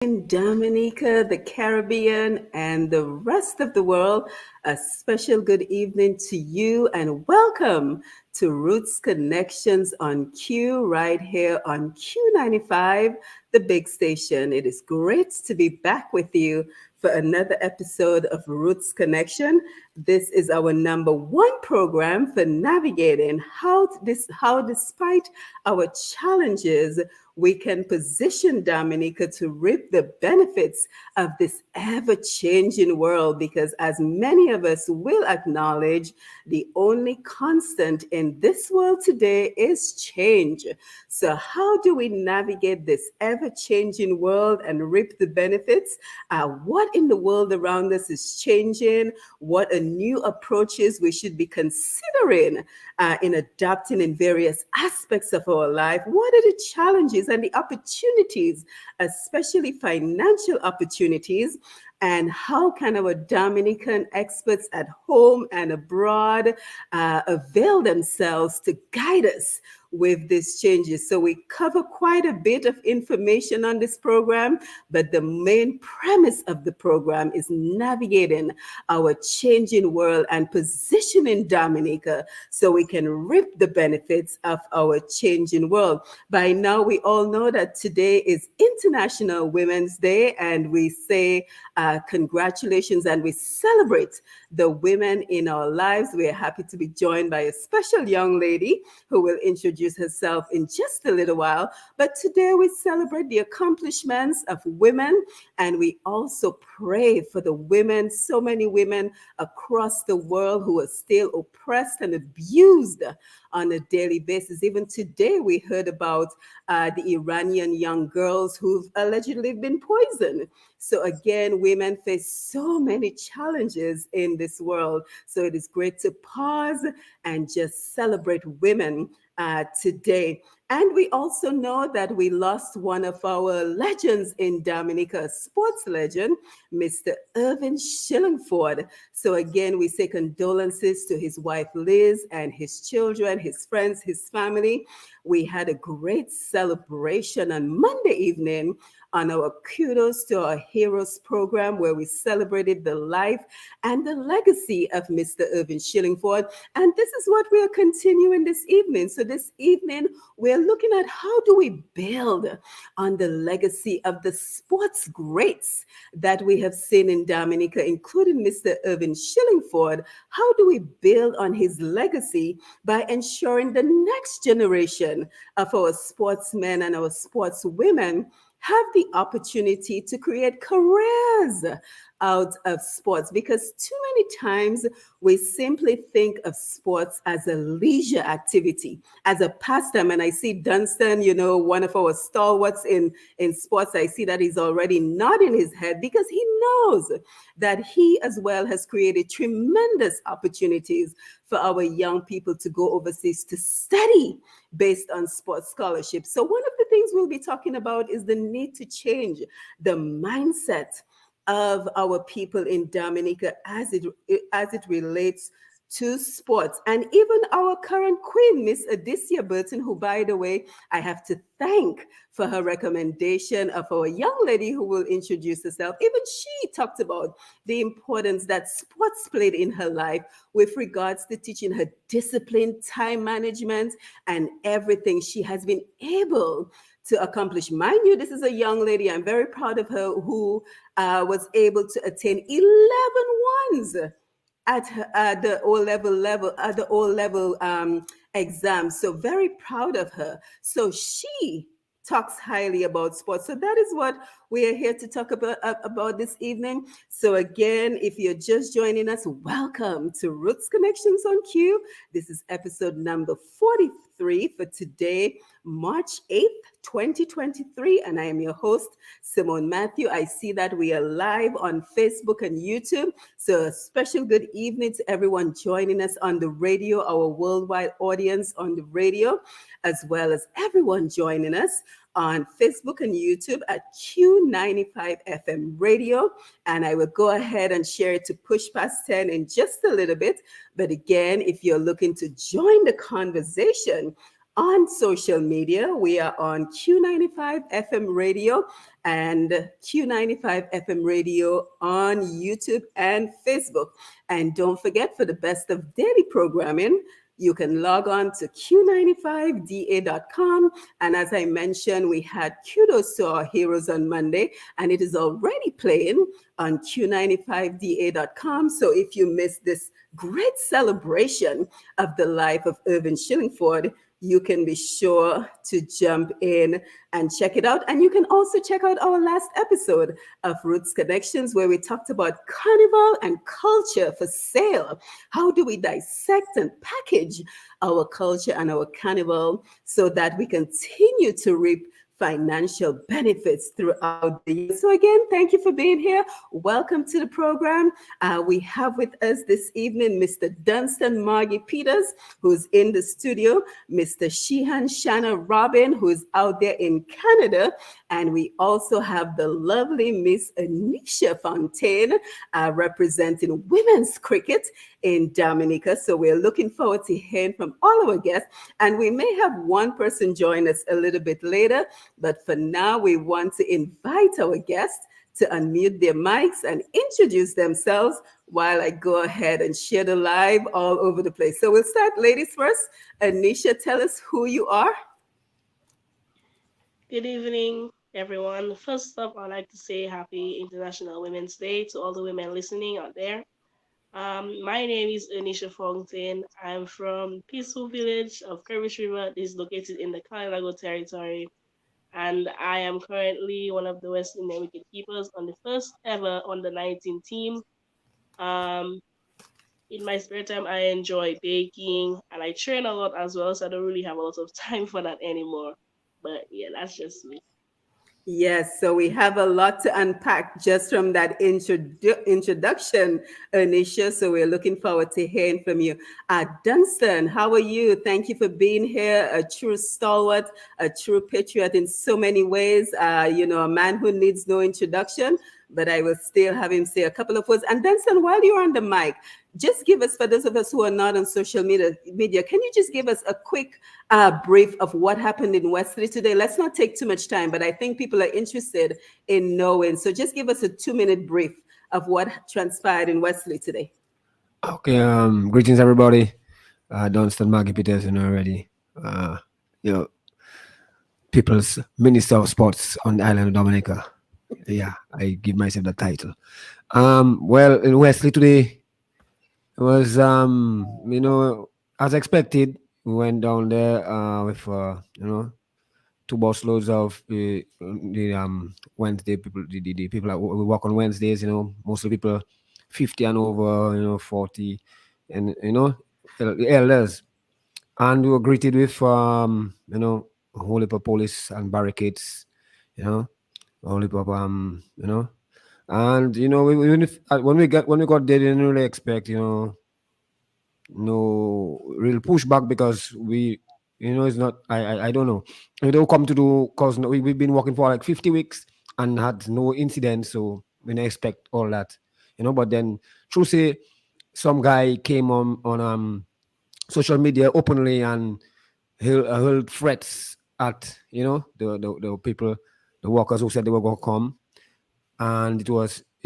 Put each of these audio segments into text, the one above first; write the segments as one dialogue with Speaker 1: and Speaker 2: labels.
Speaker 1: in Dominica, the Caribbean, and the rest of the world. A special good evening to you and welcome to Roots Connections on Q right here on Q95, the big station. It is great to be back with you for another episode of Roots Connection. This is our number one program for navigating how despite our challenges, we can position Dominica to reap the benefits of this ever changing world. Because, as many of us will acknowledge, the only constant in this world today is change. So, how do we navigate this ever changing world and reap the benefits? What in the world around us is changing? What are new approaches we should be considering in adopting in various aspects of our life? What are the challenges and the opportunities, especially financial opportunities? And how can our Dominican experts at home and abroad avail themselves to guide us with these changes? So we cover quite a bit of information on this program, but the main premise of the program is navigating our changing world and positioning Dominica so we can reap the benefits of our changing world. By now, we all know that today is International Women's Day, and we say congratulations and we celebrate the women in our lives. We are happy to be joined by a special young lady who will introduce herself in just a little while. But today we celebrate the accomplishments of women, and we also pray for the women, so many women across the world who are still oppressed and abused on a daily basis. Even today, we heard about the Iranian young girls who've allegedly been poisoned. So again, women face so many challenges in this world. So it is great to pause and just celebrate women today. And we also know that we lost one of our legends in Dominica, a sports legend, Mr. Irvin Shillingford. So again, we say condolences to his wife, Liz, and his children, his friends, his family. We had a great celebration on Monday evening on our Kudos to Our Heroes program, where we celebrated the life and the legacy of Mr. Irvin Shillingford. And this is what we are continuing this evening. So this evening, we're looking at how do we build on the legacy of the sports greats that we have seen in Dominica, including Mr. Irvin Shillingford. How do we build on his legacy by ensuring the next generation of our sportsmen and our sportswomen have the opportunity to create careers out of sports? Because too many times we simply think of sports as a leisure activity, as a pastime. And I see Dunstan, one of our stalwarts in sports, I see that he's already nodding his head because he knows that he as well has created tremendous opportunities for our young people to go overseas to study based on sports scholarships. So one of the things we'll be talking about is the need to change the mindset of our people in Dominica as it relates to sports. And even our current queen, Miss Adicia Burton, who, by the way, I have to thank for her recommendation of our young lady who will introduce herself. Even she talked about the importance that sports played in her life with regards to teaching her discipline, time management, and everything she has been able to accomplish. Mind you, this is a young lady, I'm very proud of her, who was able to attain 11 ones at the O level exam. So very proud of her. So she talks highly about sports. So that is what we are here to talk about this evening. So again, if you're just joining us, welcome to Roots Connections on Q. This is episode number 43 for today, March 8th, 2023. And I am your host, Simone Mathieu. I see that we are live on Facebook and YouTube. So a special good evening to everyone joining us on the radio, our worldwide audience on the radio, as well as everyone joining us on Facebook and YouTube at Q95 FM Radio. And I will go ahead and share it to Push Past 10 in just a little bit. But again, if you're looking to join the conversation on social media. We are on Q95 FM Radio and Q95 FM Radio on YouTube and Facebook. And don't forget, for the best of daily programming, you can log on to q95da.com. And as I mentioned, we had kudos to our heroes on Monday, and it is already playing on q95da.com. So if you missed this great celebration of the life of Irving Shillingford, you can be sure to jump in and check it out. And you can also check out our last episode of Roots Connections, where we talked about carnival and culture for sale. How do we dissect and package our culture and our carnival so that we continue to reap financial benefits throughout the year? So again, thank you for being here. Welcome to the program. We have with us this evening Mr. Dunstan Maggie Peters, who's in the studio, Mr. Shannah Robin, who's out there in Canada, and we also have the lovely Miss Earnisha Fontaine, representing women's cricket in Dominica. So we're looking forward to hearing from all our guests, and we may have one person join us a little bit later. But for now, we want to invite our guests to unmute their mics and introduce themselves while I go ahead and share the live all over the place. So we'll start, ladies first. Earnisha, tell us who you are.
Speaker 2: Good evening, everyone. First up, I'd like to say Happy International Women's Day to all the women listening out there. My name is Earnisha Fontaine. I'm from peaceful village of Kerwish River. This is located in the Kalinago territory. And I am currently one of the West Indian wicketkeepers on the first ever under 19 team. Um, in my spare time, I enjoy baking and I train a lot as well, so I don't really have a lot of time for that anymore. But yeah, that's just me.
Speaker 1: Yes, so we have a lot to unpack just from that introduction, Earnisha. So we're looking forward to hearing from you. Dunstan, how are you? Thank you for being here. A true stalwart, a true patriot in so many ways. A man who needs no introduction, but I will still have him say a couple of words. And Dunstan, while you're on the mic, just give us, for those of us who are not on social media, can you just give us a quick brief of what happened in Wesley today? Let's not take too much time, but I think people are interested in knowing. So just give us a 2-minute brief of what transpired in Wesley today.
Speaker 3: Okay, greetings everybody. Dunstan Maggie Peters, already. You know, People's Minister of Sports on the island of Dominica. Yeah, I give myself the title. Well, in Wesley today, it was as expected. We went down there with two busloads of the Wednesday people. The people that we work on Wednesdays. Mostly people 50 and over. 40, and the elders. And we were greeted with a whole heap of police and barricades. A whole heap of and when we got there, didn't really expect no real pushback because it's not I don't know. We don't come to do because we've been working for like 50 weeks and had no incident, so we didn't expect all that. But then true say some guy came on social media openly and hurled threats at the people, the workers who said they were going to come, and it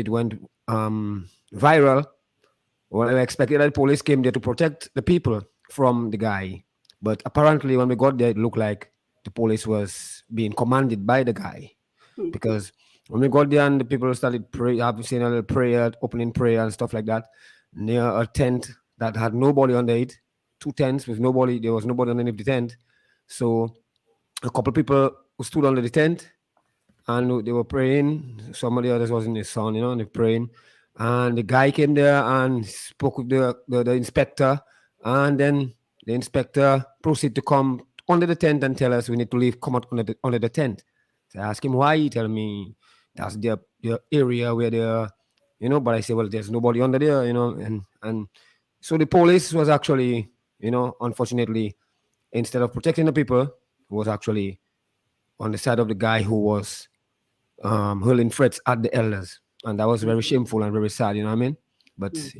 Speaker 3: went viral. Well, I expected that the police came there to protect the people from the guy, but apparently when we got there, it looked like the police was being commanded by the guy, because when we got there and the people started pray, I've seen a little prayer, opening prayer and stuff like that, near a tent that had nobody under it, two tents with nobody. There was nobody underneath the tent, so a couple people who stood under the tent and they were praying. Some of the others was in the sun, and they're praying. And the guy came there and spoke with the inspector, and then the inspector proceeded to come under the tent and tell us we need to leave, come out under the tent. So I asked him why. He tell me that's their area where they're, but I say, well, there's nobody under there, and so the police was actually, unfortunately, instead of protecting the people, was actually on the side of the guy who was hurling threats at the elders, and that was very shameful and very sad. You know what I mean? But it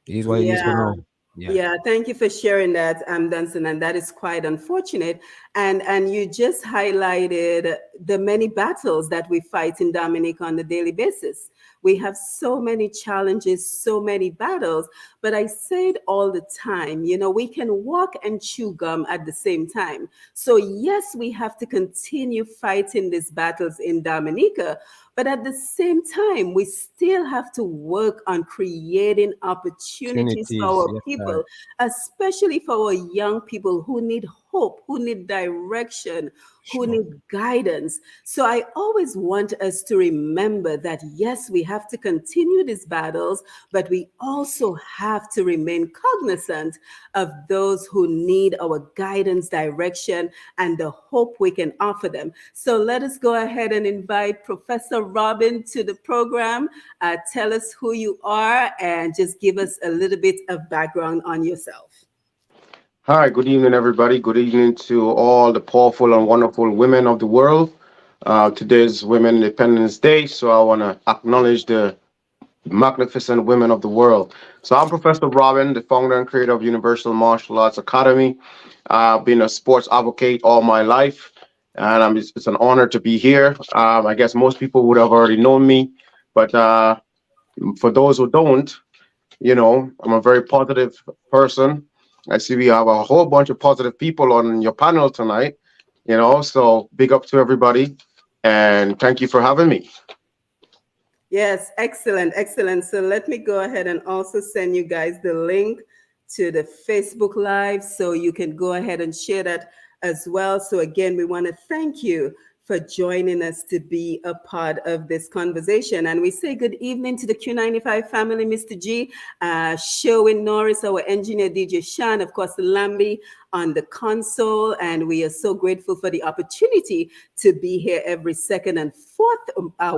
Speaker 3: is what it is for
Speaker 1: Yeah.
Speaker 3: now. Yeah.
Speaker 1: Yeah, thank you for sharing that, Dunstan, and that is quite unfortunate. And you just highlighted the many battles that we fight in Dominica on a daily basis. We have so many challenges, so many battles. But I say it all the time, we can walk and chew gum at the same time. So yes, we have to continue fighting these battles in Dominica, but at the same time, we still have to work on creating opportunities for
Speaker 3: Opportunities.
Speaker 1: our
Speaker 3: Yes, sir.
Speaker 1: people, especially for our young people who need hope, who need direction, who
Speaker 3: Sure.
Speaker 1: need guidance. So I always want us to remember that yes, we have to continue these battles, but we also have to remain cognizant of those who need our guidance, direction, and the hope we can offer them. So let us go ahead and invite Professor Robin to the program. Tell us who you are and just give us a little bit of background on yourself.
Speaker 4: Hi, good evening, everybody. Good evening to all the powerful and wonderful women of the world. Today's Women Independence Day, so I want to acknowledge the magnificent women of the world. So I'm Professor Robin, the founder and creator of Universal Martial Arts Academy. I've been a sports advocate all my life, and it's an honor to be here. I guess most people would have already known me, but for those who don't, I'm a very positive person. I see we have a whole bunch of positive people on your panel tonight, so big up to everybody and thank you for having me.
Speaker 1: Yes, excellent, excellent. So let me go ahead and also send you guys the link to the Facebook Live so you can go ahead and share that as well. So, again, we want to thank you for joining us to be a part of this conversation. And we say good evening to the Q95 family, Mr. G, Sherwin Norris, our engineer, DJ Shan, of course, Lambi on the console. And we are so grateful for the opportunity to be here every second and fourth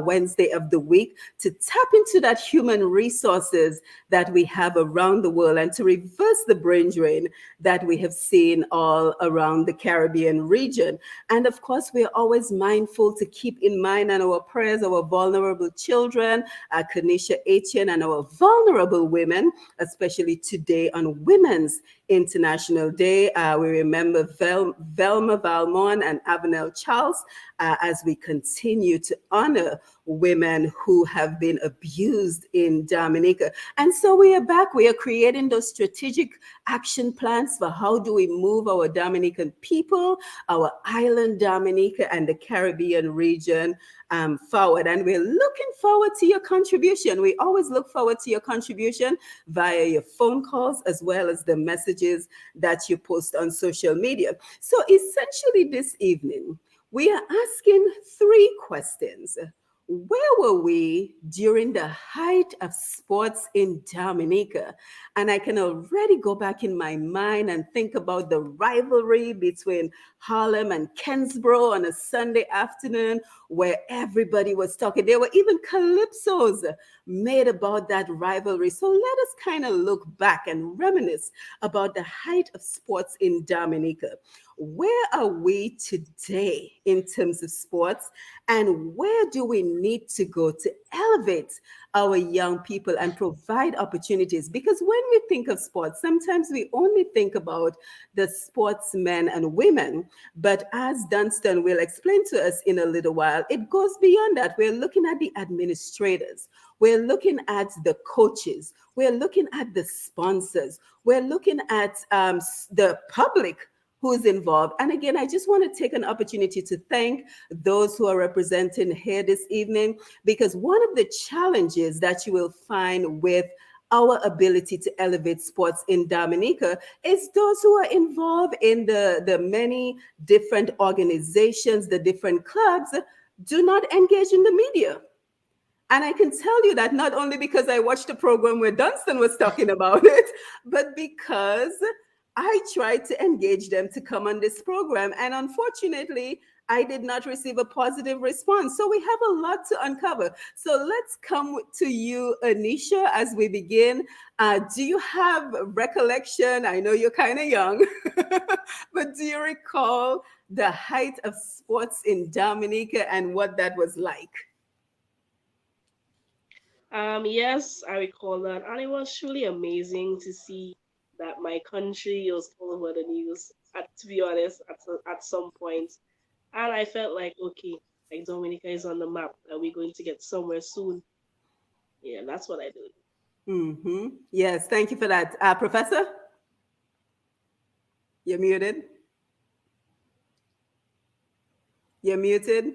Speaker 1: Wednesday of the week to tap into that human resources that we have around the world and to reverse the brain drain that we have seen all around the Caribbean region. And of course, we are always mindful to keep in mind in our prayers our vulnerable children, Kanisha Etienne, and our vulnerable women, especially today on Women's International Day. We remember Velma Valmont and Avenel Charles as we continue to honor women who have been abused in Dominica. And so we are back. We are creating those strategic action plans for how do we move our Dominican people, our island Dominica, and the Caribbean region forward. And we're looking forward to your contribution. We always look forward to your contribution via your phone calls as well as the messages that you post on social media. So essentially this evening, we are asking three questions. Where were we during the height of sports in Dominica? And I can already go back in my mind and think about the rivalry between Harlem and Kensborough on a Sunday afternoon where everybody was talking. There were even calypsos made about that rivalry. So let us kind of look back and reminisce about the height of sports in Dominica. Where are we today in terms of sports? And where do we need to go to elevate our young people and provide opportunities? Because when we think of sports, sometimes we only think about the sportsmen and women. But as Dunstan will explain to us in a little while, it goes beyond that. We're looking at the administrators. We're looking at the coaches. We're looking at the sponsors. We're looking at the public who's involved. And again, I just want to take an opportunity to thank those who are representing here this evening, because one of the challenges that you will find with our ability to elevate sports in Dominica is those who are involved in the many different organizations, the different clubs, do not engage in the media. And I can tell you that not only because I watched a program where Dunstan was talking about it, but because I tried to engage them to come on this program. And unfortunately, I did not receive a positive response. So we have a lot to uncover. So let's come to you, Earnisha, as we begin. Do you have recollection? I know you're kind of young, but do you recall the height of sports in Dominica and what that was like?
Speaker 2: Yes, I recall that, and it was truly amazing to see. that my country was all over the news. To be honest, at some point, and I felt like, okay, like Dominica is on the map. That we're going to get somewhere soon. Yeah, that's what I did.
Speaker 1: Yes, thank you for that. Professor, you're muted. You're muted.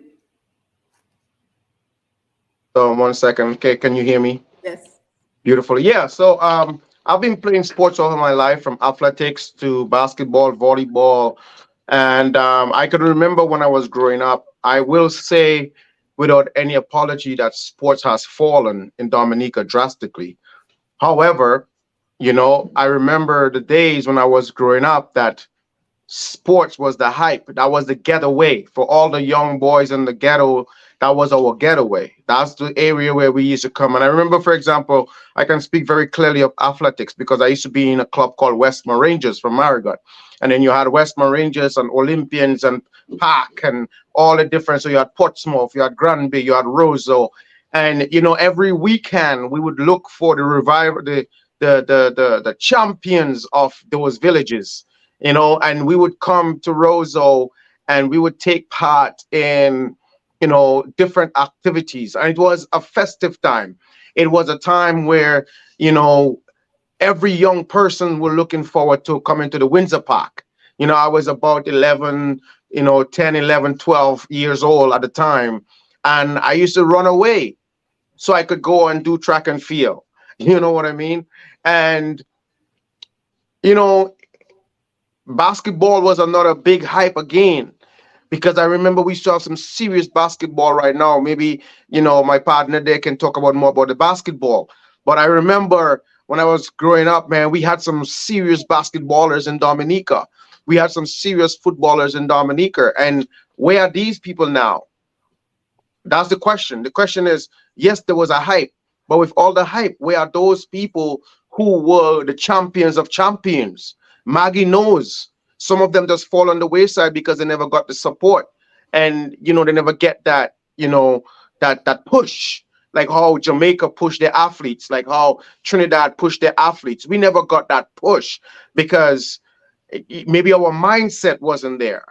Speaker 4: So 1 second. Okay, can you hear me?
Speaker 1: Yes.
Speaker 4: Beautiful. Yeah. So I've been playing sports all of my life, from athletics to basketball, volleyball, and I can remember when I was growing up. I will say, without any apology, that sports has fallen in Dominica drastically. However, I remember the days when I was growing up that sports was the hype. That was the getaway for all the young boys in the ghetto. That was our getaway. That's the area where we used to come. And I remember, for example, I can speak very clearly of athletics because I used to be in a club called Westmore Rangers from Marigot. And then you had Westmore Rangers and Olympians and Park and all the different. So you had Portsmouth, you had Granby, you had Roseau. And every weekend we would look for the revival, the champions of those villages, and we would come to Roseau and we would take part in, different activities. And it was a festive time. It was a time where, you know, every young person were looking forward to coming to the Windsor Park. I was about 11, 10, 11, 12 years old at the time. And I used to run away so I could go and do track and field. You know what I mean? And, you know, basketball was another big hype again, because I remember we saw some serious basketball right now. Maybe, my partner there can talk about more about the basketball. But I remember when I was growing up, man, we had some serious basketballers in Dominica. We had some serious footballers in Dominica. And where are these people now? That's the question. The question is, yes, there was a hype, but with all the hype, where are those people who were the champions of champions? Maggie knows some of them just fall on the wayside because they never got the support, and they never get that that push, like how Jamaica pushed their athletes, like how Trinidad pushed their athletes. We never got that push because maybe our mindset wasn't there,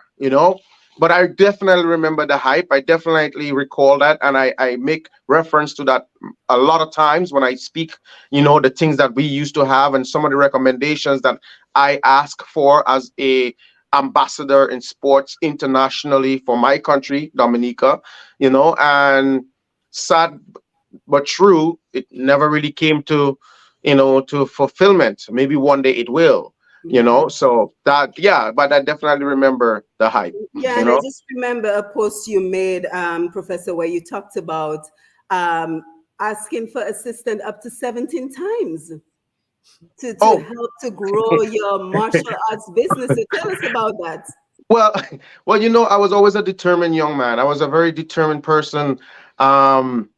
Speaker 4: but I definitely remember the hype. I definitely recall that, and I make reference to that a lot of times when I speak, the things that we used to have and some of the recommendations that I ask for as a ambassador in sports internationally for my country, Dominica, and sad but true, it never really came to fulfillment. Maybe one day it will, so that, yeah, but I definitely remember the hype,
Speaker 1: Yeah,
Speaker 4: you
Speaker 1: and I
Speaker 4: know.
Speaker 1: just remember a post you made, Professor, where you talked about um, asking for assistance up to 17 times to
Speaker 4: Oh,
Speaker 1: help to grow your martial arts business. So tell us about that.
Speaker 4: well, well, I was always a determined young man. I was a very determined person. Um,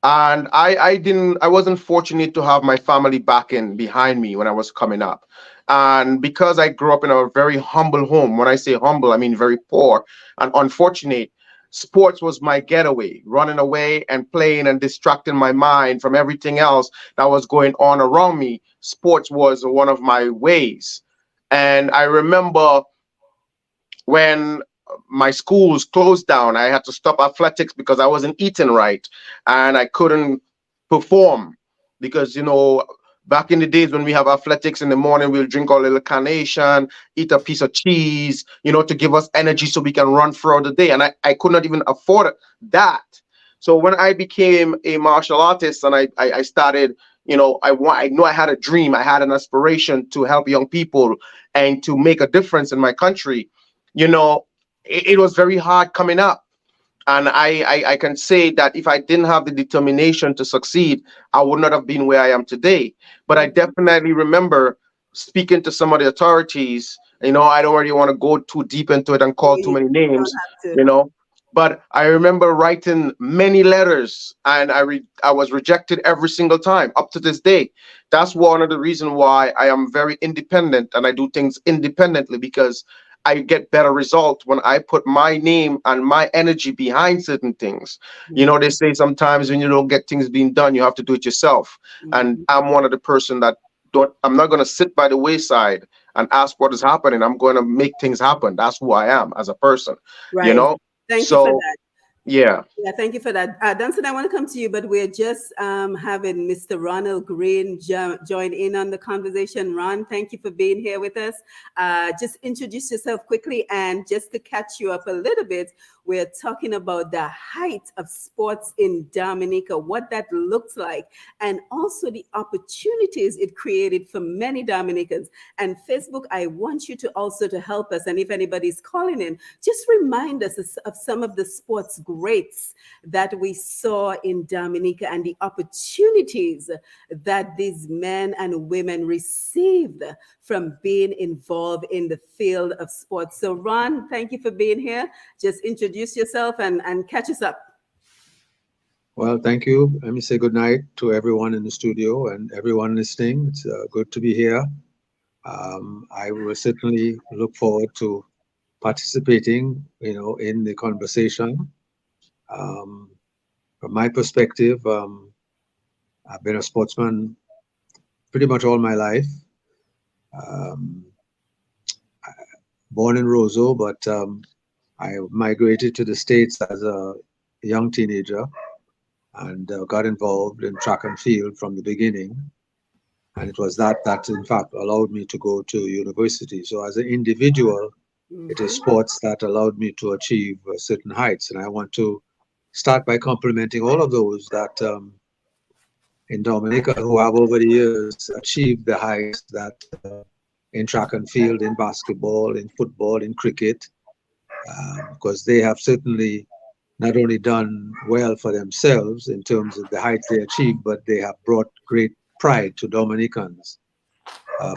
Speaker 4: and I wasn't fortunate to have my family backing behind me when I was coming up. And because I grew up in a very humble home, when I say humble, I mean very poor and unfortunate, sports was my getaway, running away and playing and distracting my mind from everything else that was going on around me. Sports was one of my ways. And I remember when my schools closed down, I had to stop athletics because I wasn't eating right and I couldn't perform because, back in the days when we have athletics in the morning, we'll drink our little carnation, eat a piece of cheese, to give us energy so we can run throughout the day. And I could not even afford that. So when I became a martial artist and I started, I know I had a dream, I had an aspiration to help young people and to make a difference in my country. It was very hard coming up. And I can say that if I didn't have the determination to succeed, I would not have been where I am today. But I definitely remember speaking to some of the authorities. I don't really want to go too deep into it and call too
Speaker 1: You
Speaker 4: many
Speaker 1: don't
Speaker 4: names,
Speaker 1: have
Speaker 4: you
Speaker 1: to.
Speaker 4: know. But I remember writing many letters, and I was rejected every single time up to this day. That's one of the reasons why I am very independent and I do things independently, because I get better results when I put my name and my energy behind certain things. They say sometimes when you don't get things being done, you have to do it yourself. And
Speaker 1: Mhm.
Speaker 4: I'm one of the person that don't. I'm not going to sit by the wayside and ask what is happening. I'm going to make things happen. That's who I am as a person. You
Speaker 1: Right.
Speaker 4: know.
Speaker 1: Thank you for
Speaker 4: So
Speaker 1: that.
Speaker 4: yeah.
Speaker 1: Yeah, thank you for that. Dunstan, I want to come to you, but we're just having Mr. Ronald Green join in on the conversation. Ron, thank you for being here with us. Just introduce yourself quickly, and just to catch you up a little bit, we're talking about the height of sports in Dominica, what that looks like, and also the opportunities it created for many Dominicans. And Facebook, I want you to also to help us, and if anybody's calling in, just remind us of some of the sports greats that we saw in Dominica and the opportunities that these men and women received from being involved in the field of sports. So, Ron, thank you for being here. Just introduce yourself and catch us up.
Speaker 5: Well, thank you. Let me say good night to everyone in the studio and everyone listening. It's good to be here. I will certainly look forward to participating, in the conversation. Um, from my perspective, I've been a sportsman pretty much all my life. Um, Born in Roseau, but I migrated to the States as a young teenager and got involved in track and field from the beginning. And it was that in fact allowed me to go to university. So as an individual, it is
Speaker 1: Mhm.
Speaker 5: sports that allowed me to achieve certain heights. And I want to start by complimenting all of those that in Dominica who have over the years achieved the heights that in track and field, in basketball, in football, in cricket, because they have certainly not only done well for themselves in terms of the heights they achieved, but they have brought great pride to Dominicans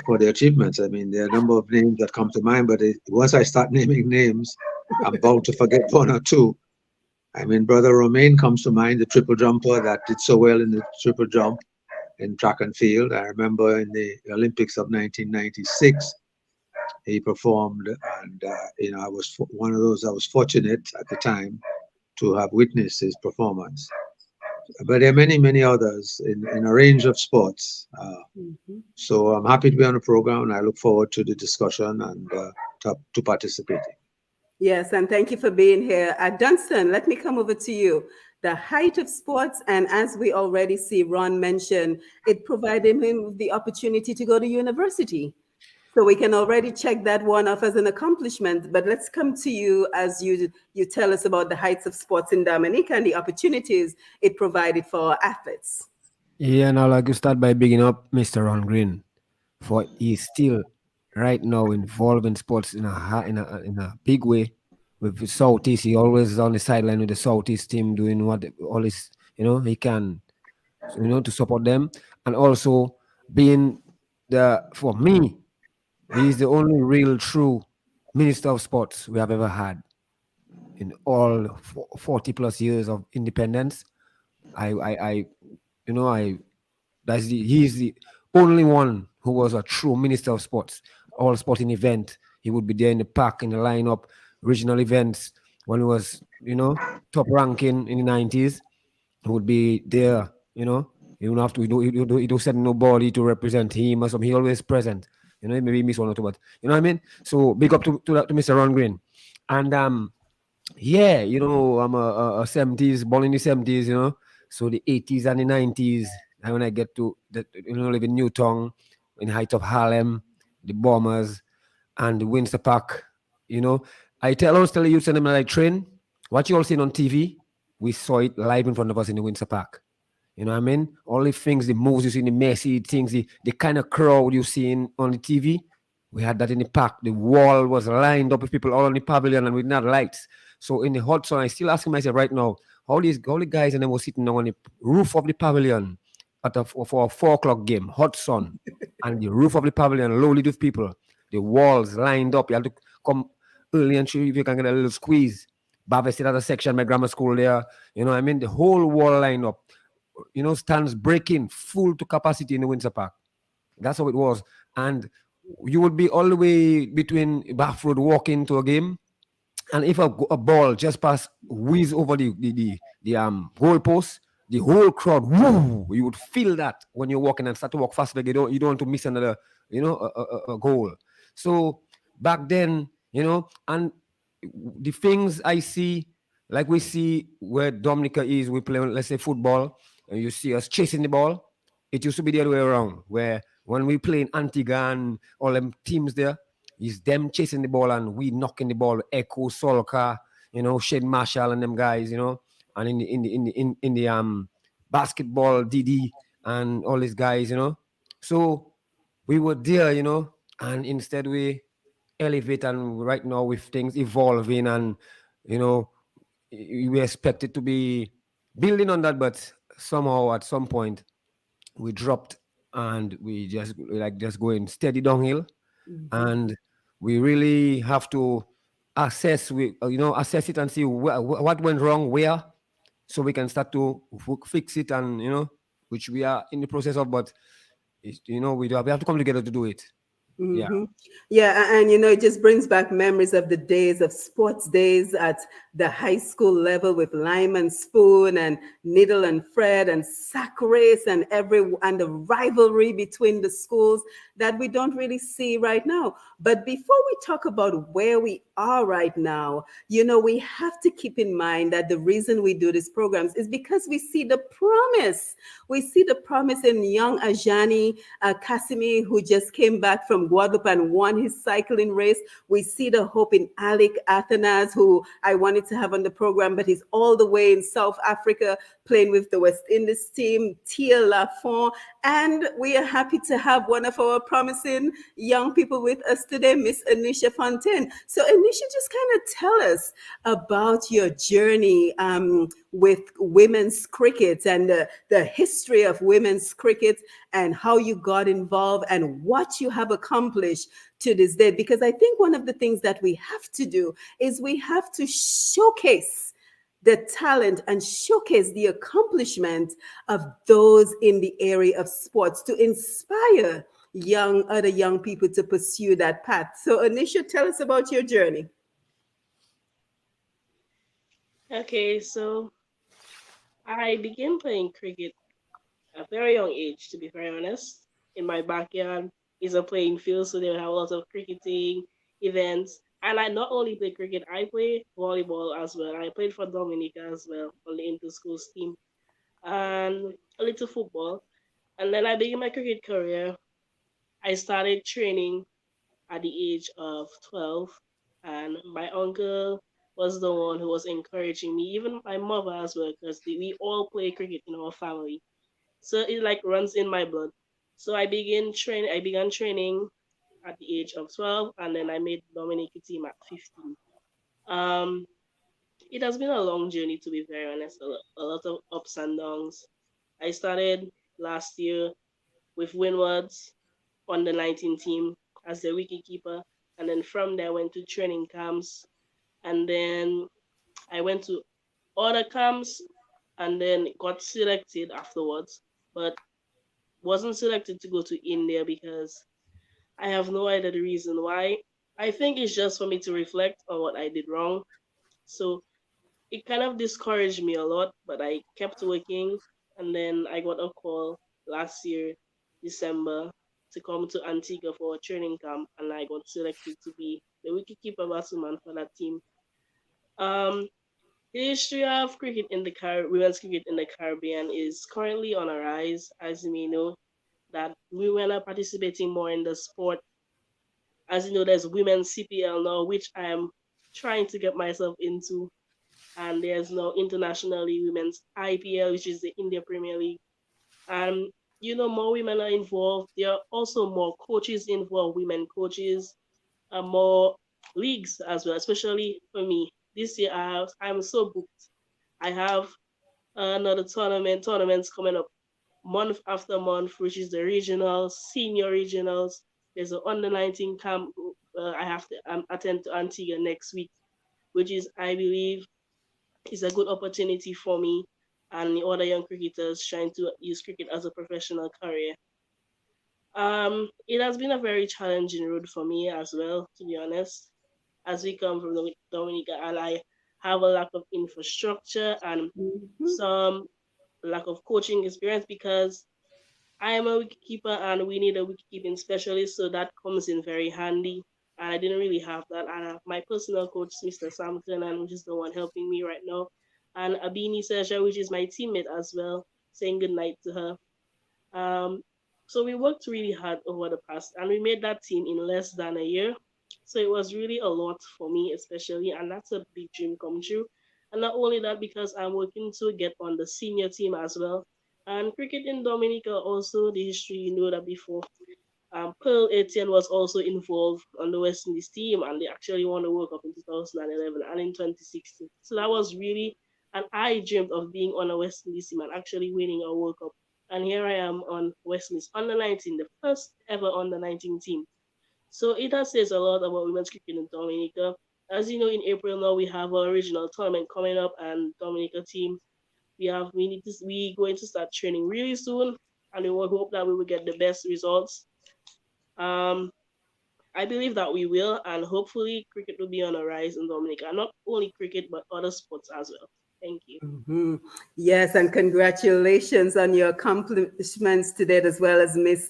Speaker 5: for their achievements. I mean, there are a number of names that come to mind, but once I start naming names, I'm bound to forget one or two. I mean, Brother Romain comes to mind, the triple jumper that did so well in the triple jump in track and field. I remember in the Olympics of 1996, he performed, and I was one of those. I was fortunate at the time to have witnessed his performance. But there are many, many others in a range of sports.
Speaker 1: Mhm.
Speaker 5: So I'm happy to be on the program, and I look forward to the discussion and to participating.
Speaker 1: Yes, and thank you for being here. Dunstan, let me come over to you. The height of sports, and as we already see, Ron mentioned, it provided him with the opportunity to go to university. So we can already check that one off as an accomplishment. But let's come to you as you tell us about the heights of sports in Dominica and the opportunities it provided for our athletes.
Speaker 3: Yeah, and I'd like to start by bigging up Mr. Ron Green, for he's still right now involved in sports in a big way with the Southeast. He always on the sideline with the Southeast team doing what all his he can, to support them, and also being the for me he's the only real true minister of sports we have ever had in all 40 plus years of independence. I I he's the only one who was a true minister of sports. All sporting event, he would be there in the park, in the lineup, regional events when he was, top ranking in the 90s. He would be there, You don't have to, you don't send nobody to represent him or something. He always present. Maybe miss one or two, but you know what I mean? So big up to Mr. Ron Green. And yeah, I'm a 70s, born in the 70s, so the 80s and the 90s. And when I get to the, live in Newtown, in height of Harlem, the Bombers and the Windsor Park, you know, always tell the youth and them like train, what you all seen on TV, we saw it live in front of us in the Windsor Park. You know what I mean? All the things, the moves you see, the messy things, the kind of crowd you see on the TV, we had that in the park. The wall was lined up with people all on the pavilion and with not lights. So in the hot sun, I still asking myself right now, all the guys and them were sitting on the roof of the pavilion for a 4 o'clock game, hot sun, and the roof of the pavilion loaded with people. The walls lined up. You had to come early and see if you can get a little squeeze. Bavested at a section, my grammar school there. You know what I mean? The whole wall lined up. Stands breaking full to capacity in the Windsor Park. That's how it was. And you would be all the way between Bath Road walking to a game. And if a ball just pass whiz over the goal post, the whole crowd, woo, you would feel that when you're walking and start to walk fast, like you don't want to miss another, a goal. So back then, and the things I see, like we see where Dominica is, we play, let's say football, and you see us chasing the ball. It used to be the other way around, where when we play in Antigua and all them teams there, is them chasing the ball and we knocking the ball. Echo, Solka, Shane Marshall and them guys, and in the basketball, DD and all these guys, So we were there, and instead we elevate, and right now with things evolving, and you know we expect it to be building on that, but somehow at some point we dropped, and we just going steady downhill.
Speaker 1: Mhm.
Speaker 3: And we really have to assess it and see what went wrong where, so we can start to fix it, and which we are in the process of, but we have to come together to do it. Yeah.
Speaker 1: Hmm. Yeah, and it just brings back memories of the days of sports days at the high school level with lime and spoon and needle and thread and sack race and the rivalry between the schools that we don't really see right now. But before we talk about where we are right now, we have to keep in mind that the reason we do these programs is because we see the promise. We see the promise in young Ajani Casimir, who just came back from Guadeloupe and won his cycling race. We see the hope in Alec Athanas, who I wanted to have on the program, but he's all the way in South Africa playing with the West Indies team, Tia Lafont. And we are happy to have one of our promising young people with us today, Miss Earnisha Fontaine. So, Earnisha, just kind of tell us about your journey with women's cricket and the history of women's cricket and how you got involved and what you have accomplished to this day. Because I think one of the things that we have to do is we have to showcase the talent and showcase the accomplishment of those in the area of sports to inspire other young people to pursue that path. So, Anisha, tell us about your journey.
Speaker 2: Okay, so I began playing cricket at a very young age, to be very honest. In my backyard is a playing field, so they would have a lot of cricketing events. And I not only play cricket, I play volleyball as well. I played for Dominica as well on the inter-schools team, and a little football. And then I began my cricket career. I started training at the age of 12, and my uncle was the one who was encouraging me, even my mother as well, because we all play cricket in our family. So it like runs in my blood. So I began training at the age of 12, and then I made Dominica team at 15. Um, it has been a long journey, to be very honest, a lot of ups and downs. I started last year with Windwards on the 19 team as the wicketkeeper, and then from there I went to training camps, and then I went to other camps, and then got selected afterwards, but wasn't selected to go to India because I have no idea the reason why. I think it's just for me to reflect on what I did wrong. So it kind of discouraged me a lot, but I kept working, and then I got a call last year, December, to come to Antigua for a training camp, and I got selected to be the wicketkeeper batsman for that team. Um, the history of cricket in the women's cricket in the Caribbean is currently on a rise, as you may know, that women are participating more in the sport. As you know, there's women's CPL now, which I am trying to get myself into, and there's now internationally women's IPL, which is the India Premier League. And more women are involved. There are also more coaches involved, women coaches, and more leagues as well. Especially for me, this year I'm so booked. I have another tournaments coming up month after month, which is the regionals, senior regionals. There's an under 19 camp. I have to attend to Antigua next week, which is, I believe, is a good opportunity for me and the other young cricketers trying to use cricket as a professional career. It has been a very challenging road for me as well, to be honest, as we come from Dominica, and I have a lack of infrastructure and
Speaker 1: Mhm.
Speaker 2: some lack of coaching experience because I am a wicketkeeper and we need a wicketkeeping specialist, so that comes in very handy. And I didn't really have that. I have my personal coach, Mr. Sam Kernan, which is the one helping me right now, and Abini Serja, which is my teammate as well, saying good night to her. Um, so we worked really hard over the past, and we made that team in less than a year. So it was really a lot for me, especially, and that's a big dream come true. And not only that, because I'm working to get on the senior team as well. And cricket in Dominica, also the history, you know that before. Pearl Etienne was also involved on the West Indies team, and they actually won the World Cup in 2011 and in 2016. So that was really, and I dreamed of being on a West Indies team and actually winning a World Cup. And here I am on West Indies under 19, the first ever under 19 team. So it has says a lot about women's cricket in Dominica. As you know, in April now we have our regional tournament coming up, and Dominica team we going to start training really soon, and we will hope that we will get the best results. Um, I believe that we will, and hopefully cricket will be on a rise in Dominica. Not only cricket, but other sports as well. Thank you.
Speaker 1: Mhm. Yes, and congratulations on your accomplishments today, as well as Miss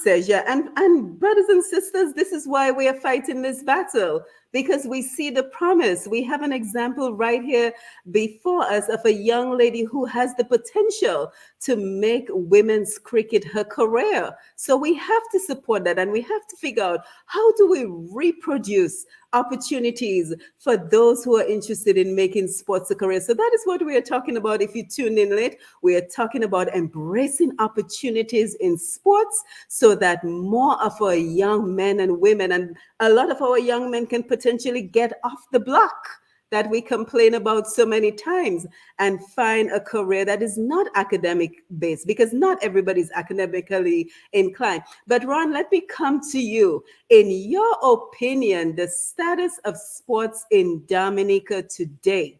Speaker 1: Seja. And brothers and sisters, this is why we are fighting this battle, because we see the promise. We have an example right here before us of a young lady who has the potential to make women's cricket her career. So we have to support that, and we have to figure out how do we reproduce opportunities for those who are interested in making sports a career. So that is what we are talking about. If you tuned in late, we are talking about embracing opportunities in sports so that more of our young men and women, and a lot of our young men, can potentially get off the block that we complain about so many times and find a career that is not academic based, because not everybody's academically inclined. But Ron, let me come to you. In your opinion, the status of sports in Dominica today?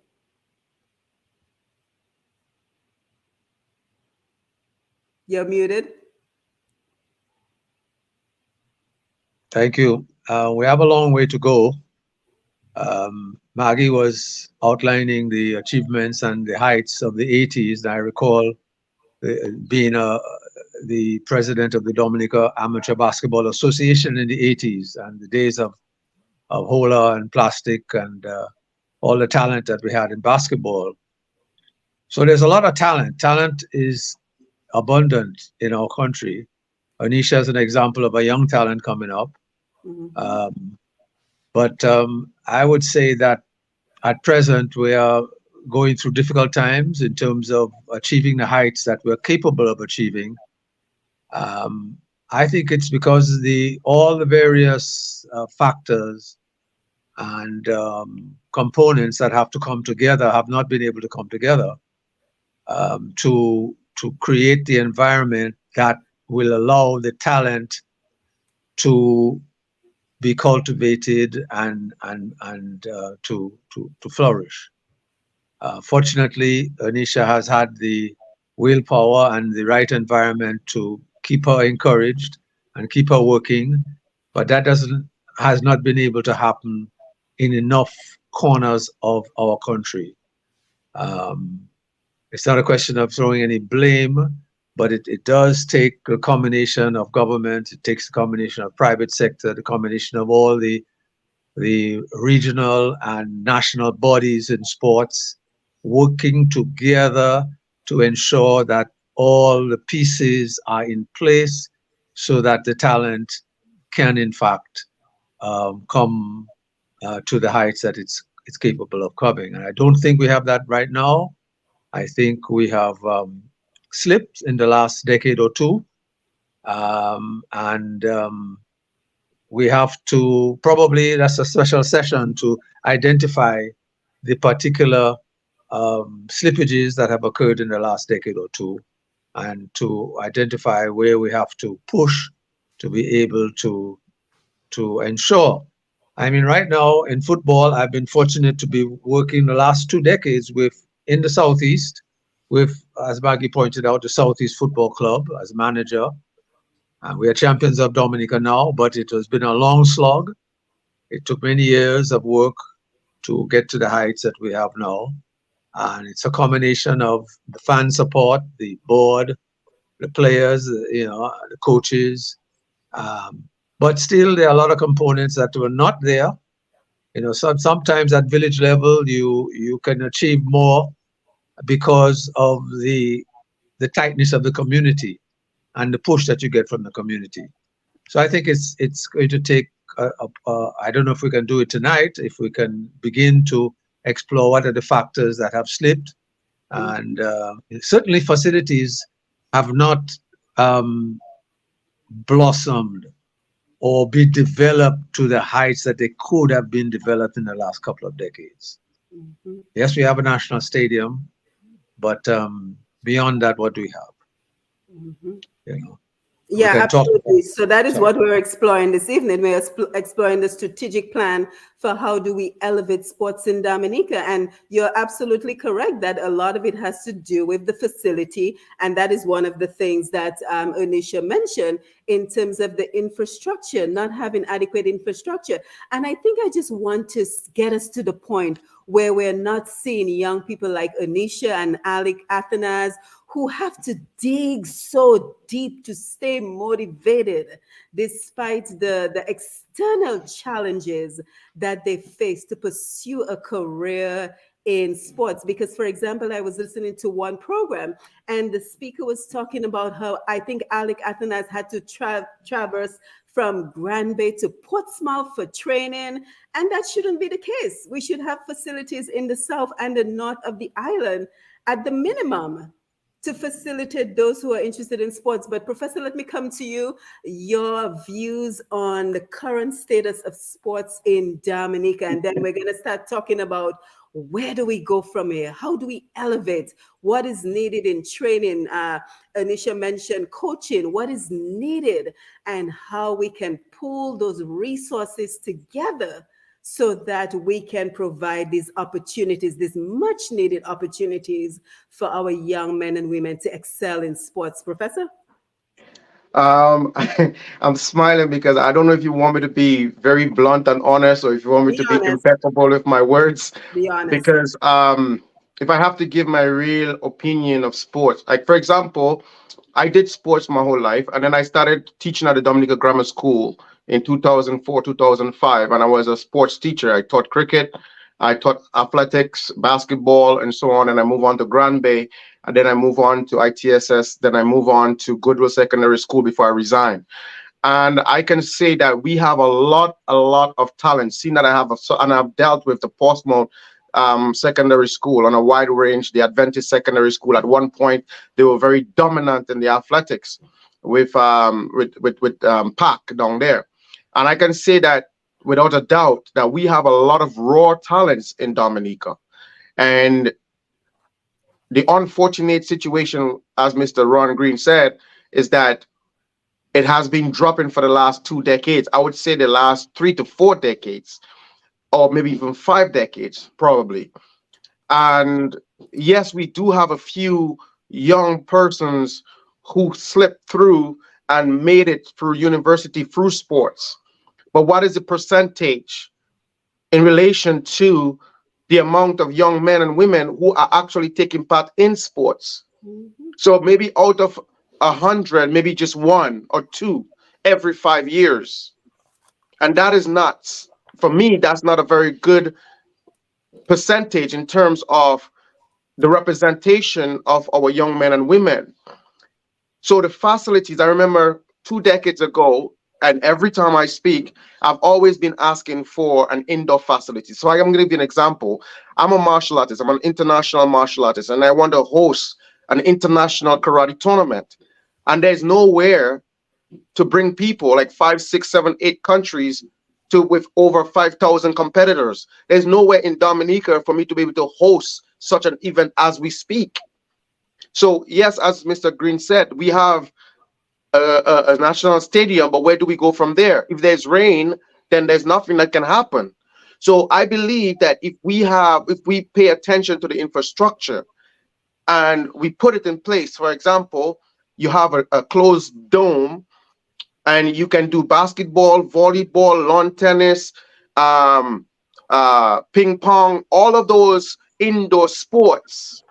Speaker 1: You're muted.
Speaker 5: Thank you. We have a long way to go. Maggie was outlining the achievements and the heights of the 80s. I recall being the president of the Dominica Amateur Basketball Association in the 80s, and the days of Hola and Plastic and all the talent that we had in basketball. So there's a lot of talent. Talent is abundant in our country. Earnisha is an example of a young talent coming up.
Speaker 1: Mhm.
Speaker 5: But I would say that at present we are going through difficult times in terms of achieving the heights that we're capable of achieving. I think it's because all the various factors and components that have to come together have not been able to come together to create the environment that will allow the talent to be cultivated and to flourish. Fortunately, Earnisha has had the willpower and the right environment to keep her encouraged and keep her working, but that has not been able to happen in enough corners of our country. It's not a question of throwing any blame, but it does take a combination of government, it takes a combination of private sector, the combination of all the regional and national bodies in sports working together to ensure that all the pieces are in place so that the talent can in fact come to the heights that it's capable of coming. And I don't think we have that right now. I think we have slipped in the last decade or two, and we have to probably, that's a special session to identify the particular slippages that have occurred in the last decade or two, and to identify where we have to push to be able to ensure. I mean, right now in football, I've been fortunate to be working the last 2 decades in the Southeast with, as Maggie pointed out, the Southeast Football Club as manager. We are champions of Dominica now, but it has been a long slog. It took many years of work to get to the heights that we have now. And it's a combination of the fan support, the board, the players, the coaches. But still, there are a lot of components that were not there. Sometimes at village level, you can achieve more because of the tightness of the community and the push that you get from the community. So I think it's going to take. I don't know if we can do it tonight. If we can begin to explore what are the factors that have slipped, and certainly facilities have not blossomed or be developed to the heights that they could have been developed in the last couple of decades.
Speaker 1: Mhm.
Speaker 5: Yes, we have a national stadium, but beyond that, what do we have?
Speaker 1: Mhm.
Speaker 5: You know, we
Speaker 1: Yeah,
Speaker 5: can talk about.
Speaker 1: absolutely. So that is
Speaker 5: Sorry.
Speaker 1: what we're exploring this evening. We're exploring the strategic plan for how do we elevate sports in Dominica. And you're absolutely correct that a lot of it has to do with the facility. And that is one of the things that Earnisha mentioned in terms of the infrastructure, not having adequate infrastructure. And I think I just want to get us to the point where we're not seeing young people like Earnisha and Alec Athanas who have to dig so deep to stay motivated despite the external challenges that they face to pursue a career in sports. Because, for example, I was listening to one program and the speaker was talking about how I think Alec Athanas had to traverse from Grand Bay to Portsmouth for training. And that shouldn't be the case. We should have facilities in the south and the north of the island at the minimum to facilitate those who are interested in sports. But Professor, let me come to you. Your views on the current status of sports in Dominica, and then we're going to start talking about where do we go from here? How do we elevate? What is needed in training? Anisha mentioned coaching. What is needed, and how we can pull those resources together so that we can provide these opportunities, these much needed opportunities for our young men and women to excel in sports. Professor?
Speaker 4: Um, I'm smiling because I don't know if you want me to be very blunt and honest or if you want me
Speaker 1: Be
Speaker 4: to be
Speaker 1: honest.
Speaker 4: impeccable with my words.
Speaker 1: Be honest.
Speaker 4: Because if I have to give my real opinion of sports, like for example, I did sports my whole life, and then I started teaching at the Dominica Grammar School in 2004, 2005, and I was a sports teacher. I taught cricket, I taught athletics, basketball, and so on. And I moved on to Grand Bay, and then I move on to ITSS, then I move on to Goodwill Secondary School before I resign. And I can say that we have a lot of talent. Seeing that I have, and I've dealt with the Portsmouth secondary school on a wide range, the Adventist secondary school. At one point, they were very dominant in the athletics with Pac down there. And I can say that without a doubt that we have a lot of raw talents in Dominica. And the unfortunate situation, as Mr. Ron Green said, is that it has been dropping for the last 2 decades. I would say the last 3 to 4 decades, or maybe even 5 decades, probably. And yes, we do have a few young persons who slipped through and made it through university through sports. But what is the percentage in relation to the amount of young men and women who are actually taking part in sports?
Speaker 1: Mhm.
Speaker 4: So maybe out of 100, maybe just one or two every 5 years. And that is not, for me, that's not a very good percentage in terms of the representation of our young men and women. So the facilities, I remember 2 decades ago, and every time I speak, I've always been asking for an indoor facility. So I'm going to give you an example. I'm a martial artist. I'm an international martial artist, and I want to host an international karate tournament. And there's nowhere to bring people like 5, 6, 7, 8 countries to with over 5,000 competitors. There's nowhere in Dominica for me to be able to host such an event as we speak. So yes, as Mr. Green said, we have a national stadium, but where do we go from there? If there's rain, then there's nothing that can happen. So I believe that if we pay attention to the infrastructure and we put it in place, for example, you have a closed dome and you can do basketball, volleyball, lawn tennis, ping pong, all of those indoor sports,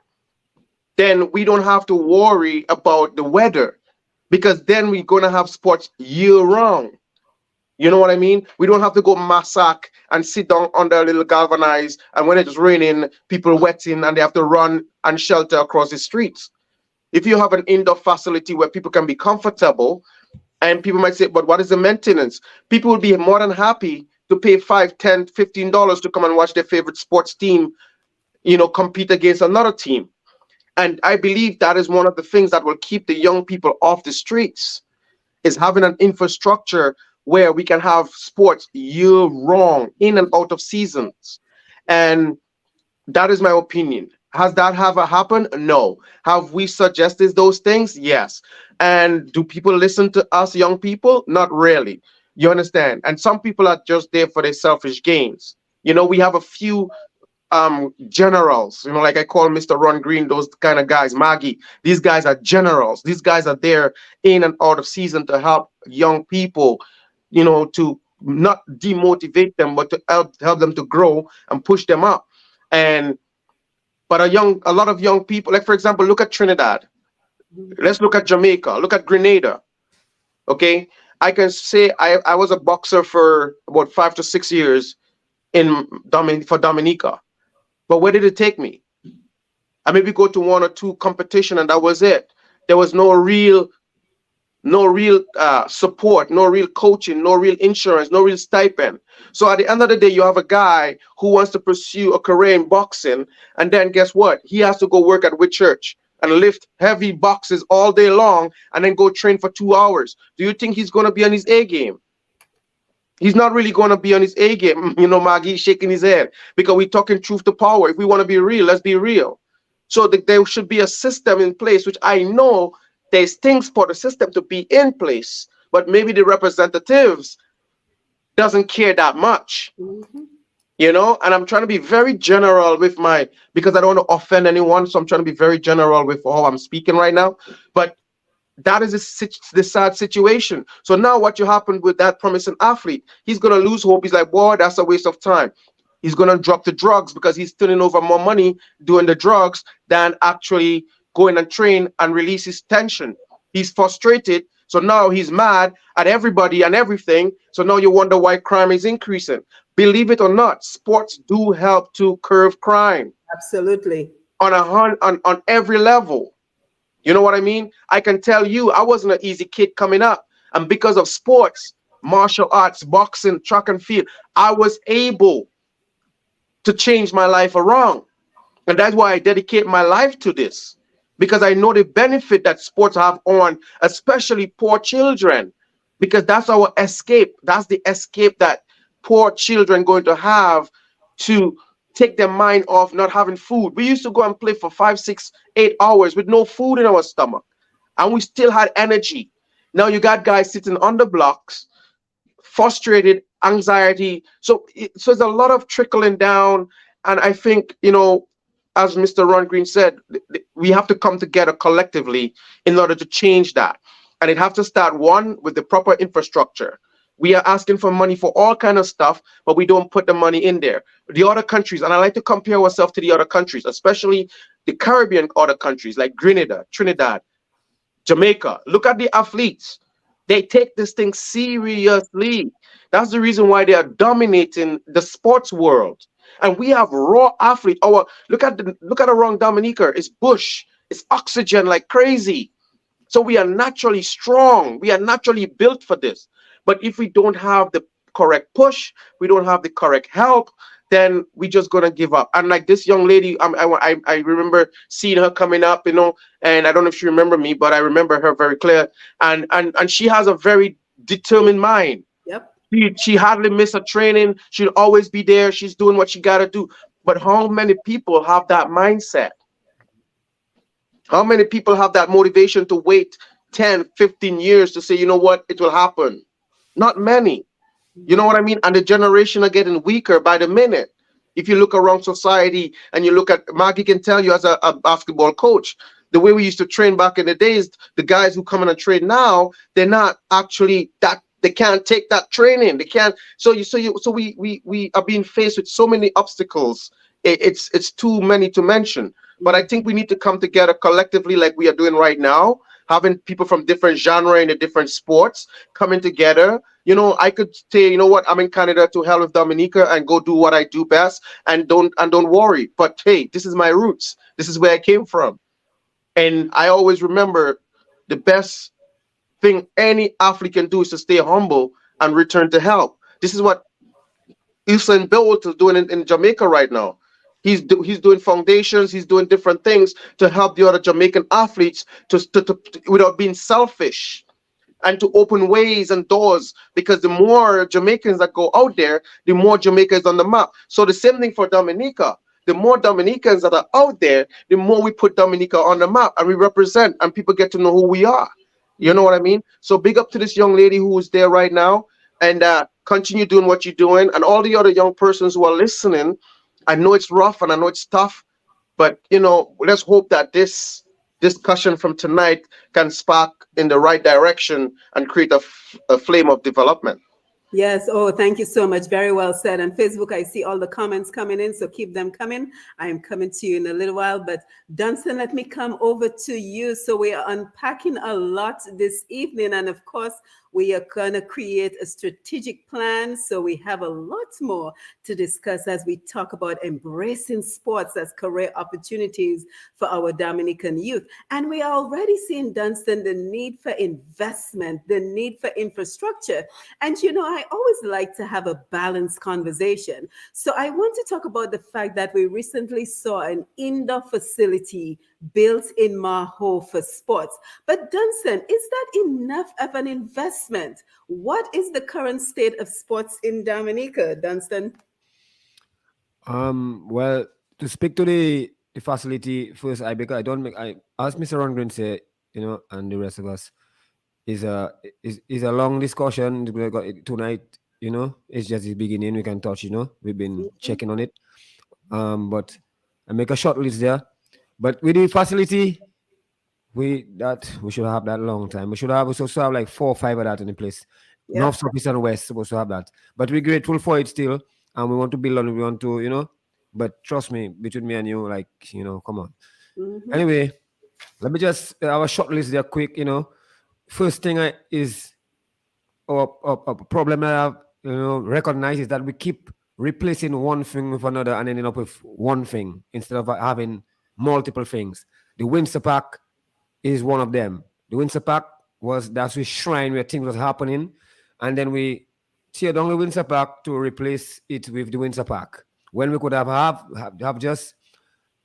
Speaker 4: then we don't have to worry about the weather, because then we're going to have sports year round. You know what I mean? We don't have to go massacre and sit down under a little galvanized, and when it's raining, people wetting and they have to run and shelter across the streets. If you have an indoor facility where people can be comfortable, and people might say, but what is the maintenance? People will be more than happy to pay $5, $10, $15 to come and watch their favorite sports team, compete against another team. And I believe that is one of the things that will keep the young people off the streets, is having an infrastructure where we can have sports year round, in and out of seasons. And that is my opinion. Has that ever happened? No. Have we suggested those things? Yes. And do people listen to us young people? Not really. You understand? And some people are just there for their selfish gains. We have a few generals, like I call Mr. Ron Green, those kind of guys, Maggie. These guys are generals. These guys are there in and out of season to help young people, to not demotivate them, but to help them to grow and push them up. But a lot of young people, like for example, look at Trinidad. Let's look at Jamaica. Look at Grenada. Okay, I can say I was a boxer for about 5 to 6 years for Dominica. But where did it take me? I maybe go to 1 or 2 competition and that was it. There was no real support, no real coaching, no real insurance, no real stipend. So at the end of the day, you have a guy who wants to pursue a career in boxing, and then guess what? He has to go work at Whitchurch and lift heavy boxes all day long and then go train for 2 hours. Do you think he's going to be on his A game? He's not really going to be on his A game. Maggie shaking his head, because we're talking truth to power. If we want to be real, let's be real. So there should be a system in place, which I know there's things for the system to be in place, but maybe the representatives doesn't care that much. And I'm trying to be very general because I don't want to offend anyone, so I'm trying to be very general with how I'm speaking right now. But that is the sad situation. So now what you happened with that promising athlete, he's going to lose hope. He's like, boy, that's a waste of time. He's going to drop the drugs because he's turning over more money doing the drugs than actually going and train and release his tension. He's frustrated. So now he's mad at everybody and everything. So now you wonder why crime is increasing. Believe it or not, sports do help to curb crime.
Speaker 1: Absolutely.
Speaker 4: On every level. You know what I mean? I can tell you, I wasn't an easy kid coming up. And because of sports, martial arts, boxing, track and field, I was able to change my life around. And that's why I dedicate my life to this. Because I know the benefit that sports have on, especially poor children. Because that's our escape. That's the escape that poor children going to have to take their mind off not having food. We used to go and play for 5, 6, 8 hours with no food in our stomach, and we still had energy. Now you got guys sitting on the blocks, frustrated, anxiety. So there's a lot of trickling down, and I think, as Mr. Ron Green said, we have to come together collectively in order to change that. And it has to start, one, with the proper infrastructure. We are asking for money for all kind of stuff, but we don't put the money in there. The other countries, and I like to compare ourselves to the other countries, especially the Caribbean other countries like Grenada, Trinidad, Jamaica. Look at the athletes. They take this thing seriously. That's the reason why they are dominating the sports world. And we have raw athletes. Look at around Dominica. It's bush. It's oxygen like crazy. So we are naturally strong. We are naturally built for this. But if we don't have the correct push, we don't have the correct help, then we just gonna give up. And like this young lady, I remember seeing her coming up, and I don't know if she remember me, but I remember her very clear. And she has a very determined mind.
Speaker 1: Yep.
Speaker 4: She hardly miss a training. She'll always be there. She's doing what she gotta do. But how many people have that mindset? How many people have that motivation to wait 10, 15 years to say, you know what, it will happen? Not many. You know what I mean? And the generation are getting weaker by the minute. If you look around society and you look at, Maggie can tell you as a basketball coach, the way we used to train back in the days, the guys who come in and train now, they're not actually that, they can't take that training. They can't. So we are being faced with so many obstacles it's too many to mention. But I think we need to come together collectively, like we are doing right now, having people from different genre in the different sports coming together. I could say, you know what, I'm in Canada, to hell with Dominica, and go do what I do best, and don't worry. But hey, this is my roots. This is where I came from. And I always remember the best thing any athlete can do is to stay humble and return to help. This is what Usain Bolt is doing in Jamaica right now. He's doing foundations. He's doing different things to help the other Jamaican athletes without being selfish, and to open ways and doors, because the more Jamaicans that go out there, the more Jamaica is on the map. So the same thing for Dominica. The more Dominicans that are out there, the more we put Dominica on the map, and we represent, and people get to know who we are. You know what I mean? So big up to this young lady who is there right now, and continue doing what you're doing, and all the other young persons who are listening. I know it's rough and I know it's tough, but let's hope that this discussion from tonight can spark in the right direction and create a flame of development.
Speaker 1: Yes. Oh, thank you so much. Very well said. On Facebook, I see all the comments coming in, so keep them coming. I am coming to you in a little while. But Dunstan, let me come over to you. So we are unpacking a lot this evening. And of course, we are going to create a strategic plan. So we have a lot more to discuss as we talk about embracing sports as career opportunities for our Dominican youth. And we are already seeing, Dunstan, the need for investment, the need for infrastructure. And, I always like to have a balanced conversation. So I want to talk about the fact that we recently saw an indoor facility built in Maho for sports. But Dunstan, is that enough of an investment? What is the current state of sports in Dominica, Dunstan?
Speaker 3: Well, to speak to the facility first, because I as Mr. Ronald said, and the rest of us, is a long discussion we got tonight. It's just the beginning. We can touch. We've been checking on it. But I make a short list there. But with the facility, we should have that long time. We supposed to have like 4 or 5 of that in the place.
Speaker 1: Yeah.
Speaker 3: North, south, east, and west supposed to have that. But we're grateful for it still, and we want to build on it. We want to, But trust me, between me and you, come on.
Speaker 1: Mhm.
Speaker 3: Anyway, let me just our short list there, quick. First thing is a problem I have, recognize is that we keep replacing one thing with another and ending up with one thing instead of having multiple things. The Windsor Park is one of them. The Windsor Park that's a shrine where things was happening, and then we tear down the Windsor Park to replace it with the Windsor Park. When we could have just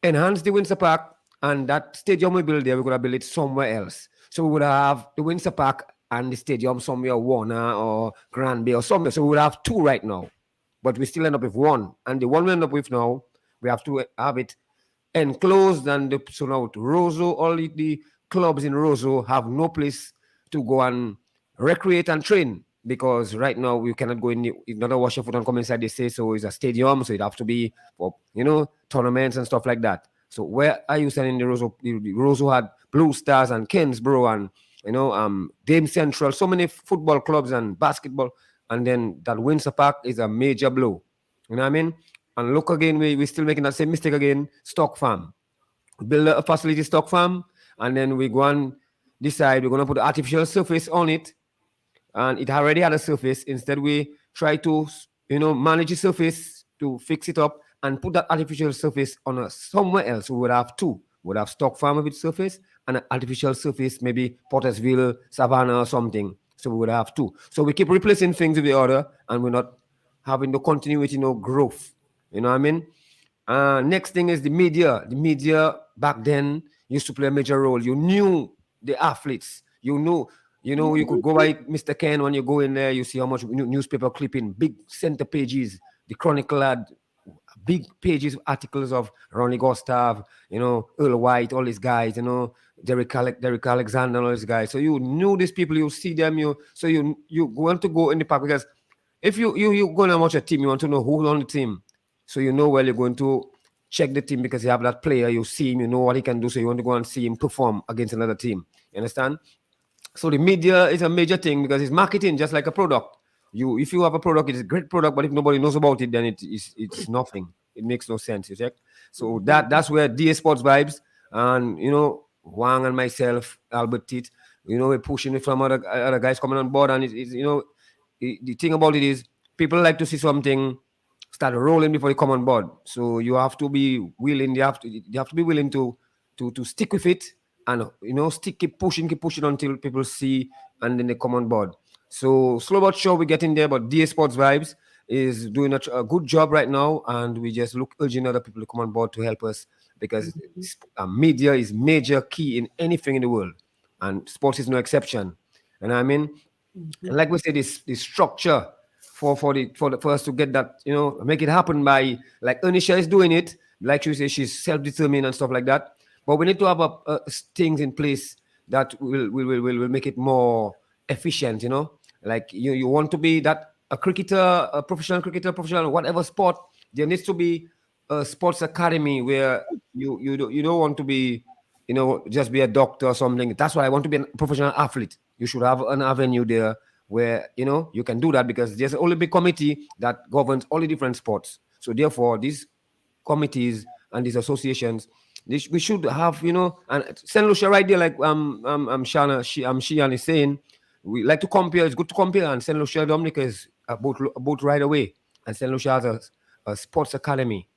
Speaker 3: enhanced the Windsor Park, and that stadium we built there, we could have built it somewhere else. So we would have the Windsor Park and the stadium somewhere, Warner or Grand Bay or somewhere. So we would have 2 right now, but we still end up with 1. And the one we end up with now, we have to have it enclosed, and so now Roseau, all the clubs in Roseau have no place to go and recreate and train, because right now we cannot go in. Not a wash your foot and come inside. They say so it's a stadium, so it have to be for tournaments and stuff like that. So where are you standing in the Roseau? The Roseau had Blue Stars and Kensborough and Dame Central, so many football clubs and basketball, and then that Windsor Park is a major blow. You know what I mean? And look again, we're still making that same mistake again. Stock farm, build a facility, stock farm, and then we go and decide we're going to put artificial surface on it, and it already had a surface. Instead, we try to manage the surface to fix it up and put that artificial surface on somewhere else. We would have 2. We would have stock farm with surface and an artificial surface, maybe Pottersville, Savannah or something. So we would have 2. So we keep replacing things with the other, and we're not having the continuity, growth. You know what I mean? Next thing is the media. The media back then used to play a major role. You knew the athletes. You knew, you could go by Mr. Ken. When you go in there, you see how much newspaper clipping, big center pages. The Chronicle had big pages, articles of Ronnie Gustav, Earl White, all these guys, Derek Alexander, all these guys. So you knew these people, you see them, you want to go in the park, because if you going to watch a team, you want to know who's on the team. So where you're going to check the team, because you have that player, you see him, you know what he can do, so you want to go and see him perform against another team. You understand? So the media is a major thing, because it's marketing just like a product. If you have a product, it's a great product, but if nobody knows about it, then it's nothing. it makes no sense. You check. So that's where DA Sports Vibes and Wang and myself, Albert Tit, we're pushing it from other guys coming on board, and the thing about it is people like to see something start rolling before they come on board. So you have to be willing. You have to be willing to stick with it, and keep pushing until people see, and then they come on board. So slow but sure we're getting there. But DA Sports Vibes is doing a good job right now, and we just urging other people to come on board to help us, because media is major key in anything in the world, and sports is no exception. And I mean, and like we said, this structure for us to get that, make it happen by, like Earnisha is doing it, like she says, she's self-determined and stuff like that. But we need to have things in place that will make it more efficient. Like you want to be that a cricketer, a professional cricketer, professional whatever sport, there needs to be a sports academy where you don't want to be, just be a doctor or something. That's why I want to be a professional athlete. You should have an avenue there where you can do that, because there's an Olympic committee that governs all the different sports. So therefore, these committees and these associations, we should have, and St. Lucia right there, like Shannah, Sheehan is saying, we like to compare. It's good to compare, and St. Lucia Dominica is both right away, and St. Lucia has a sports academy.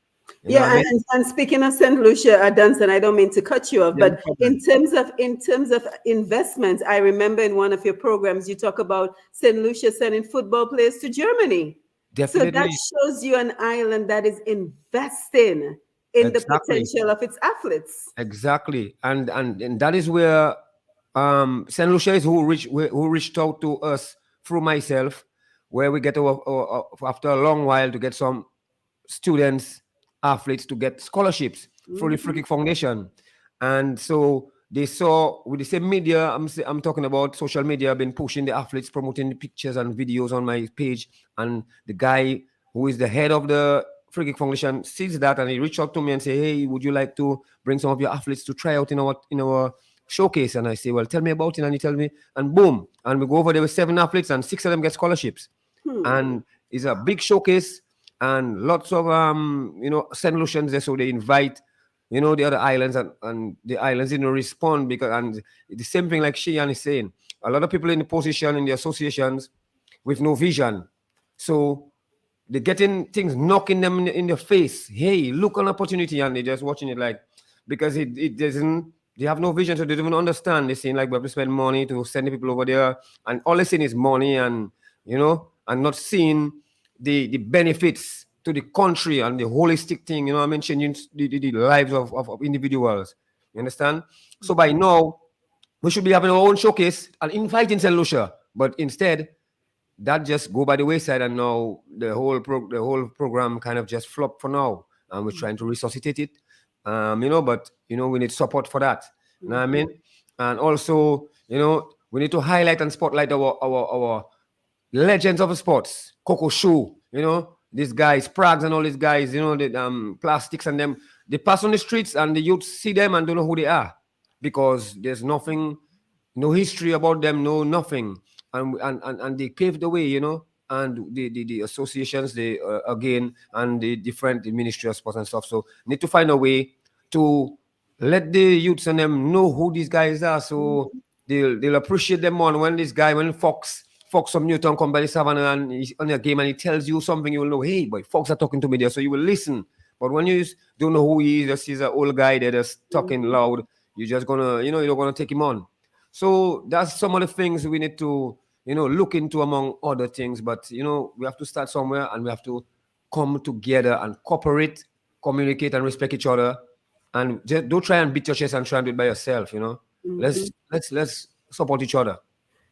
Speaker 1: Yeah, and speaking of St. Lucia, Dunstan, I don't mean to cut you off,
Speaker 3: Yeah, no
Speaker 1: but
Speaker 3: problem.
Speaker 1: in terms of investments, I remember in one of your programs you talk about St. Lucia sending football players to Germany. So that
Speaker 3: Definitely.
Speaker 1: shows you an island that is investing in the
Speaker 3: Exactly.
Speaker 1: potential of its athletes.
Speaker 3: Exactly, and that is where Saint Lucia is who reached out to us through myself, where we get after a long while to get some students, athletes to get scholarships through the Free Kick Foundation, and so they saw with the same media. I'm talking about social media. I've been pushing the athletes, promoting the pictures and videos on my page, and the guy who is the head of the Free Kick Foundation sees that, and he reached out to me and say, "Hey, would you like to bring some of your athletes to try out in our showcase?" And I say, "Well, tell me about it." And he tells me, and boom, and we go over there with 7 athletes, and 6 of them get scholarships, and it's a big showcase, and lots of St. Lucians there, so they invite the other islands, and the islands didn't respond, because, and the same thing like Sheehan is saying, a lot of people in the position in the associations with no vision, so they're getting things knocking them in their face. Hey, look an opportunity, and they're just watching it like, because it doesn't, they have no vision, so they don't even understand. They're saying like we have to spend money to send the people over there, and all they're seeing is money, and and not seeing the benefits to the country and the holistic thing. I mentioned the lives of individuals. You understand? So by now, we should be having our own showcase and inviting St. Lucia, but instead, that just go by the wayside, and now the whole program kind of just flopped for now, and we're trying to resuscitate it. But we need support for that. You know what I mean? And also, we need to highlight and spotlight our legends of sports. Coco Shoe, these guys, Prags and all these guys, the plastics, and them, they pass on the streets and the youth see them and don't know who they are, because there's nothing, no history about them, no nothing. And they paved the way, and the associations, they again, and the different ministry of sports and stuff. So need to find a way to let the youths and them know who these guys are, so they'll appreciate them more. And when Fox from Newton come by the Savannah and he's on a game and he tells you something, you will know, hey, boy, Fox are talking to me there, so you will listen. But when you don't know who he is, just he's an old guy that is talking loud, you're just gonna, you're not gonna take him on. So that's some of the things we need to, look into, among other things. But we have to start somewhere, and we have to come together and cooperate, communicate, and respect each other. And just don't try and beat your chest and try and do it by yourself. Let's support each other.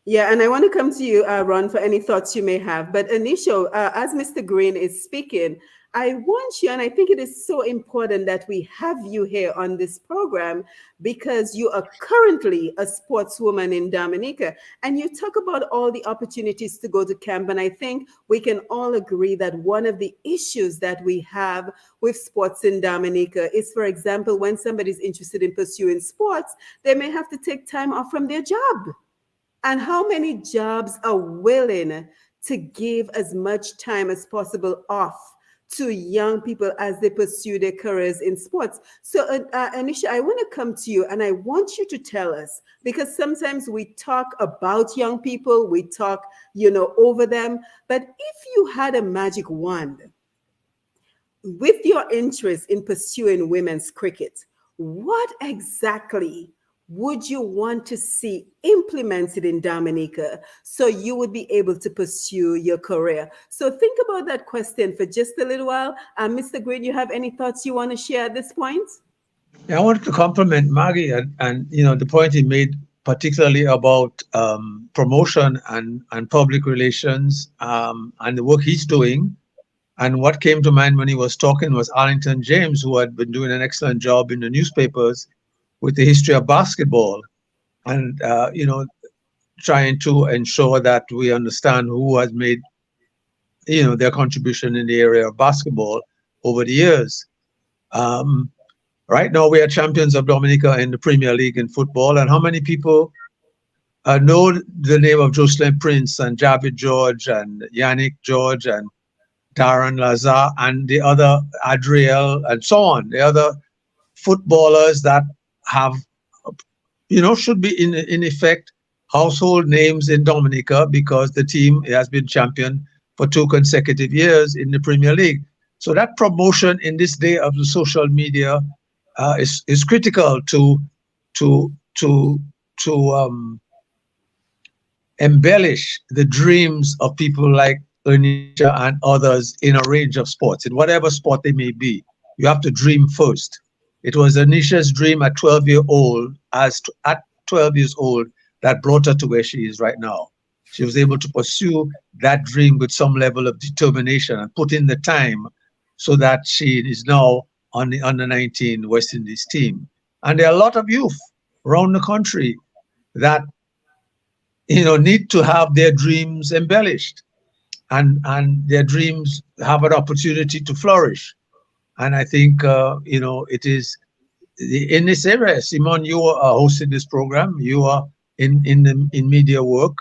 Speaker 1: Yeah, and I want to come to you, Ron, for any thoughts you may have. But Earnisha, as Mr. Green is speaking, I want you, and I think it is so important that we have you here on this program, because you are currently a sportswoman in Dominica, and you talk about all the opportunities to go to camp. And I think we can all agree that one of the issues that we have with sports in Dominica is, for example, when somebody's interested in pursuing sports, they may have to take time off from their job. And how many jobs are willing to give as much time as possible off to young people as they pursue their careers in sports. So, Earnisha, I want to come to you and I want you to tell us, because sometimes we talk about young people, we talk, over them, but if you had a magic wand, with your interest in pursuing women's cricket, what exactly would you want to see implemented in Dominica so you would be able to pursue your career? So think about that question for just a little while. Mr. Green, you have any thoughts you want to share at this point?
Speaker 5: Yeah, I wanted to compliment Maggie and the point he made, particularly about promotion and public relations and the work he's doing. And what came to mind when he was talking was Arlington James, who had been doing an excellent job in the newspapers with the history of basketball, and trying to ensure that we understand who has made their contribution in the area of basketball over the years. Um, right now, we are champions of Dominica in the Premier League in football, and how many people know the name of Jocelyn Prince and Javid George and Yannick George and Darren Lazar and the other Adriel and so on, the other footballers that have, should be in effect household names in Dominica because the team has been champion for 2 consecutive years in the Premier League. So that promotion in this day of the social media is critical to to to embellish the dreams of people like Earnisha and others in a range of sports, in whatever sport they may be. You have to dream first. It was Ernisha's dream at 12 years old that brought her to where she is right now. She was able to pursue that dream with some level of determination and put in the time so that she is now on the under 19 West Indies team. And there are a lot of youth around the country that need to have their dreams embellished and their dreams have an opportunity to flourish. And I think it is in this area. Simone, you are hosting this program. You are in media work.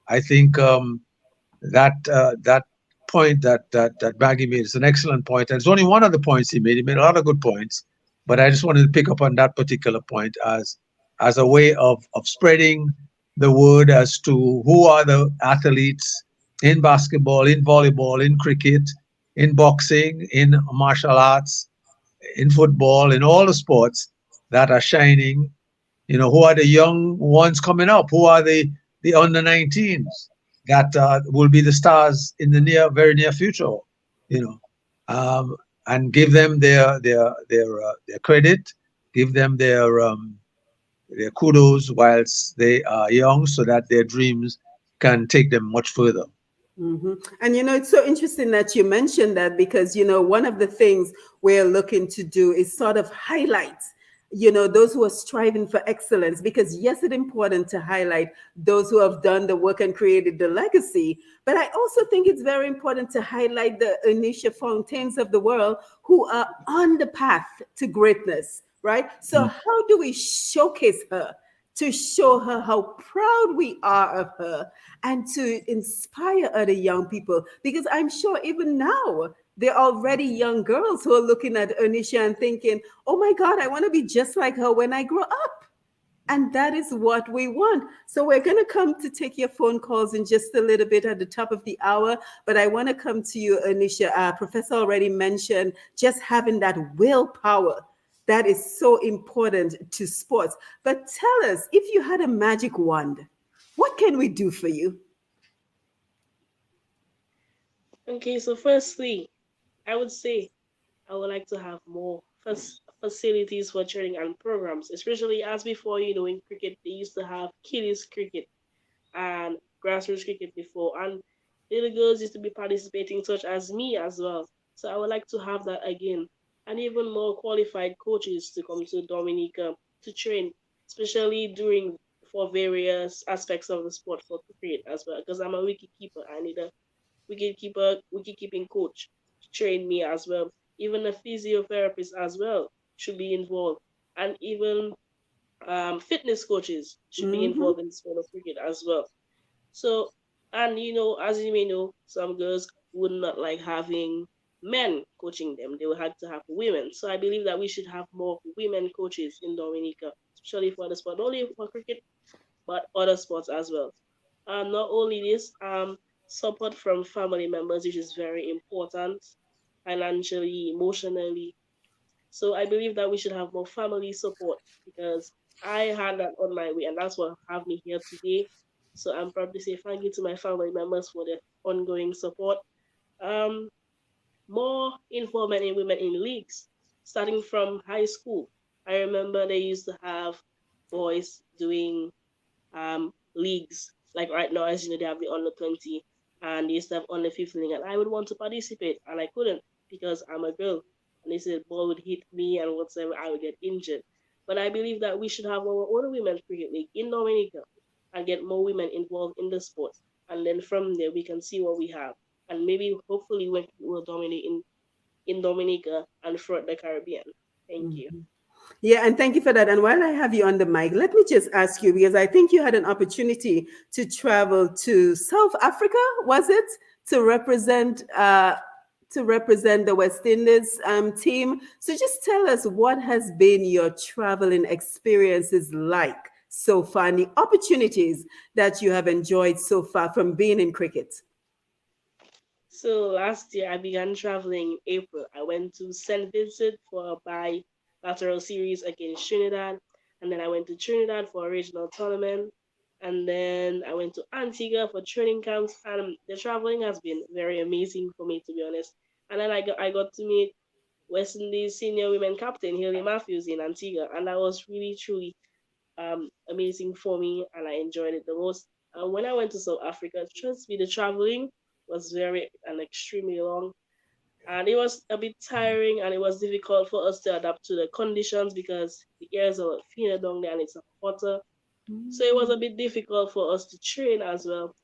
Speaker 5: I think that point that Maggie made is an excellent point. And it's only one of the points he made. He made a lot of good points, but I just wanted to pick up on that particular point as a way of spreading the word as to who are the athletes in basketball, in volleyball, in cricket, in boxing, in martial arts, in football, in all the sports that are shining. Who are the young ones coming up? Who are the under 19s that will be the stars in the very near future? You know, and give them their credit, give them their kudos whilst they are young, so that their dreams can take them much further.
Speaker 1: Hmm. And it's so interesting that you mentioned that because one of the things we're looking to do is sort of highlight those who are striving for excellence, because yes, it's important to highlight those who have done the work and created the legacy, but I also think it's very important to highlight the Earnisha Fontaines of the world who are on the path to greatness, right? So
Speaker 5: Mm.
Speaker 1: how do we showcase her, to show her how proud we are of her, and to inspire other young people? Because I'm sure even now there are already young girls who are looking at Earnisha and thinking, oh my God, I want to be just like her when I grow up. And that is what we want. So we're going to come to take your phone calls in just a little bit at the top of the hour. But I want to come to you, Earnisha. Professor already mentioned just having that willpower. That is so important to sports. But tell us, if you had a magic wand, what can we do for you?
Speaker 2: Okay, so firstly, I would say I would like to have more facilities for training and programs, especially as before, in cricket, they used to have kiddies cricket and grassroots cricket before, and little girls used to be participating, such as me as well. So I would like to have that again, and even more qualified coaches to come to Dominica to train, especially during for various aspects of the sport for cricket as well. Because I'm a wicket keeper, I need a wicket keeping coach to train me as well. Even a physiotherapist as well should be involved, and even fitness coaches should be
Speaker 1: Mm-hmm.
Speaker 2: involved in the sport of cricket as well. So, and as you may know, some girls would not like having men coaching them. They will have to have women. So I believe that we should have more women coaches in Dominica, especially for the sport, not only for cricket, but other sports as well. Not only this, support from family members, which is very important, financially, emotionally. So I believe that we should have more family support because I had that on my way, and that's what have me here today. So I'm proud to say thank you to my family members for the ongoing support. Um, More involvement in women in leagues, starting from high school. I remember they used to have boys doing leagues. Like right now, as you know, they have the under 20 and they used to have under 15, and I would want to participate and I couldn't because I'm a girl. And they said the ball would hit me and whatsoever, I would get injured. But I believe that we should have our own women's cricket league in Dominica and get more women involved in the sport. And then from there, we can see what we have. And maybe, hopefully, we will dominate in Dominica and throughout the Caribbean. Thank you.
Speaker 1: Yeah, and thank you for that. And while I have you on the mic, let me just ask you because I think you had an opportunity to travel to South Africa, was it, to represent the West Indies team? So just tell us what has been your traveling experiences like so far, and the opportunities that you have enjoyed so far from being in cricket.
Speaker 2: So last year I began traveling in April. I went to St. Vincent for a bilateral series against Trinidad, and then I went to Trinidad for a regional tournament, and then I went to Antigua for training camps. And the traveling has been very amazing for me, to be honest. And then I got to meet West Indies senior women captain Haley Matthews in Antigua, and that was really truly amazing for me, and I enjoyed it the most. When I went to South Africa, trust me, the traveling was very and extremely long, and it was a bit tiring, and it was difficult for us to adapt to the conditions because the air is a lot thinner down there and it's hotter. So it was a bit difficult for us to train as well.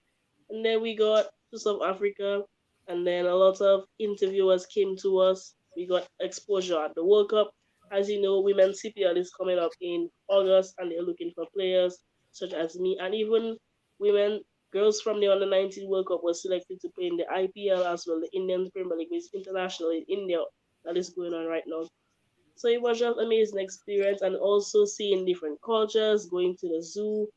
Speaker 2: And then we got to South Africa, and then a lot of interviewers came to us. We got exposure at the World Cup. As you know, women's CPL is coming up in August, and they're looking for players such as me. And even women, girls from the Under 19 World Cup were selected to play in the IPL as well, the Indian Premier League, which is international in India that is going on right now. So it was just amazing experience, and also seeing different cultures, going to the zoo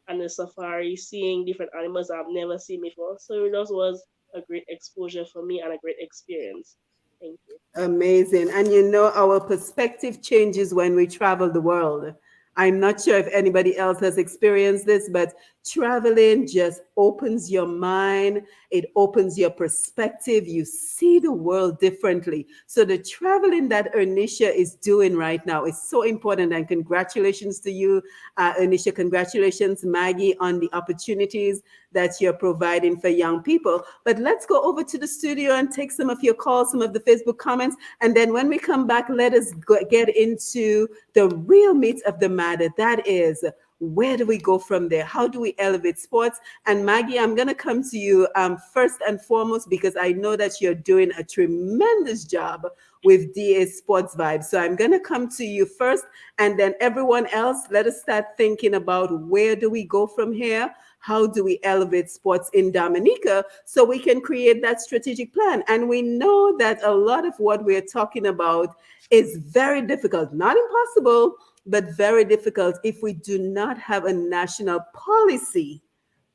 Speaker 2: and the safari, seeing different animals I've never seen before. So it just was a great exposure for me and a great experience. Thank you.
Speaker 1: Amazing. And you know, our perspective changes when we travel the world. I'm not sure if anybody else has experienced this, but traveling just opens your mind. It opens your perspective. You see the world differently. So the traveling that Earnisha is doing right now is so important. And congratulations to you, Earnisha. Congratulations, Maggie, on the opportunities that you're providing for young people. But let's go over to the studio and take some of your calls, some of the Facebook comments. And then when we come back, let us get into the real meat of the matter. That is, where do we go from there? How do we elevate sports? And Maggie, I'm going to come to you first and foremost because I know that you're doing a tremendous job with DA Sports Vibes. So I'm going to come to you first, and then everyone else, let us start thinking about where do we go from here? How do we elevate sports in Dominica so we can create that strategic plan? And we know that a lot of what we're talking about is very difficult, not impossible, but very difficult if we do not have a national policy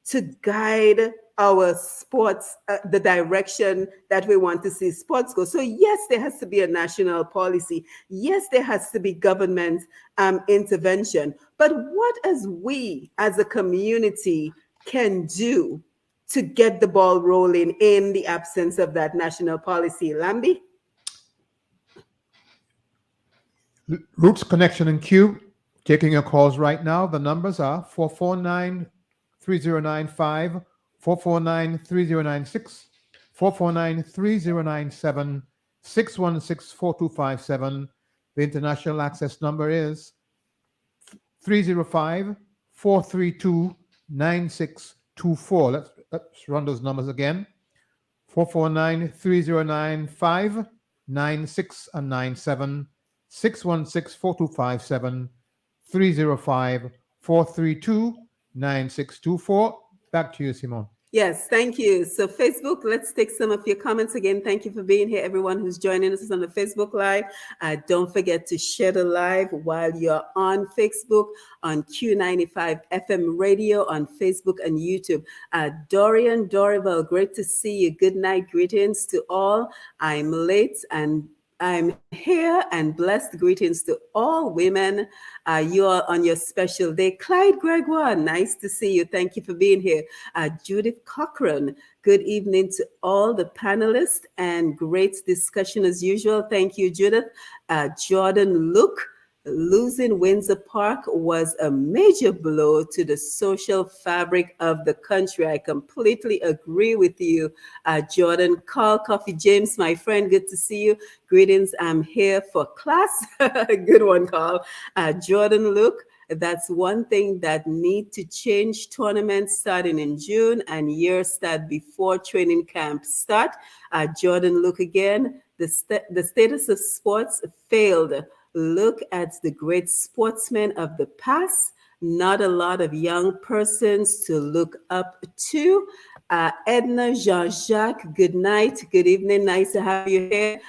Speaker 1: to guide our sports, the direction that we want to see sports go. So yes, there has to be a national policy. Yes, there has to be government intervention. But what as we as a community can do to get the ball rolling in the absence of that national policy? Lambi?
Speaker 6: Roots Connection and Q, taking your calls right now. The numbers are 449 3095, 449 3096, 449 3097, 616 4257. The international access number is 305 432 9624. Let's run those numbers again. 449 3095 96 and 97. 616 4257 305 432 9624. Back to you, Simone.
Speaker 1: Yes, thank you. So, Facebook, let's take some of your comments again. Thank you for being here, everyone who's joining us on the Facebook Live. Don't forget to share the live while you're on Facebook, on Q95 FM radio, on Facebook and YouTube. Dorian Dorival, great to see you. Good night. Greetings to all. I'm late and I'm here, and blessed greetings to all women. You are on your special day. Clyde Gregoire, nice to see you. Thank you for being here. Judith Cochran, good evening to all the panelists and great discussion as usual. Thank you, Judith. Jordan Luke, losing Windsor Park was a major blow to the social fabric of the country. I completely agree with you, Jordan. Carl Coffee James, my friend, good to see you. Greetings, I'm here for class. Good one, Carl. Jordan Luke, that's one thing that need to change. Tournaments starting in June and years start before training camp start. Jordan Luke again, the status of sports failed. Look at the great sportsmen of the past. Not a lot of young persons to look up to. Edna Jean-Jacques, good night, good evening, nice to have you here.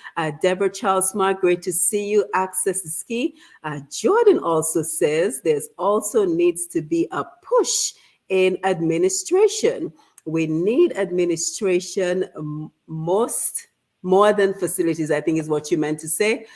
Speaker 1: Deborah Charles Smart, great to see you. Access is key. Jordan also says there's also needs to be a push in administration. We need administration more than facilities, I think is what you meant to say.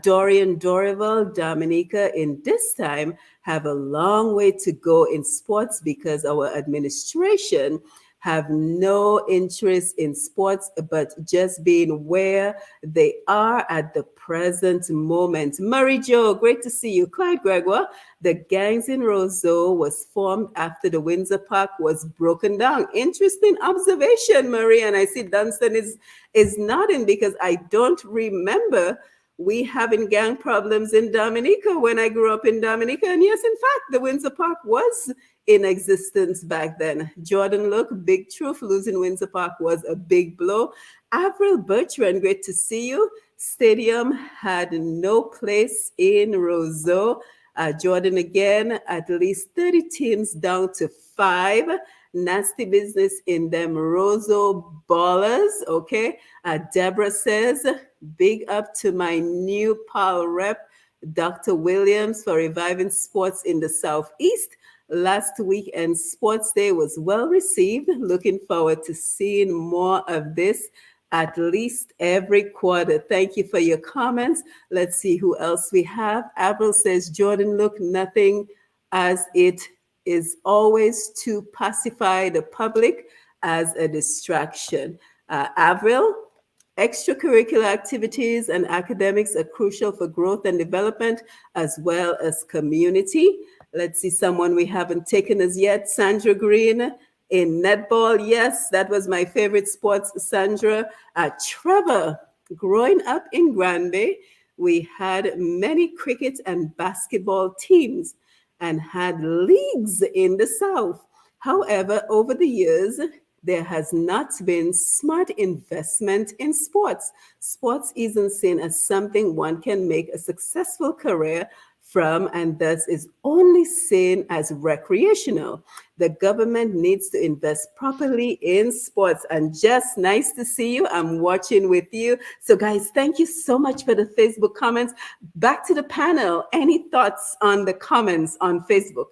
Speaker 1: Dorian Dorival, Dominica, in this time, have a long way to go in sports because our administration have no interest in sports, but just being where they are at the present moment. Murray Joe, great to see you. Clyde Gregoire, the gangs in Roseau was formed after the Windsor Park was broken down. Interesting observation, Murray. And I see Dunstan is nodding because I don't remember we having gang problems in Dominica when I grew up in Dominica. And yes, in fact, the Windsor Park was in existence back then. Jordan Look, big truth, losing Windsor Park was a big blow. Avril Bertrand, great to see you. Stadium had no place in Roseau. Jordan again, at least 30 teams down to 5. Nasty business in them Roseau ballers, okay? Deborah says, big up to my new pal rep, Dr. Williams, for reviving sports in the Southeast. Last weekend, Sports Day was well received. Looking forward to seeing more of this at least every quarter. Thank you for your comments. Let's see who else we have. Avril says, Jordan, look, nothing as it is always to pacify the public as a distraction. Avril, extracurricular activities and academics are crucial for growth and development as well as community. Let's see someone we haven't taken as yet. Sandra Green in netball. Yes, that was my favorite sports, Sandra. Trevor, growing up in Granby, we had many cricket and basketball teams and had leagues in the South. However, over the years, there has not been smart investment in sports. Sports isn't seen as something one can make a successful career from, and thus is only seen as recreational. The government needs to invest properly in sports. And just nice to see you. I'm watching with you. So guys, thank you so much for the Facebook comments. Back to the panel. Any thoughts on the comments on Facebook?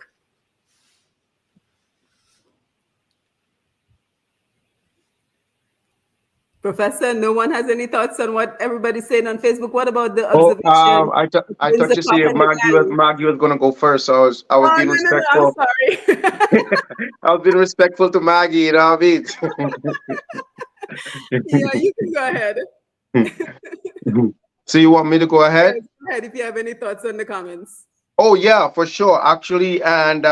Speaker 1: Professor, no one has any thoughts on what everybody's saying on Facebook. What about the
Speaker 4: Oh,
Speaker 1: observation?
Speaker 4: I thought you said Maggie was gonna go first, so I was
Speaker 1: Oh,
Speaker 4: being
Speaker 1: no,
Speaker 4: respectful.
Speaker 1: I'm sorry.
Speaker 4: I was being respectful to Maggie, you know what I mean?
Speaker 1: Yeah, you can go ahead.
Speaker 4: So you want me to go ahead?
Speaker 1: Yes, go ahead if you have any thoughts on the comments.
Speaker 4: Oh yeah, for sure, actually, and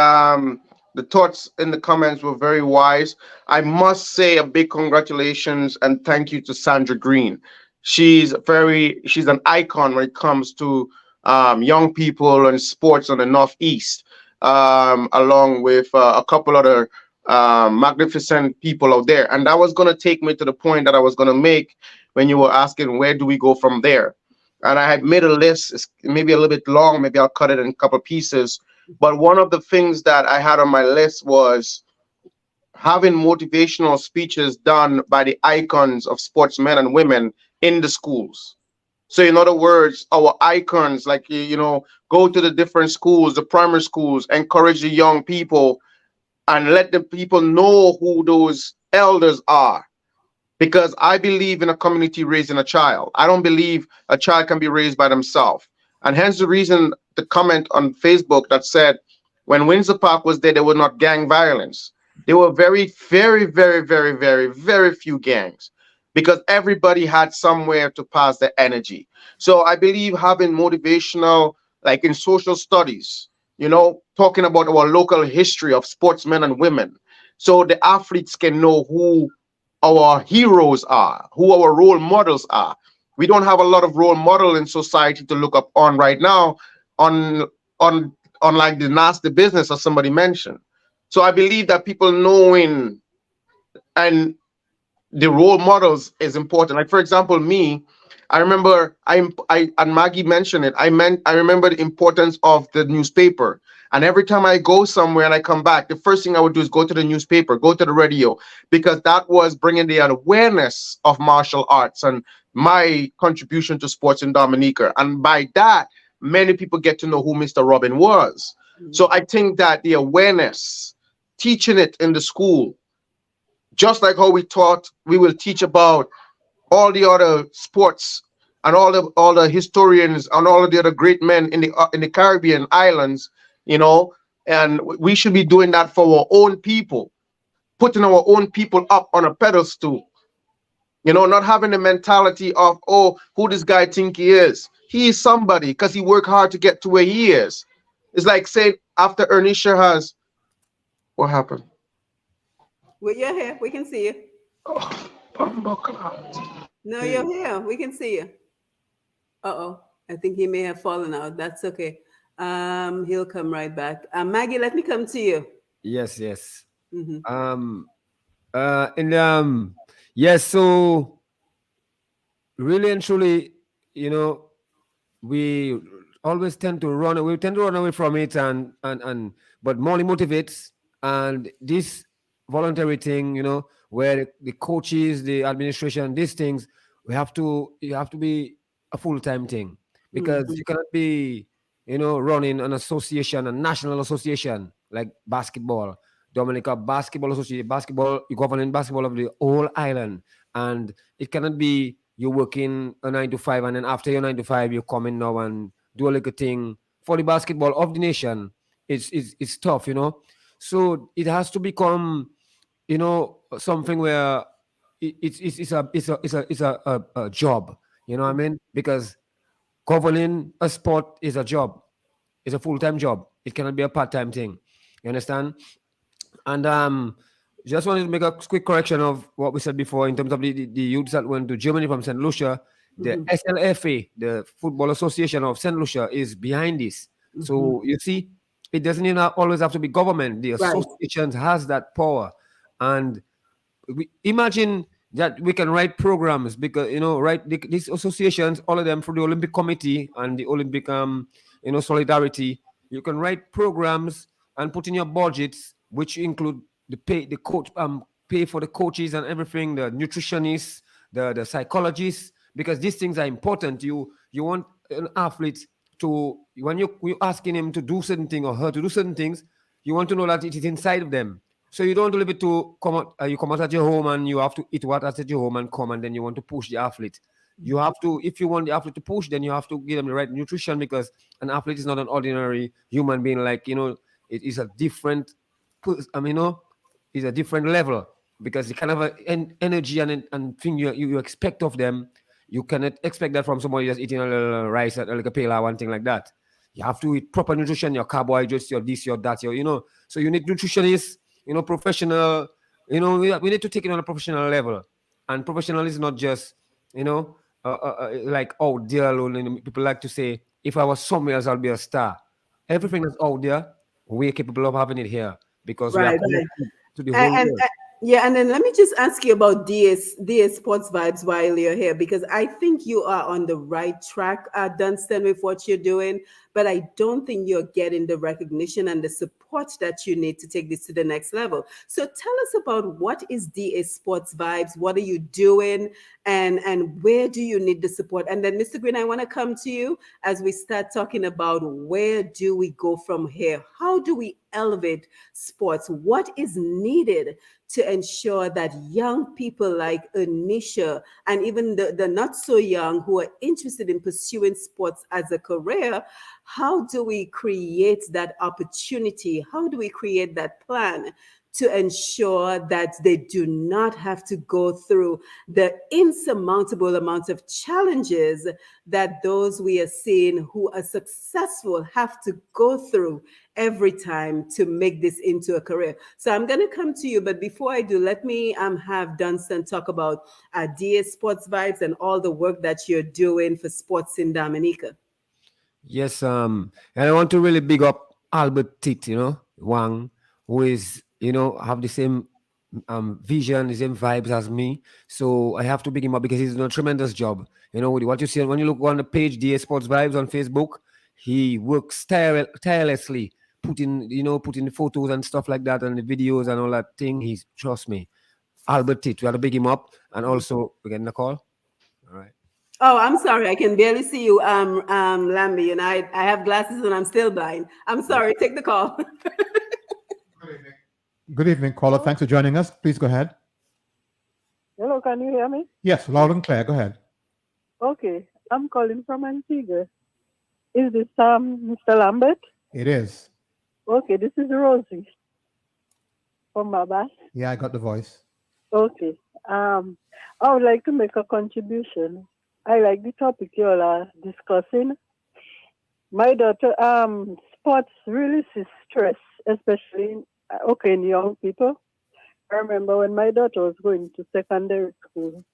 Speaker 4: the thoughts in the comments were very wise. I must say a big congratulations and thank you to Sandra Green. She's an icon when it comes to young people and sports on the Northeast, along with a couple other magnificent people out there. And that was going to take me to the point that I was going to make when you were asking where do we go from there. And I had made a list. It's maybe a little bit long. Maybe I'll cut it in a couple pieces. But one of the things that I had on my list was having motivational speeches done by the icons of sportsmen and women in the schools. So, in other words, our icons, like, go to the different schools, the primary schools, encourage the young people and let the people know who those elders are, because I believe in a community raising a child. I don't believe a child can be raised by themselves. And hence the reason the comment on Facebook that said when Windsor Park was there was not gang violence. There were very, very, very, very, very, very few gangs because everybody had somewhere to pass their energy. So I believe having motivational, like in social studies, talking about our local history of sportsmen and women, so the athletes can know who our heroes are, who our role models are. We don't have a lot of role model in society to look up on right now, on on on like the nasty business as somebody mentioned. So I believe that people knowing and the role models is important. Like for example, me, I remember I and Maggie mentioned it. I remember the importance of the newspaper. And every time I go somewhere and I come back, the first thing I would do is go to the newspaper, go to the radio, because that was bringing the awareness of martial arts and my contribution to sports in Dominica. And by that, many people get to know who Mr. Robin was. So I think that the awareness, teaching it in the school, just like how we will teach about all the other sports and all the historians and all of the other great men in the Caribbean islands, and we should be doing that for our own people, putting our own people up on a pedestal, not having the mentality of, oh, who this guy think he is. He is somebody because he worked hard to get to where he is. It's like saying after Earnisha has, what happened?
Speaker 1: Well, you're here. We can see you. No, you're here. We can see you. Uh-oh. I think he may have fallen out. That's okay. He'll come right back. Maggie, let me come to you.
Speaker 3: Yes, yes.
Speaker 1: Mhm.
Speaker 3: And yes, so really and truly, we always tend to run away. We tend to run away from it, and but Molly motivates, and this voluntary thing, where the coaches, the administration, these things, you have to be a full-time thing, because
Speaker 1: Mhm.
Speaker 3: you cannot be, running an association, a national association like basketball, Dominica Basketball Association, basketball, you governing basketball of the whole island, and it cannot be you're working a 9 to 5, and then after your 9 to 5, you come in now and do a little thing for the basketball of the nation. It's tough, So it has to become, something where it's a job. You know what I mean? Because governing a sport is a job. It's a full-time job. It cannot be a part-time thing. You understand? And just wanted to make a quick correction of what we said before in terms of the youths that went to Germany from St. Lucia. The
Speaker 1: Mhm.
Speaker 3: SLFA, the Football Association of St. Lucia, is behind this.
Speaker 1: Mhm.
Speaker 3: So you see, it doesn't even always have to be government. The
Speaker 1: Right.
Speaker 3: associations has that power. And imagine that we can write programs, because these associations, all of them, through the Olympic Committee and the Olympic solidarity, you can write programs and put in your budgets, which include the coach, pay for the coaches and everything, the nutritionists, the psychologists, because these things are important. You want an athlete to, when you're asking him to do certain thing or her to do certain things, you want to know that it is inside of them. So you don't want to leave it to come out. You come out at your home and you have to eat what at your home and come, and then you want to push the athlete. You have to, if you want the athlete to push, then you have to give them the right nutrition, because an athlete is not an ordinary human being. Like, it is a different, it's a different level, because the kind of energy and thing you expect of them, you cannot expect that from somebody just eating a little rice, like a pale, one thing like that. You have to eat proper nutrition, your carbohydrates, your this, your that, so you need nutritionists, professional, we need to take it on a professional level. And professional is not just, like out there alone. People like to say, if I was somewhere else, I'll be a star. Everything that's out there, we're capable of having it here, because we are
Speaker 1: Right. Right.
Speaker 3: connected to the whole
Speaker 1: And
Speaker 3: world.
Speaker 1: yeah, and then let me just ask you about DS Sports Vibes while you're here, because I think you are on the right track, Dunstan, with what you're doing. but I don't think you're getting the recognition and the support that you need to take this to the next level. So tell us about what is DA Sports Vibes, what are you doing, and where do you need the support? And then Mr. Green, I want to come to you as we start talking about where do we go from here? How do we elevate sports? What is needed to ensure that young people like Earnisha and even the not so young who are interested in pursuing sports as a career, how do we create that opportunity? How do we create that plan to ensure that they do not have to go through the insurmountable amounts of challenges that those we are seeing who are successful have to go through every time to make this into a career? So I'm going to come to you, but before I do, let me have Dunstan talk about DA Sports Vibes and all the work that you're doing for sports in Dominica.
Speaker 3: Yes, and I want to really big up Albert Tit, Wang, who is, have the same vision, the same vibes as me. So I have to big him up because he's doing a tremendous job. With what you see when you look on the page DA Sports Vibes on Facebook, he works tirelessly, putting the photos and stuff like that and the videos and all that thing. He's, trust me, Albert Tit. We have to big him up, and also we're getting a call. All right.
Speaker 1: Oh, I'm sorry. I can barely see you, Lamby, and I have glasses and I'm still blind. I'm sorry. Take the call.
Speaker 6: Good evening, caller. Thanks for joining us. Please go ahead.
Speaker 7: Hello, can you hear me?
Speaker 6: Yes, loud and clear. Go ahead.
Speaker 7: Okay, I'm calling from Antigua. Is this Mr. Lambert?
Speaker 6: It is.
Speaker 7: Okay, this is Rosie from Baba.
Speaker 6: Yeah, I got the voice.
Speaker 7: Okay, I would like to make a contribution. I like the topic you all are discussing. My daughter, sports releases stress, especially in young people. I remember when my daughter was going to secondary school,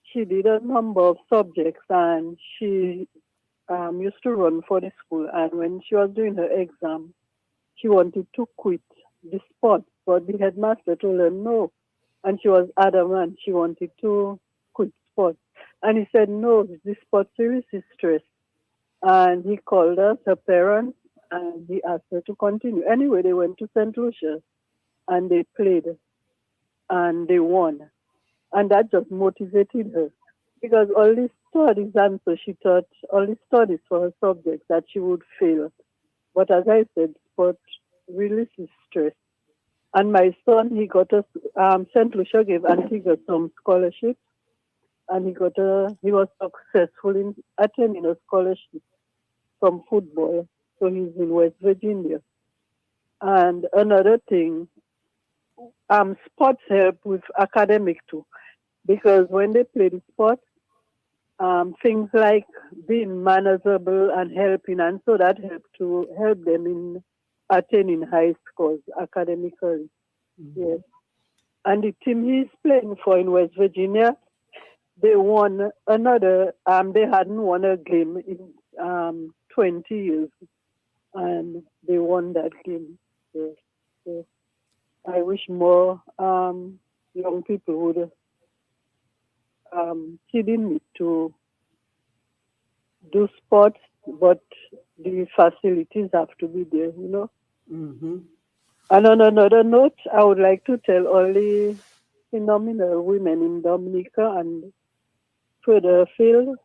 Speaker 7: she did a number of subjects and she used to run for the school. And when she was doing her exam, she wanted to quit the sport, but the headmaster told her no. And she was adamant she wanted to quit sport. And he said, no, the sport releases stress. And he called us, her parents, and he asked her to continue. Anyway, they went to St. Lucia and they played and they won. And that just motivated her because all these studies, and so she thought all these studies for her subjects that she would fail. But as I said, sport releases stress. And my son, he got a, St. Lucia gave Antigua some scholarships, and he was successful in attaining a scholarship from football. So he's in West Virginia. And another thing, sports help with academic too, because when they play the sport, things like being manageable and helping, and so that help them in attaining high scores academically. Mm-hmm. Yes. And the team he's playing for in West Virginia, they won another, they hadn't won a game in 20 years, and they won that game. Yes. Yes. I wish more young people would see the need to do sports, but the facilities have to be there, Mm-hmm. And on another note, I would like to tell all the phenomenal women in Dominica and further afield,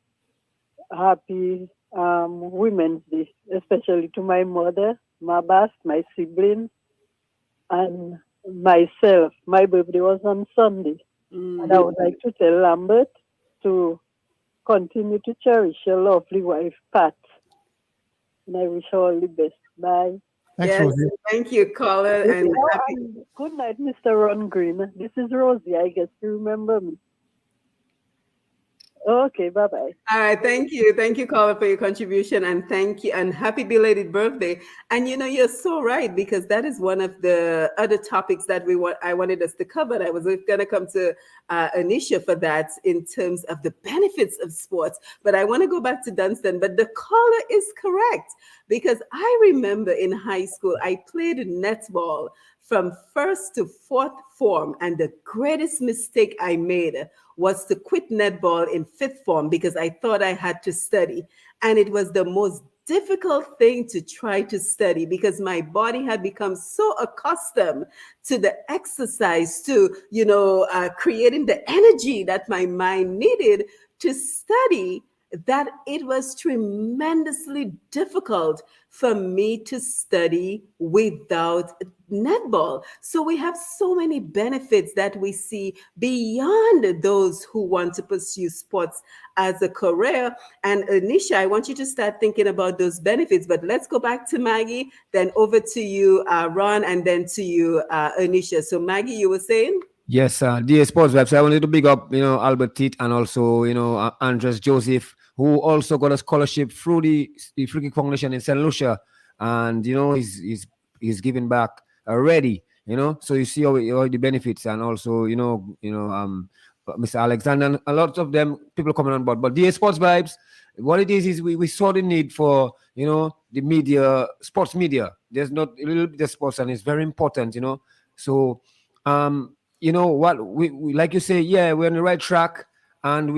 Speaker 7: happy Women's Day, especially to my mother, my boss, my siblings, and myself. My birthday was on Sunday. Mm-hmm. And I would like to tell Lambert to continue to cherish your lovely wife, Pat. And I wish her all the best. Bye.
Speaker 6: Thanks,
Speaker 1: yes,
Speaker 6: Rosie.
Speaker 1: thank you, caller. And
Speaker 7: good night, Mr. Ron Green. This is Rosie. I guess you remember me. Okay, bye-bye.
Speaker 1: All right, thank you, caller, for your contribution, and thank you, and happy belated birthday. And you're so right, because that is one of the other topics that I wanted us to cover. I was going to come to Earnisha for that in terms of the benefits of sports, but I want to go back to Dunstan. But the caller is correct, because I remember in high school I played netball from first to fourth form, and the greatest mistake I made was to quit netball in fifth form because I thought I had to study. And it was the most difficult thing to try to study because my body had become so accustomed to the exercise, to, creating the energy that my mind needed to study, that it was tremendously difficult for me to study without netball. So we have so many benefits that we see beyond those who want to pursue sports as a career. And Earnisha, I want you to start thinking about those benefits. But let's go back to Maggie, then over to you, Ron, and then to you, Earnisha. So Maggie, you were saying?
Speaker 3: Yes, DA Sports website. I wanted to big up, Albert Tit and also, Andres Joseph, who also got a scholarship through the Free Kick Foundation in St. Lucia. And, he's giving back already, So you see all the benefits, and also, Mr. Alexander, and a lot of them, people coming on board. But DA Sports Vibes, what it is we saw the need for, the media, sports media. There's not a little bit of sports, and it's very important, So, what we like you say, yeah, we're on the right track, and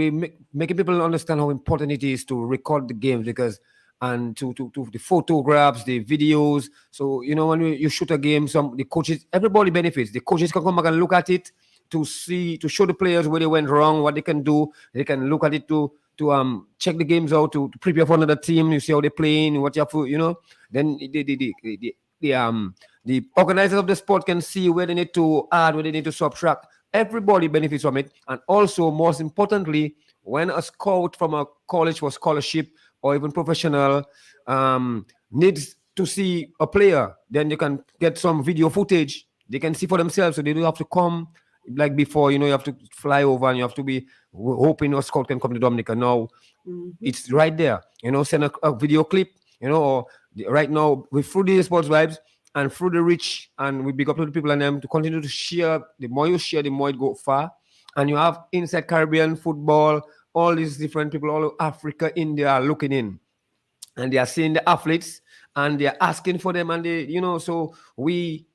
Speaker 3: making people understand how important it is to record the games, because and to the photographs, the videos. So when you shoot a game, the coaches, everybody benefits. The coaches can come back and look at it to show the players where they went wrong, what they can do. They can look at it to check the games out, to prepare for another team. You see how they're playing, what you have to, Then the organizers of the sport can see where they need to add, where they need to subtract. Everybody benefits from it. And also, most importantly, when a scout from a college for scholarship or even professional needs to see a player, then they can get some video footage. They can see for themselves, so they don't have to come like before. You have to fly over, and you have to be hoping a scout can come to Dominica. Now, it's right there. Send a video clip, or right now, through the Sports Vibes and through the reach, and we big up to the people and them to continue to share. The more you share, the more it go far. And you have inside Caribbean football, all these different people, all of Africa, India are looking in, and they are seeing the athletes, and they are asking for them, and they, so we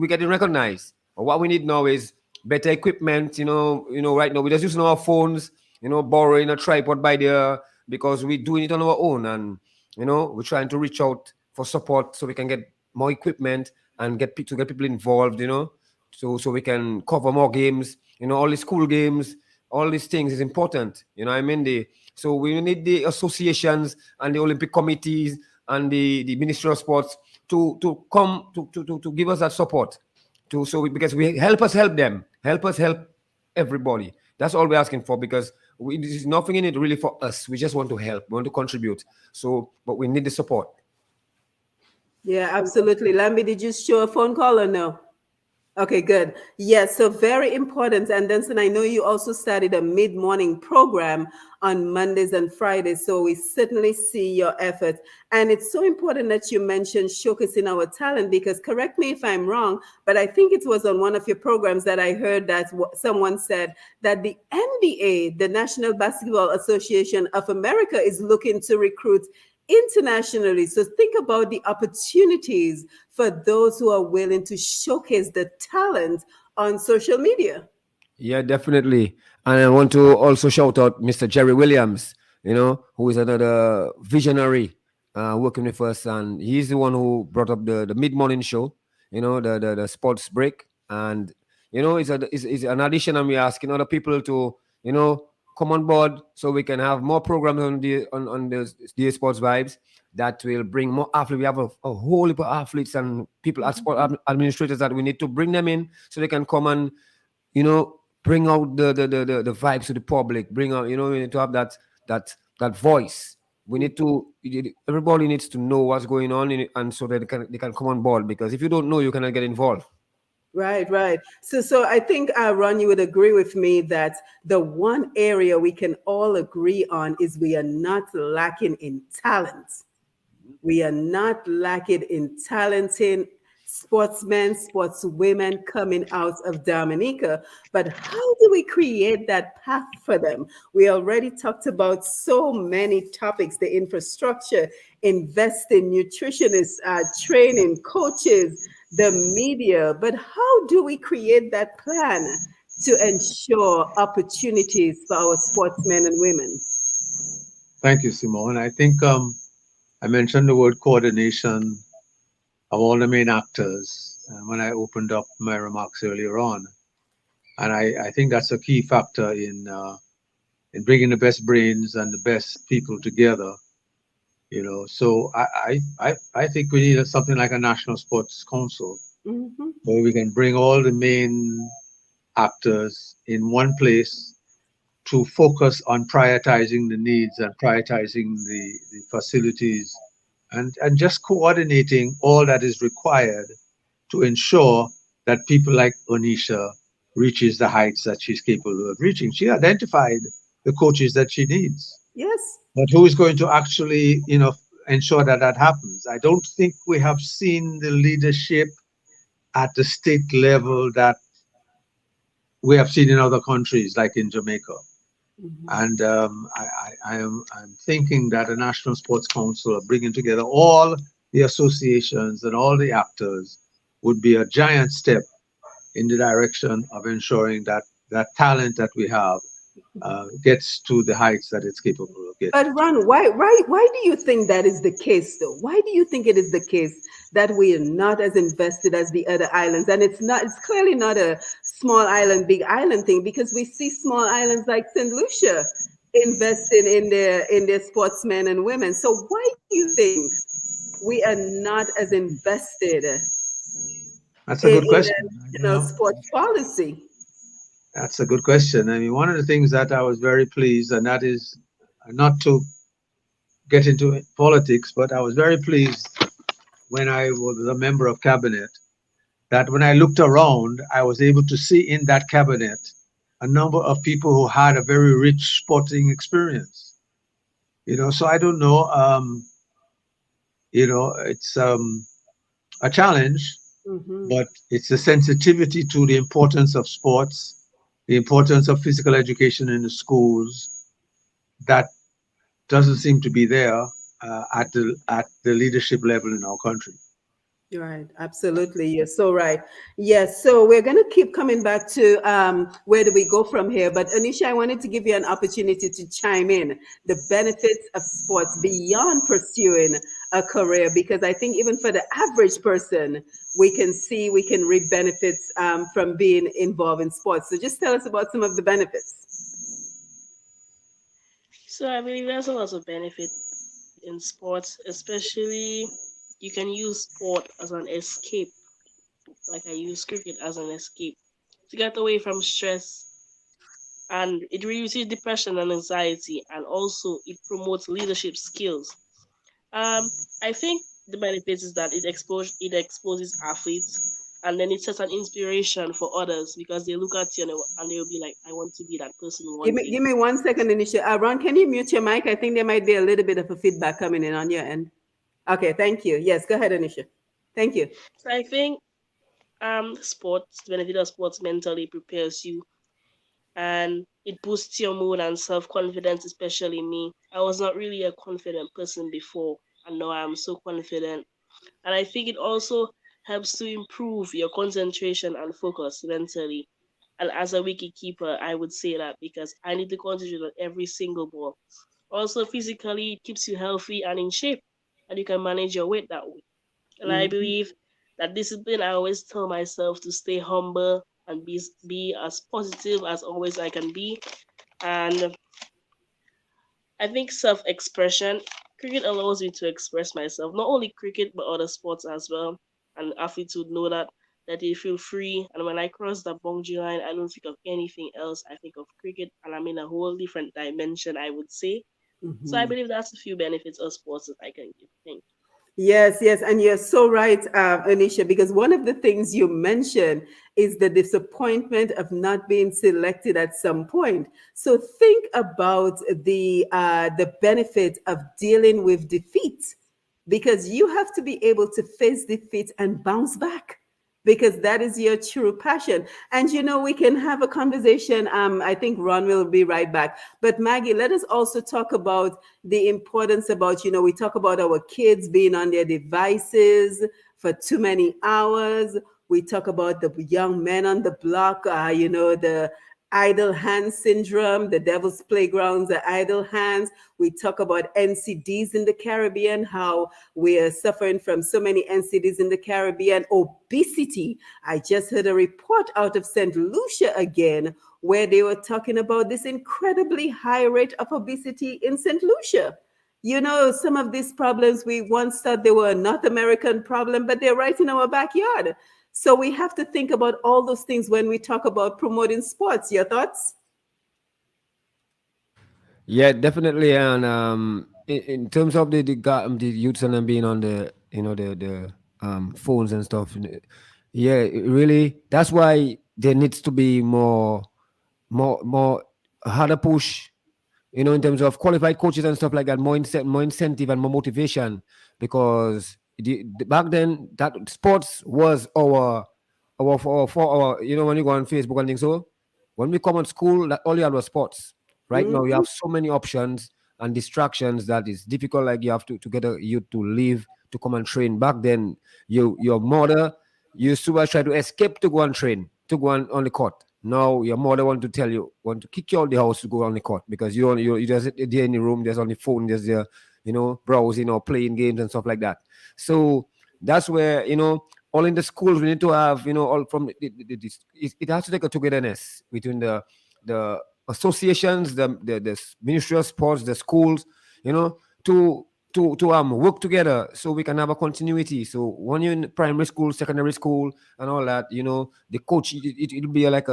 Speaker 3: getting recognized. But what we need now is better equipment. Right now we're just using our phones, borrowing a tripod by there, because we're doing it on our own, and we're trying to reach out for support so we can get more equipment and get people involved, so we can cover more games, all the school games, all these things is important, so we need the associations and the Olympic committees and the Ministry of Sports to come to give us that support, because we help them, help everybody. That's all we're asking for, because this is nothing in it really for us. We just want to help, we want to contribute. But we need the support.
Speaker 1: Yeah, absolutely. Lambi, did you show a phone call or no? Okay, good. Yes, so very important. And Dunstan, I know you also started a mid-morning program on Mondays and Fridays, so we certainly see your efforts. And it's so important that you mentioned showcasing our talent, because, correct me if I'm wrong, but I think it was on one of your programs that I heard that someone said that the NBA, the National Basketball Association of America, is looking to recruit internationally. So think about the opportunities for those who are willing to showcase the talent on social media.
Speaker 3: Yeah, definitely. And I want to also shout out Mr. Jerry Williams, who is another visionary working with us. And he's the one who brought up the mid-morning show, the sports break. And, it's an addition, and we're asking other people to, come on board so we can have more programs on the Sports Vibes that will bring more athletes. We have a whole heap of athletes and people at sport administrators that we need to bring them in so they can come and, bring out the vibes to the public. Bring out, we need to have that voice. We need to. Everybody needs to know what's going on, and so that they can come on board. Because if you don't know, you cannot get involved.
Speaker 1: Right. So I think, Ron, you would agree with me that the one area we can all agree on is we are not lacking in talent. We are not lacking in talented sportsmen, sportswomen coming out of Dominica. But how do we create that path for them? We already talked about so many topics: the infrastructure, investing, nutritionists, training, coaches, the media. But how do we create that plan to ensure opportunities for our sportsmen and women?
Speaker 5: Thank you, Simone. I think I mentioned the word coordination of all the main actors when I opened up my remarks earlier on. And I think that's a key factor in bringing the best brains and the best people together. So I think we need something like a national sports council
Speaker 1: Mm-hmm.
Speaker 5: where we can bring all the main actors in one place to focus on prioritizing the needs and prioritizing the facilities and just coordinating all that is required to ensure that people like Earnisha reaches the heights that she's capable of reaching. She identified the coaches that she needs,
Speaker 1: Yes.
Speaker 5: but who is going to actually, ensure that that happens? I don't think we have seen the leadership at the state level that we have seen in other countries, like in Jamaica.
Speaker 1: Mm-hmm.
Speaker 5: And I'm thinking that a national sports council of bringing together all the associations and all the actors would be a giant step in the direction of ensuring that that talent that we have gets to the heights that it's capable of getting
Speaker 1: But
Speaker 5: to.
Speaker 1: Ron, why do you think that is the case, though? Why do you think it is the case that we are not as invested as the other islands? And it's not. It's clearly not a small island, big island thing, because we see small islands like Saint Lucia investing in their sportsmen and women. So why do you think we are not as invested
Speaker 5: That's a good
Speaker 1: in
Speaker 5: question.
Speaker 1: the sports policy?
Speaker 5: That's a good question. I mean, one of the things that I was very pleased, and that is not to get into politics, but I was very pleased when I was a member of cabinet that when I looked around, I was able to see in that cabinet a number of people who had a very rich sporting experience. So I don't know. It's a challenge,
Speaker 1: Mm-hmm.
Speaker 5: but it's the sensitivity to the importance of sports, the importance of physical education in the schools that doesn't seem to be there at the leadership level in our country.
Speaker 1: You're right. Absolutely. You're so right. Yes. So we're going to keep coming back to where do we go from here. But Anisha, I wanted to give you an opportunity to chime in the benefits of sports beyond pursuing a career, because I think even for the average person, we can reap benefits from being involved in sports. So just tell us about some of the benefits.
Speaker 2: So I believe there's a lot of benefit in sports, especially you can use sport as an escape. Like I use cricket as an escape to get away from stress, and it reduces depression and anxiety, and also it promotes leadership skills. I think the benefits is that it exposes athletes, and then it sets an inspiration for others because they look at you and they'll be like, I want to be that person one day.
Speaker 1: Give me 1 second, Anisha. Ron, can you mute your mic? I think there might be a little bit of a feedback coming in on your end. Okay. Thank you. Yes. Go ahead, Anisha. Thank you.
Speaker 2: So I think sports, the benefit of sports mentally prepares you, and it boosts your mood and self confidence, especially me. I was not really a confident person before, and now I'm so confident. And I think it also helps to improve your concentration and focus mentally. And as a wicket keeper, I would say that because I need to concentrate on every single ball. Also, physically, it keeps you healthy and in shape, and you can manage your weight that way. And I
Speaker 1: Mhm.
Speaker 2: believe that discipline, I always tell myself to stay humble and be as positive as always I can be. And I think self expression, cricket allows me to express myself, not only cricket, but other sports as well. And athletes would know that they feel free. And when I cross the boundary line, I don't think of anything else. I think of cricket, and I'm in a whole different dimension, I would say. So I
Speaker 1: Mhm.
Speaker 2: believe that's a few benefits of sports that I can give. Thank you.
Speaker 1: Yes, yes, and you're so right, Anisha, because one of the things you mentioned is the disappointment of not being selected at some point. So think about the benefit of dealing with defeat, because you have to be able to face defeat and bounce back, because that is your true passion. And we can have a conversation. I think Ron will be right back. But Maggie, let us also talk about the importance about, we talk about our kids being on their devices for too many hours. We talk about the young men on the block, the idle hands syndrome, the devil's playgrounds, the idle hands. We talk about NCDs in the Caribbean, how we are suffering from so many NCDs in the Caribbean. Obesity. I just heard a report out of St. Lucia again, where they were talking about this incredibly high rate of obesity in St. Lucia. You know, some of these problems we once thought they were a North American problem, but they're right in our backyard. So we have to think about all those things when we talk about promoting sports. Your thoughts?
Speaker 3: Yeah, definitely. And in terms of the youths and them being on the phones and stuff, yeah, really, that's why there needs to be more harder push, in terms of qualified coaches and stuff like that, more incentive and more motivation, because back then that sports was our when you go on Facebook and things. So when we come on school, that all you had was sports. Right now, you
Speaker 1: Mhm.
Speaker 3: have so many options and distractions that is difficult. Like you have to get a youth to leave to come and train. Back then, your mother used to try to escape to go and train, to go on the court. Now your mother want to kick you out of the house to go on the court, because you just there in the room. There's on the phone. There's there, browsing or playing games and stuff like that. So that's where all in the schools we need to have all from it has to take a togetherness between the associations, the Ministry of Sports, the schools, to work together so we can have a continuity. So when you're in primary school, secondary school, and all that, the coach it'll be like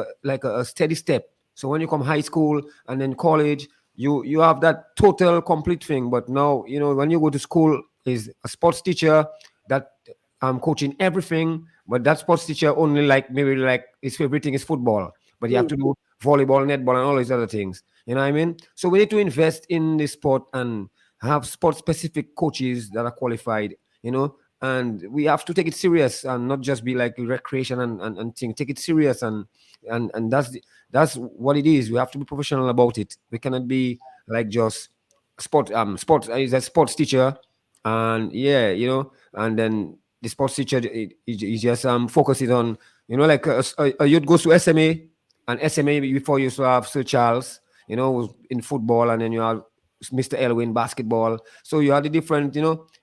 Speaker 3: a steady step. So when you come high school and then college, you have that total complete thing. But now when you go to school, is a sports teacher that coaching everything, but that sports teacher only like maybe like his favorite thing is football, but you have to do volleyball, netball, and all these other things. You know what I mean? So we need to invest in the sport and have sport specific coaches that are qualified, and we have to take it serious and not just be like recreation and thing. Take it serious, and that's what it is. We have to be professional about it. We cannot be like just sports is a sports teacher, and yeah, and then the sports teacher he just focuses on like a youth goes to SMA, and SMA before you used to have Sir Charles, in football, and then you have Mr. Elwin basketball. So you have the different,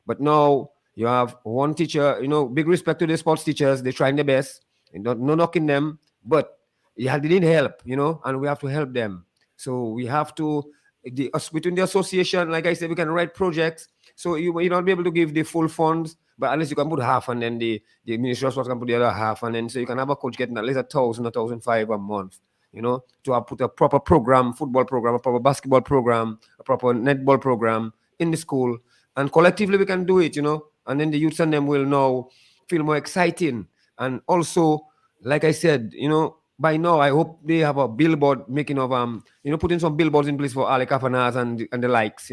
Speaker 3: but now you have one teacher. Big respect to the sports teachers. They're trying their best, and not no knocking them, but yeah, they need help, and we have to help them. So we have to between the association, like I said, we can write projects. So you not be able to give the full funds, but unless you can put half, and then the Ministry of Sports can put the other half, and then so you can have a coach getting at least 1,000 or 1,500 a month, to have put a proper program, football program, a proper basketball program, a proper netball program in the school, and collectively we can do it, and then the youths and them will now feel more exciting. And also, like I said, by now I hope they have a billboard making of putting some billboards in place for Ali Kafanas and the likes,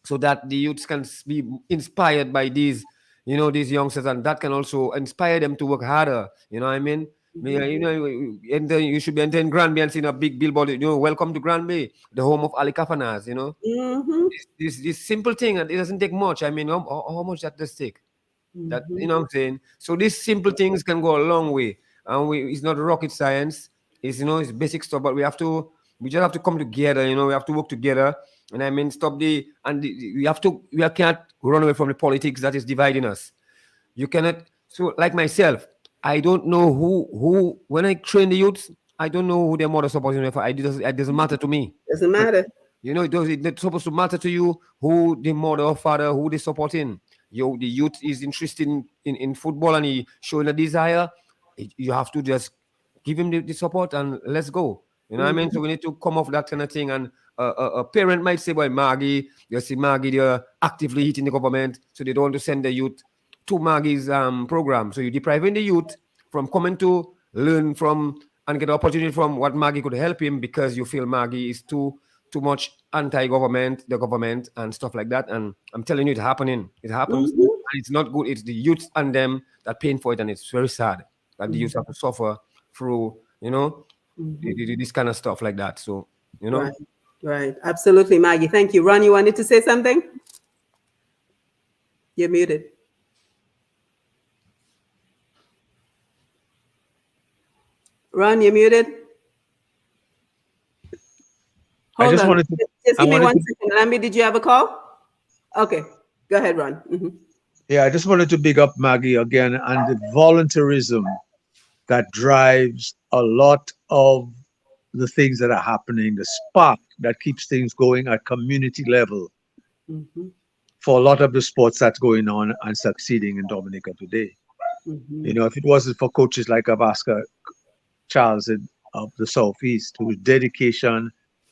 Speaker 3: so that the youths can be inspired by these youngsters, and that can also inspire them to work harder. You know what I mean? And then you should be entering Grand Bay and seeing a big billboard. Welcome to Grand Bay, the home of Ali Kafanas.
Speaker 1: Mm-hmm.
Speaker 3: This simple thing, and it doesn't take much. I mean, how much that does take? That
Speaker 1: Mm-hmm.
Speaker 3: what I'm saying. So these simple things can go a long way, and it's not rocket science. It's basic stuff, but we just have to come together. We have to work together, and I mean stop we can't run away from the politics that is dividing us. You cannot. So like myself, I don't know who when I train the youths, I don't know who their mother supporting me for. It doesn't matter to me.
Speaker 1: Doesn't matter.
Speaker 3: It's supposed to matter to you who the mother or father, who they supporting. The youth is interested in football and he showing a desire. You have to just give him the support and let's go. You know what I mean? So we need to come off that kind of thing. And a parent might say, well, Maggie, you see Maggie, they're actively hitting the government, so they don't want to send the youth to Maggie's program. So you're depriving the youth from coming to learn from and get opportunity from what Maggie could help him, because you feel Maggie is too much anti-government, the government, and stuff like that. And I'm telling you, it's happening. It happens,
Speaker 1: Mm-hmm.
Speaker 3: and it's not good. It's the youth and them that paying for it, and it's very sad that the youth have to suffer through, this kind of stuff like that. So,
Speaker 1: Right. Right. Absolutely, Maggie. Thank you. Ron, you wanted to say something? You're muted. Ron, you're muted.
Speaker 5: I
Speaker 1: Hold
Speaker 5: just
Speaker 1: on.
Speaker 5: wanted to.
Speaker 1: Just
Speaker 5: I
Speaker 1: give me
Speaker 5: wanted
Speaker 1: one
Speaker 5: to.
Speaker 1: second. Lambi, did you have a call? Okay. Go ahead, Ron.
Speaker 5: Yeah, I just wanted to big up Maggie again and the volunteerism that drives a lot of the things that are happening, the spark that keeps things going at community level
Speaker 1: Mm-hmm.
Speaker 5: for a lot of the sports that's going on and succeeding in Dominica today.
Speaker 1: Mm-hmm.
Speaker 5: You know, if it wasn't for coaches like Avaska Charles of the Southeast, whose dedication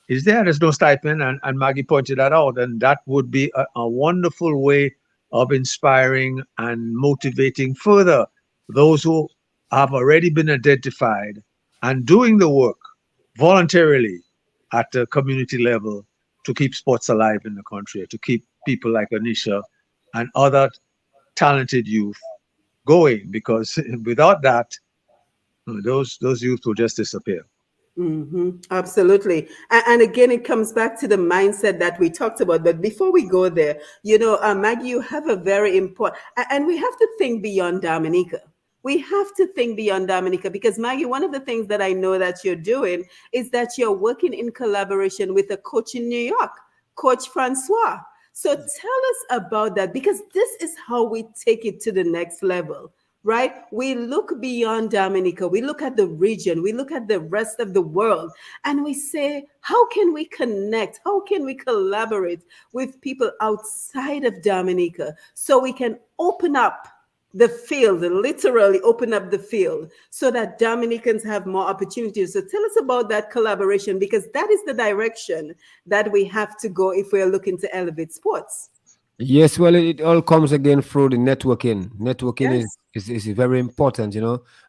Speaker 5: is there, there's no stipend, and Maggie pointed that out, and that would be a wonderful way of inspiring and motivating further those who have already been identified and doing the work voluntarily at the community level to keep sports alive in the country, to keep people like Earnisha and other talented youth going, because without that, those youth will just disappear.
Speaker 1: Absolutely. And again, it comes back to the mindset that we talked about. But before we go there, Maggie, you have a very important, and we have to think beyond Dominica. We have to think beyond Dominica because, Maggie, one of the things that I know that you're doing is that you're working in collaboration with a coach in New York, Coach Francois. So tell us about that because this is how we take it to the next level, right? We look beyond Dominica, we look at the region, we look at the rest of the world, and we say, how can we connect? How can we collaborate with people outside of Dominica so we can open up the field, literally open up the field so that Dominicans have more opportunities. So tell us about that collaboration because that is the direction that we have to go if we're looking to elevate sports.
Speaker 3: Yes, well, it all comes again through the networking. Networking
Speaker 1: Yes.
Speaker 3: is very important,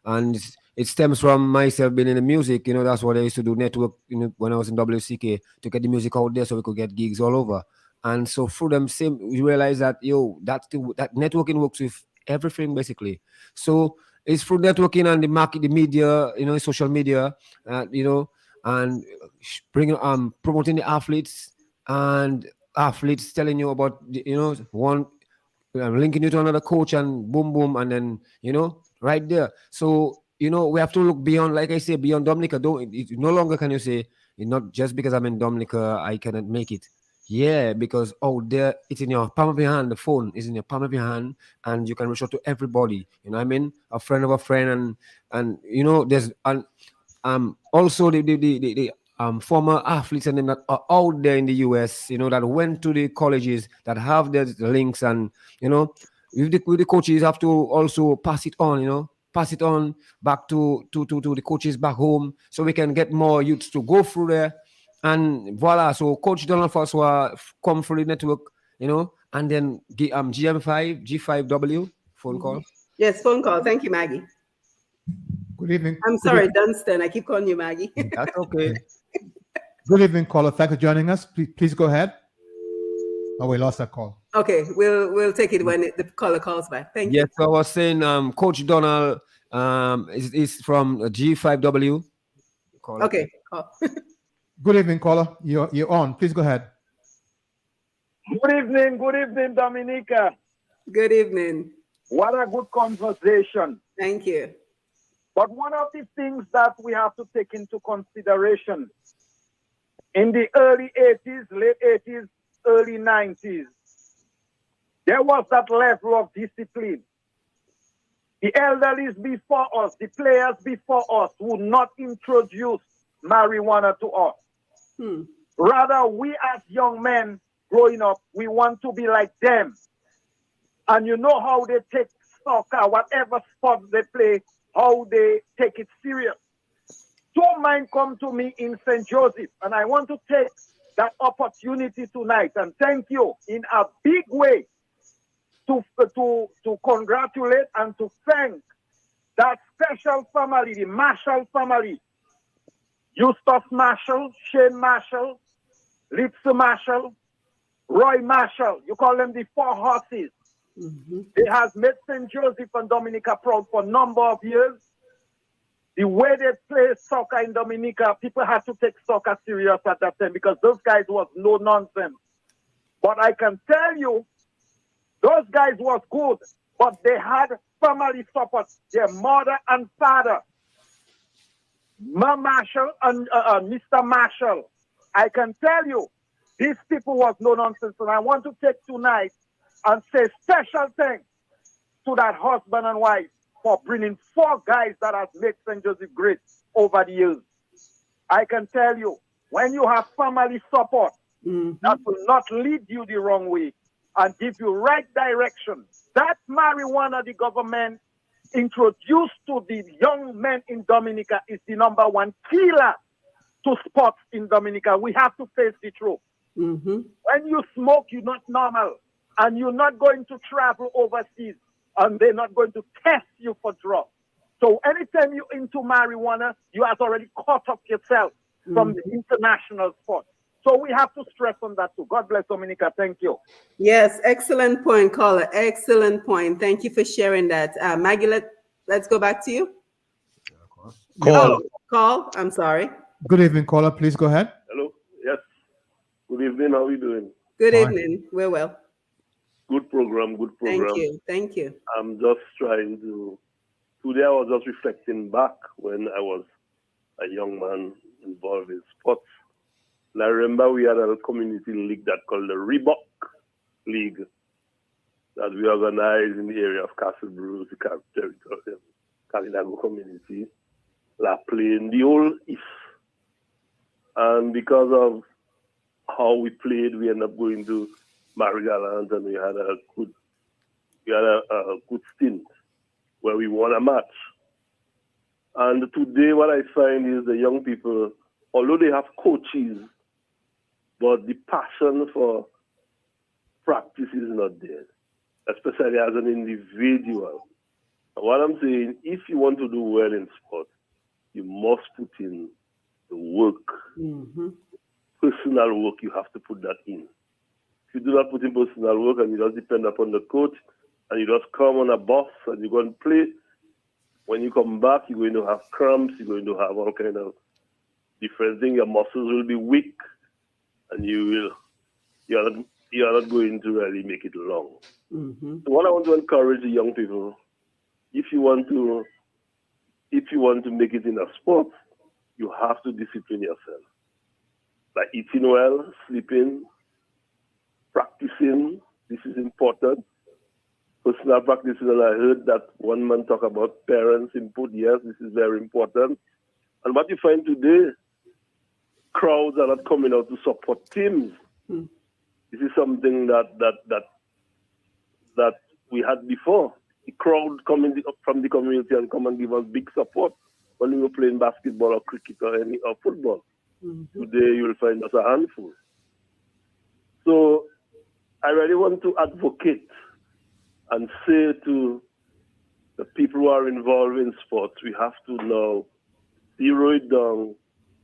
Speaker 3: and it stems from myself being in the music. That's what I used to do, network, when I was in WCK to get the music out there so we could get gigs all over. And so through them, same, we realize that, that networking works with everything basically. So it's through networking and the market, the media, social media, and bringing, promoting the athletes telling you about one linking you to another coach and boom boom and then right there. So we have to look beyond, like I say, beyond Dominica. No longer can you say not just because I'm in Dominica I cannot make it. Yeah, because there it's in your palm of your hand. The phone is in your palm of your hand and you can reach out to everybody, what I mean, a friend of a friend. And there's also the former athletes and them that are out there in the US, that went to the colleges that have their links, and with the coaches have to also pass it on, pass it on back to the coaches back home, so we can get more youths to go through there, and voila. So Coach Donald first come through the network, and then G5W phone call.
Speaker 1: Yes, phone call. Thank you, Maggie.
Speaker 6: Good evening.
Speaker 1: I'm
Speaker 6: Good
Speaker 1: sorry,
Speaker 6: evening.
Speaker 1: Dunstan. I keep calling you Maggie.
Speaker 3: That's okay.
Speaker 6: Good evening, caller. Thanks for joining us. Please go ahead. Oh, we lost that call.
Speaker 1: Okay, we'll take it when the caller calls back. Thank
Speaker 3: Yes,
Speaker 1: you.
Speaker 3: so I was saying, Coach Donald is from G5W. Caller.
Speaker 1: Okay, call.
Speaker 6: Good evening, caller. You're on. Please go ahead.
Speaker 8: Good evening, Dominica.
Speaker 1: Good evening.
Speaker 8: What a good conversation.
Speaker 1: Thank you.
Speaker 8: But one of the things that we have to take into consideration in the early 80s, late 80s, early 90s, there was that level of discipline. The elderlies before us, the players before us would not introduce marijuana to us. Rather, we as young men growing up, we want to be like them. And you know how they take soccer, whatever sport they play, how they take it serious. Two men come to me in St. Joseph, and I want to take that opportunity tonight and thank you in a big way to congratulate and to thank that special family, the Marshall family. Eustace Marshall, Shane Marshall, Litsa Marshall, Roy Marshall. You call them the four horses. They have made St. Joseph and Dominica proud for a number of years. The way they play soccer in Dominica, people had to take soccer serious at that time because those guys was no nonsense. But I can tell you, those guys was good, but they had family support, their mother and father. Ma Marshall and Mr. Marshall, I can tell you, these people was no nonsense. And I want to take tonight and say special thanks to that husband and wife for bringing 4 guys that have made St. Joseph great over the years. I can tell you, when you have family support, that will not lead you the wrong way and give you right direction. That marijuana the government introduced to the young men in Dominica is the #1 killer to sports in Dominica. We have to face the truth. When you smoke, you're not normal, and you're not going to travel overseas, and they're not going to test you for drugs. So anytime you're into marijuana, you have already caught up yourself from the international sport. So we have to stress on that too. God bless Dominica. Thank you.
Speaker 1: Yes, excellent point, caller. Excellent point. Thank you for sharing that. Maggie, let's go back to you.
Speaker 5: Call.
Speaker 1: Call. I'm sorry.
Speaker 6: Good evening, caller. Please go ahead.
Speaker 9: Hello. Yes. Good evening. How are you doing?
Speaker 1: Good
Speaker 6: Fine.
Speaker 1: evening. We're well.
Speaker 9: Good program. Good program.
Speaker 1: Thank you. Thank you.
Speaker 9: I'm just trying to. Today I was just reflecting back when I was a young man involved in sports. And I remember we had a community league that called the Reebok League that we organized in the area of Castle Bruce, the territory, Calinago community, La Plaine, the whole East. And because of how we played, we ended up going to Marigaland, and we had a good stint where we won a match. And today what I find is the young people, although they have coaches, but the passion for practice is not there, especially as an individual. And what I'm saying, if you want to do well in sport, you must put in the work. Personal work, you have to put that in. If you do not put in personal work and you just depend upon the coach and you just come on a bus and you go and play, when you come back, you're going to have cramps, you're going to have all kind of different things. Your muscles will be weak, and you're not going to really make it long. So what I want to encourage the young people, if you want to make it in a sport, you have to discipline yourself. Like eating well, sleeping, practicing, this is important. Personal practices, and I heard that one man talk about parents' input. Yes, this is very important. And what you find today, crowds are not coming out to support teams. This is something that we had before. The crowd coming from the community and come and give us big support when we were playing basketball or cricket or football. Today you will find us a handful. So I really want to advocate and say to the people who are involved in sports, we have to now zero it down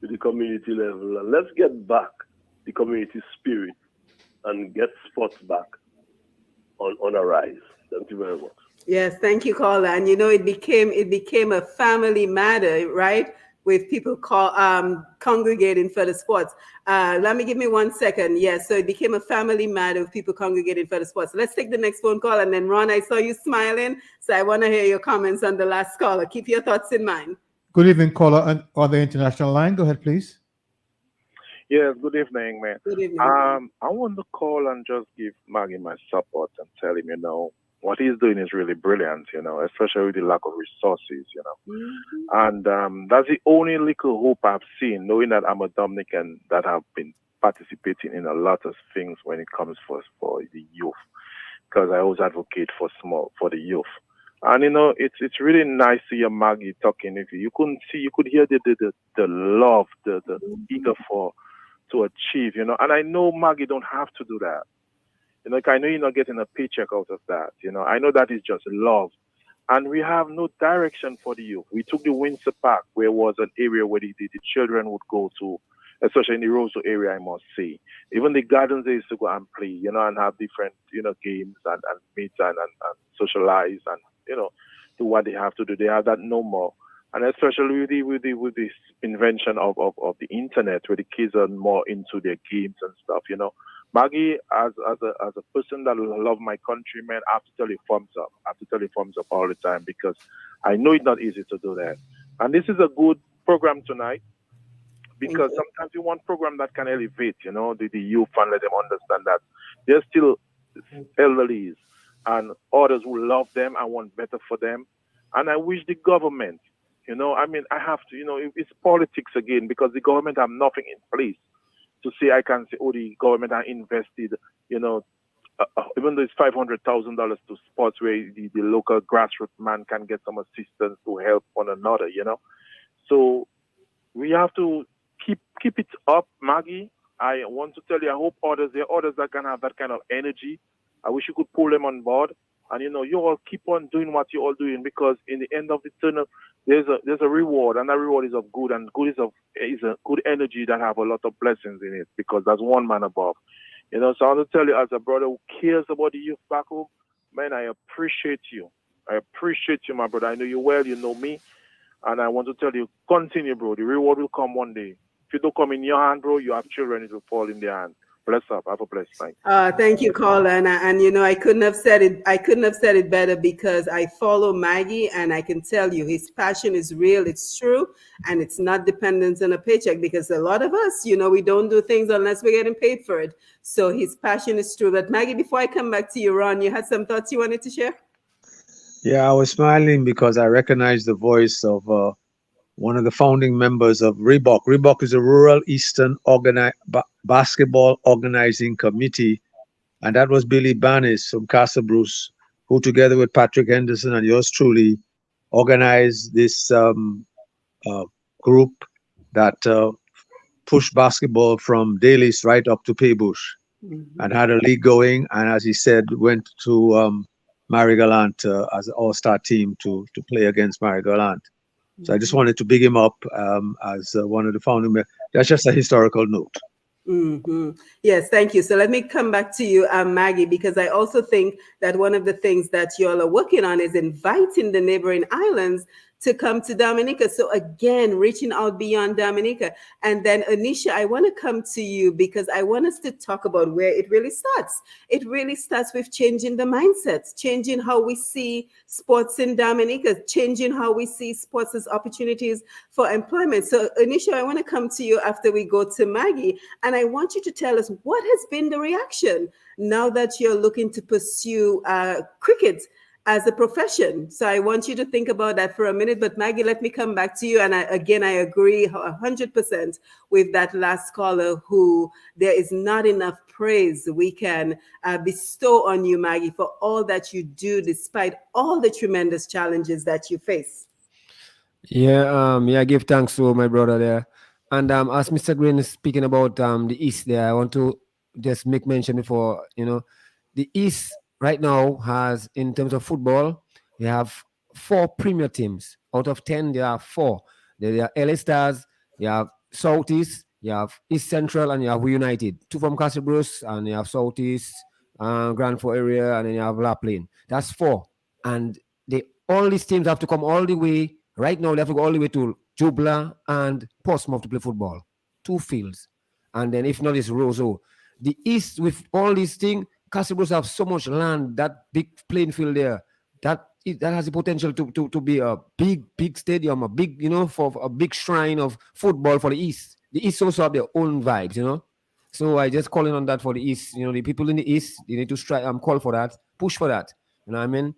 Speaker 9: to the community level, and let's get back the community spirit and get sports back on a rise. Thank you very much.
Speaker 1: Yes, thank you, caller. And it became a family matter, right? With people congregating for the sports. Give me 1 second. Yes, so it became a family matter with people congregating for the sports. Let's take the next phone call. And then, Ron, I saw you smiling, so I want to hear your comments on the last caller. Keep your thoughts in mind.
Speaker 6: Good evening, caller on the international line. Go ahead, please.
Speaker 10: Yes, good evening, man.
Speaker 1: Good evening.
Speaker 10: I want to call and just give Maggie my support and tell him, what he's doing is really brilliant, especially with the lack of resources, And that's the only little hope I've seen, knowing that I'm a Dominican that have been participating in a lot of things when it comes for the youth, because I always advocate for the youth. And it's really nice to hear Maggie talking. If you could hear the love, the eager to achieve, And I know Maggie don't have to do that. I know you're not getting a paycheck out of that. I know that is just love. And we have no direction for the youth. We took the Windsor Park, where it was an area where the children would go to, especially in the Roseau area, I must say. Even the gardens, they used to go and play, and have different, games and meet and socialize and, do what they have to do. They have that no more. And especially with this invention of the internet, where the kids are more into their games and stuff, Maggie, as a person that love my country, man, I have to tell you thumbs up. I have to tell you thumbs up all the time, because I know it's not easy to do that. And this is a good program tonight. because sometimes you want program that can elevate, the youth and let them understand that they're still elderlies and others who love them and want better for them. And I wish the government, I have to, it's politics again, because the government have nothing in place to say, I can say, oh, the government are invested, even though it's $500,000 to sports where the local grassroots man can get some assistance to help one another, So we have to keep it up, Maggie. I want to tell you, I hope there are others that can have that kind of energy. I wish you could pull them on board. And, you all keep on doing what you're all doing, because in the end of the tunnel, there's a reward, and that reward is of good, and good is a good energy that have a lot of blessings in it, because there's one man above. So I want to tell you, as a brother who cares about the youth back home, man, I appreciate you. I appreciate you, my brother. I know you well, you know me. And I want to tell you, continue, bro. The reward will come one day. If it don't come in your hand, bro, you have children, it will fall in their hand. Bless up. Have a blessed night.
Speaker 1: Thank you, caller. And I couldn't have said it better, because I follow Maggie, and I can tell you his passion is real, it's true, and it's not dependent on a paycheck, because a lot of us, we don't do things unless we're getting paid for it. So his passion is true. But Maggie, before I come back to you, Ron, you had some thoughts you wanted to share?
Speaker 5: Yeah, I was smiling because I recognized the voice of one of the founding members of Reebok. Reebok is a Rural Eastern Basketball Organizing Committee, and that was Billy Banis from Castle Bruce, who together with Patrick Henderson and yours truly organized this group that pushed basketball from Dailies right up to Paybush, and had a league going, and as he said, went to Marie-Galante as an all-star team to play against Marie-Galante. So I just wanted to big him up as one of the founding members. That's just a historical note.
Speaker 1: Yes, thank you. So let me come back to you, Maggie, because I also think that one of the things that you all are working on is inviting the neighboring islands to come to Dominica. So again, reaching out beyond Dominica. And then Earnisha, I want to come to you, because I want us to talk about where it really starts. It really starts with changing the mindsets, changing how we see sports in Dominica, changing how we see sports as opportunities for employment. So Earnisha, I want to come to you after we go to Maggie. And I want you to tell us, what has been the reaction now that you're looking to pursue cricket as a profession? So I want you to think about that for a minute. But Maggie, let me come back to you. And I agree 100% with that last caller, who there is not enough praise we can bestow on you, Maggie, for all that you do, despite all the tremendous challenges that you face.
Speaker 3: Yeah, give thanks to my brother there. And as Mr. Green is speaking about the East there, I want to just make mention before, the East right now has, in terms of football, they have 4 premier teams. Out of 10, there are 4. There are LA Stars, you have Southeast, you have East Central, and you have United. 2 from Castle Bruce, and you have Southeast, Grand Forks area, and then you have La Plaine. That's 4. And all these teams have to come all the way. Right now, they have to go all the way to Jubla and Portsmouth to play football. 2 fields. And then if not, it's Roseau. The East, with all these things, Castle Bruce have so much land, that big playing field there, that has the potential to be a big stadium, a big, for a big shrine of football for the East. The East also have their own vibes, So I just calling on that for the East. The people in the East, they need to strike, call for that, push for that. You know what I mean?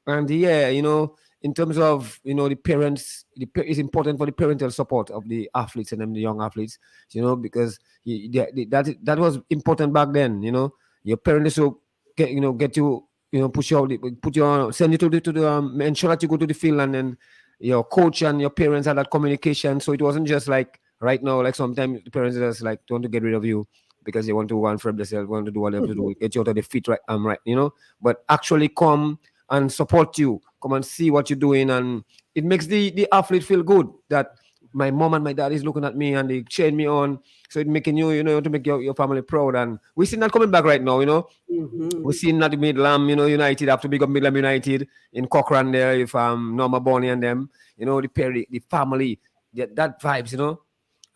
Speaker 3: And yeah, in terms of, the parents, it's important for the parental support of the athletes and the young athletes, because that was important back then, Your parents will get you, push you out, send you to the ensure that you go to the field, and then your coach and your parents had that communication. So it wasn't just like right now, like sometimes the parents just like want to get rid of you because they want to run for themselves, want to do what they have to do, get you out of the feet, right, but actually come and support you, come and see what you're doing, and it makes the athlete feel good that my mom and my dad is looking at me and they cheering me on. So it's making you, to make your family proud. And we see that coming back right now, We see that Midlam, United have to big up Midlam United in Cochrane there, if Norma Bonnie and them, the family, that vibes,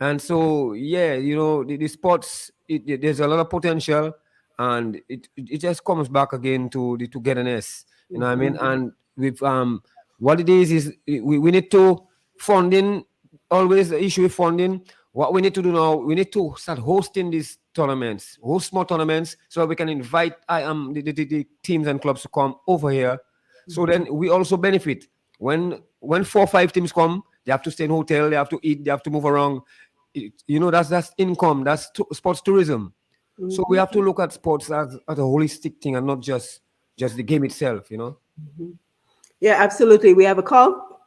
Speaker 3: And so, yeah, the sports, there's a lot of potential, and it just comes back again to the togetherness, you know what I mean? And with what it is we need to funding, always the issue with funding. What we need to do now, we need to start hosting these tournaments, host small tournaments, so we can invite the teams and clubs to come over here. So then we also benefit. When 4 or 5 teams come, they have to stay in hotel, they have to eat, they have to move around. That's income, that's sports tourism. So we have to look at sports as a holistic thing and not just the game itself.
Speaker 1: Yeah, absolutely. We have a call?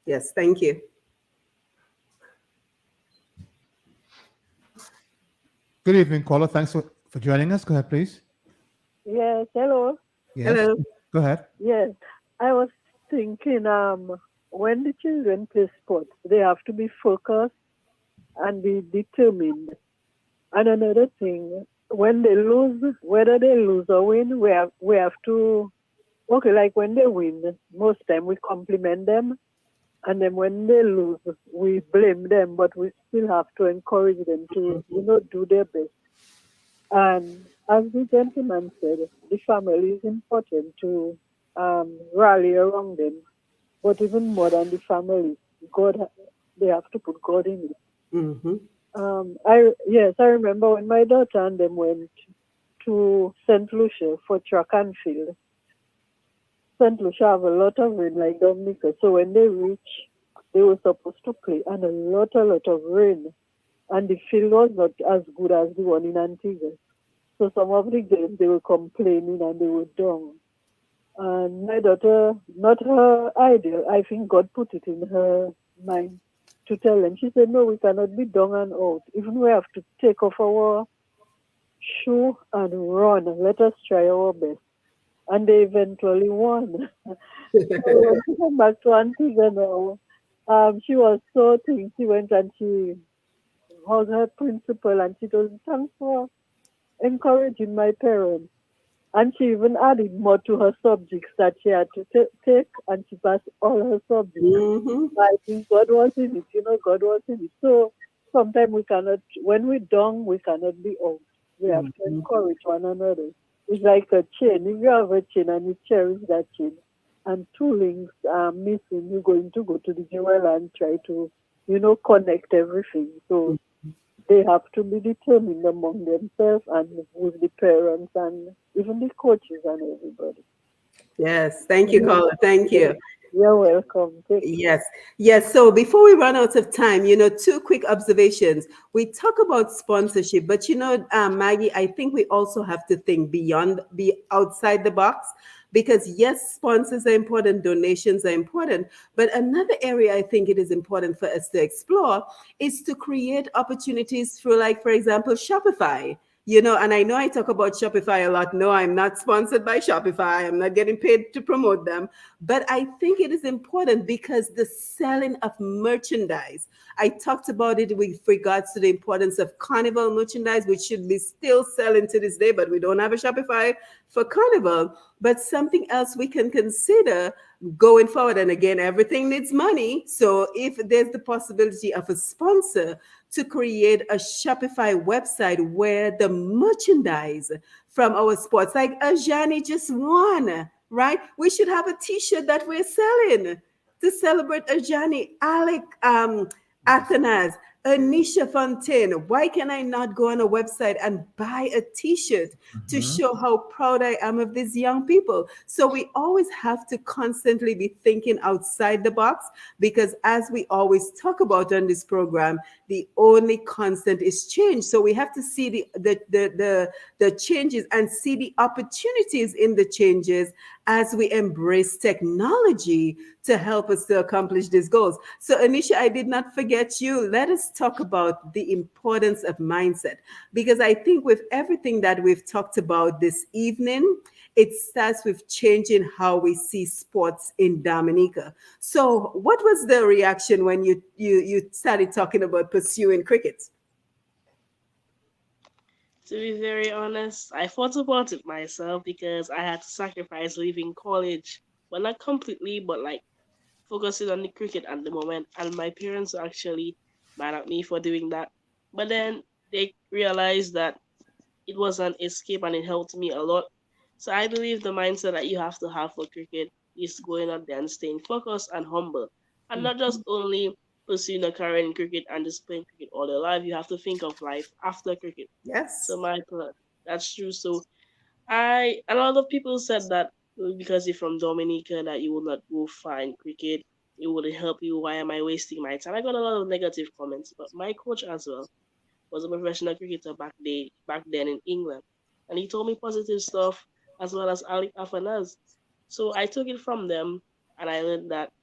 Speaker 1: Yes, thank you.
Speaker 6: Good evening, caller. Thanks for joining us. Go ahead, please.
Speaker 7: Yes, hello.
Speaker 6: Yes.
Speaker 1: Hello.
Speaker 6: Go ahead.
Speaker 7: Yes, I was thinking, when the children play sports, they have to be focused and be determined. And another thing, when they lose, whether they lose or win, we have to, okay, like when they win, most time we compliment them. And then when they lose, we blame them, but we still have to encourage them to, do their best. And as the gentleman said, the family is important to rally around them. But even more than the family, they have to put God in it.
Speaker 1: Mm-hmm.
Speaker 7: I remember when my daughter and them went to St. Lucia for track and field. St. Lucia have a lot of rain like Dominica. So when they reach, they were supposed to play and a lot of rain. And the field was not as good as the one in Antigua. So some of the games they were complaining and they were down. And my daughter, not her idea, I think God put it in her mind to tell them. She said, no, we cannot be down and out. Even we have to take off our shoe and run. Let us try our best. And they eventually won. So when she came back to Antigua now, she was so thankful. She went and she hugged her principal and she told me, thanks for encouraging my parents. And she even added more to her subjects that she had to take, and she passed all her subjects.
Speaker 1: Mm-hmm.
Speaker 7: I think God was in it, God was in it. So sometimes we cannot, when we're down, we cannot be out. We have to encourage one another. It's like a chain. If you have a chain and you cherish that chain, and 2 links are missing, you're going to go to the jeweler and try to, connect everything. So they have to be determined among themselves and with the parents and even the coaches and everybody.
Speaker 1: Yes, thank you, caller. Thank you.
Speaker 7: You're welcome.
Speaker 1: Yes, yes. So before we run out of time, 2 quick observations. We talk about sponsorship, but Maggie, I think we also have to think be outside the box, because yes, sponsors are important, donations are important, but another area I think it is important for us to explore is to create opportunities for, like, for example, Shopify. And I know I talk about Shopify a lot. No, I'm not sponsored by Shopify. I'm not getting paid to promote them. But I think it is important because the selling of merchandise, I talked about it with regards to the importance of carnival merchandise, which should be still selling to this day, but we don't have a Shopify for carnival. But something else we can consider going forward. And again, everything needs money. So if there's the possibility of a sponsor to create a Shopify website where the merchandise from our sports, like Ajani just won, right? We should have a T-shirt that we're selling to celebrate Ajani, Alec, Athanas, Earnisha, Fontaine. Why can I not go on a website and buy a T-shirt to show how proud I am of these young people? So we always have to constantly be thinking outside the box, because as we always talk about on this program, the only constant is change. So we have to see the changes and see the opportunities in the changes as we embrace technology to help us to accomplish these goals. So Earnisha, I did not forget you. Let us talk about the importance of mindset, because I think with everything that we've talked about this evening, it starts with changing how we see sports in Dominica. So what was the reaction when you started talking about pursuing cricket?
Speaker 2: To be very honest, I thought about it myself because I had to sacrifice leaving college. Well, not completely, but like focusing on the cricket at the moment. And my parents were actually mad at me for doing that. But then they realized that it was an escape and it helped me a lot. So I believe the mindset that you have to have for cricket is going out there and staying focused and humble. And not just only pursuing a career in cricket and just playing cricket all their life. You have to think of life after cricket.
Speaker 1: Yes.
Speaker 2: So that's true. So a lot of people said that because you're from Dominica that you will not go find cricket. It wouldn't help you. Why am I wasting my time? I got a lot of negative comments, but my coach as well was a professional cricketer back then in England, and he told me positive stuff as well as Ali Afanaz. So I took it from them, and I learned that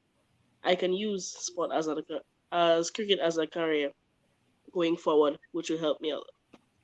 Speaker 2: I can use as cricket as a career going forward, which will help me a lot.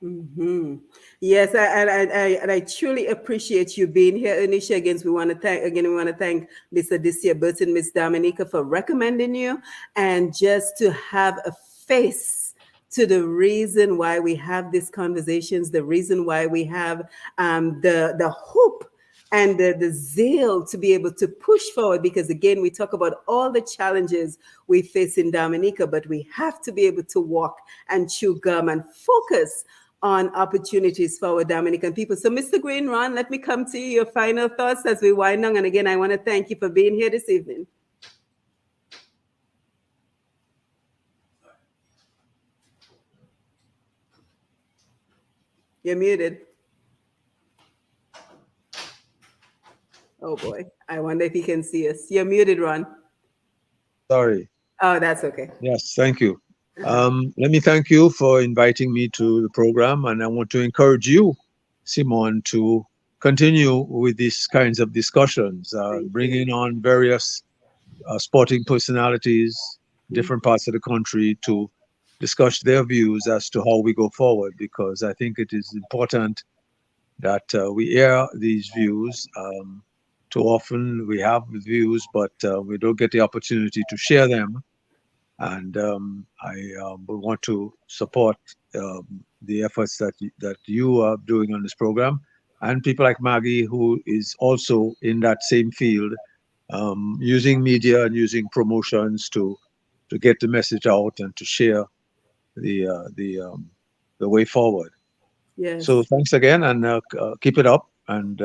Speaker 1: Hmm. Yes, and I truly appreciate you being here, Earnisha. We want to thank Miss Adicia Burton, Miss Dominica for recommending you, and just to have a face to the reason why we have these conversations, the reason why we have the hope and the zeal to be able to push forward, because again we talk about all the challenges we face in Dominica, but we have to be able to walk and chew gum and focus on opportunities for our Dominican people. So Mr. Green, Ron, let me come to you, your final thoughts as we wind down. And again, I want to thank you for being here this evening. You're muted. Oh boy, I wonder if he can see us. You're muted, Ron.
Speaker 5: Sorry.
Speaker 1: Oh, that's okay.
Speaker 5: Yes, thank you. Let me thank you for inviting me to the program, and I want to encourage you, Simone, to continue with these kinds of discussions, bringing on various sporting personalities, different parts of the country to discuss their views as to how we go forward, because I think it is important that we air these views. Too often we have views, but we don't get the opportunity to share them. And I would want to support the efforts that you are doing on this program, and people like Maggie, who is also in that same field, using media and using promotions to get the message out and to share the way forward.
Speaker 1: Yes.
Speaker 5: So thanks again, and keep it up. And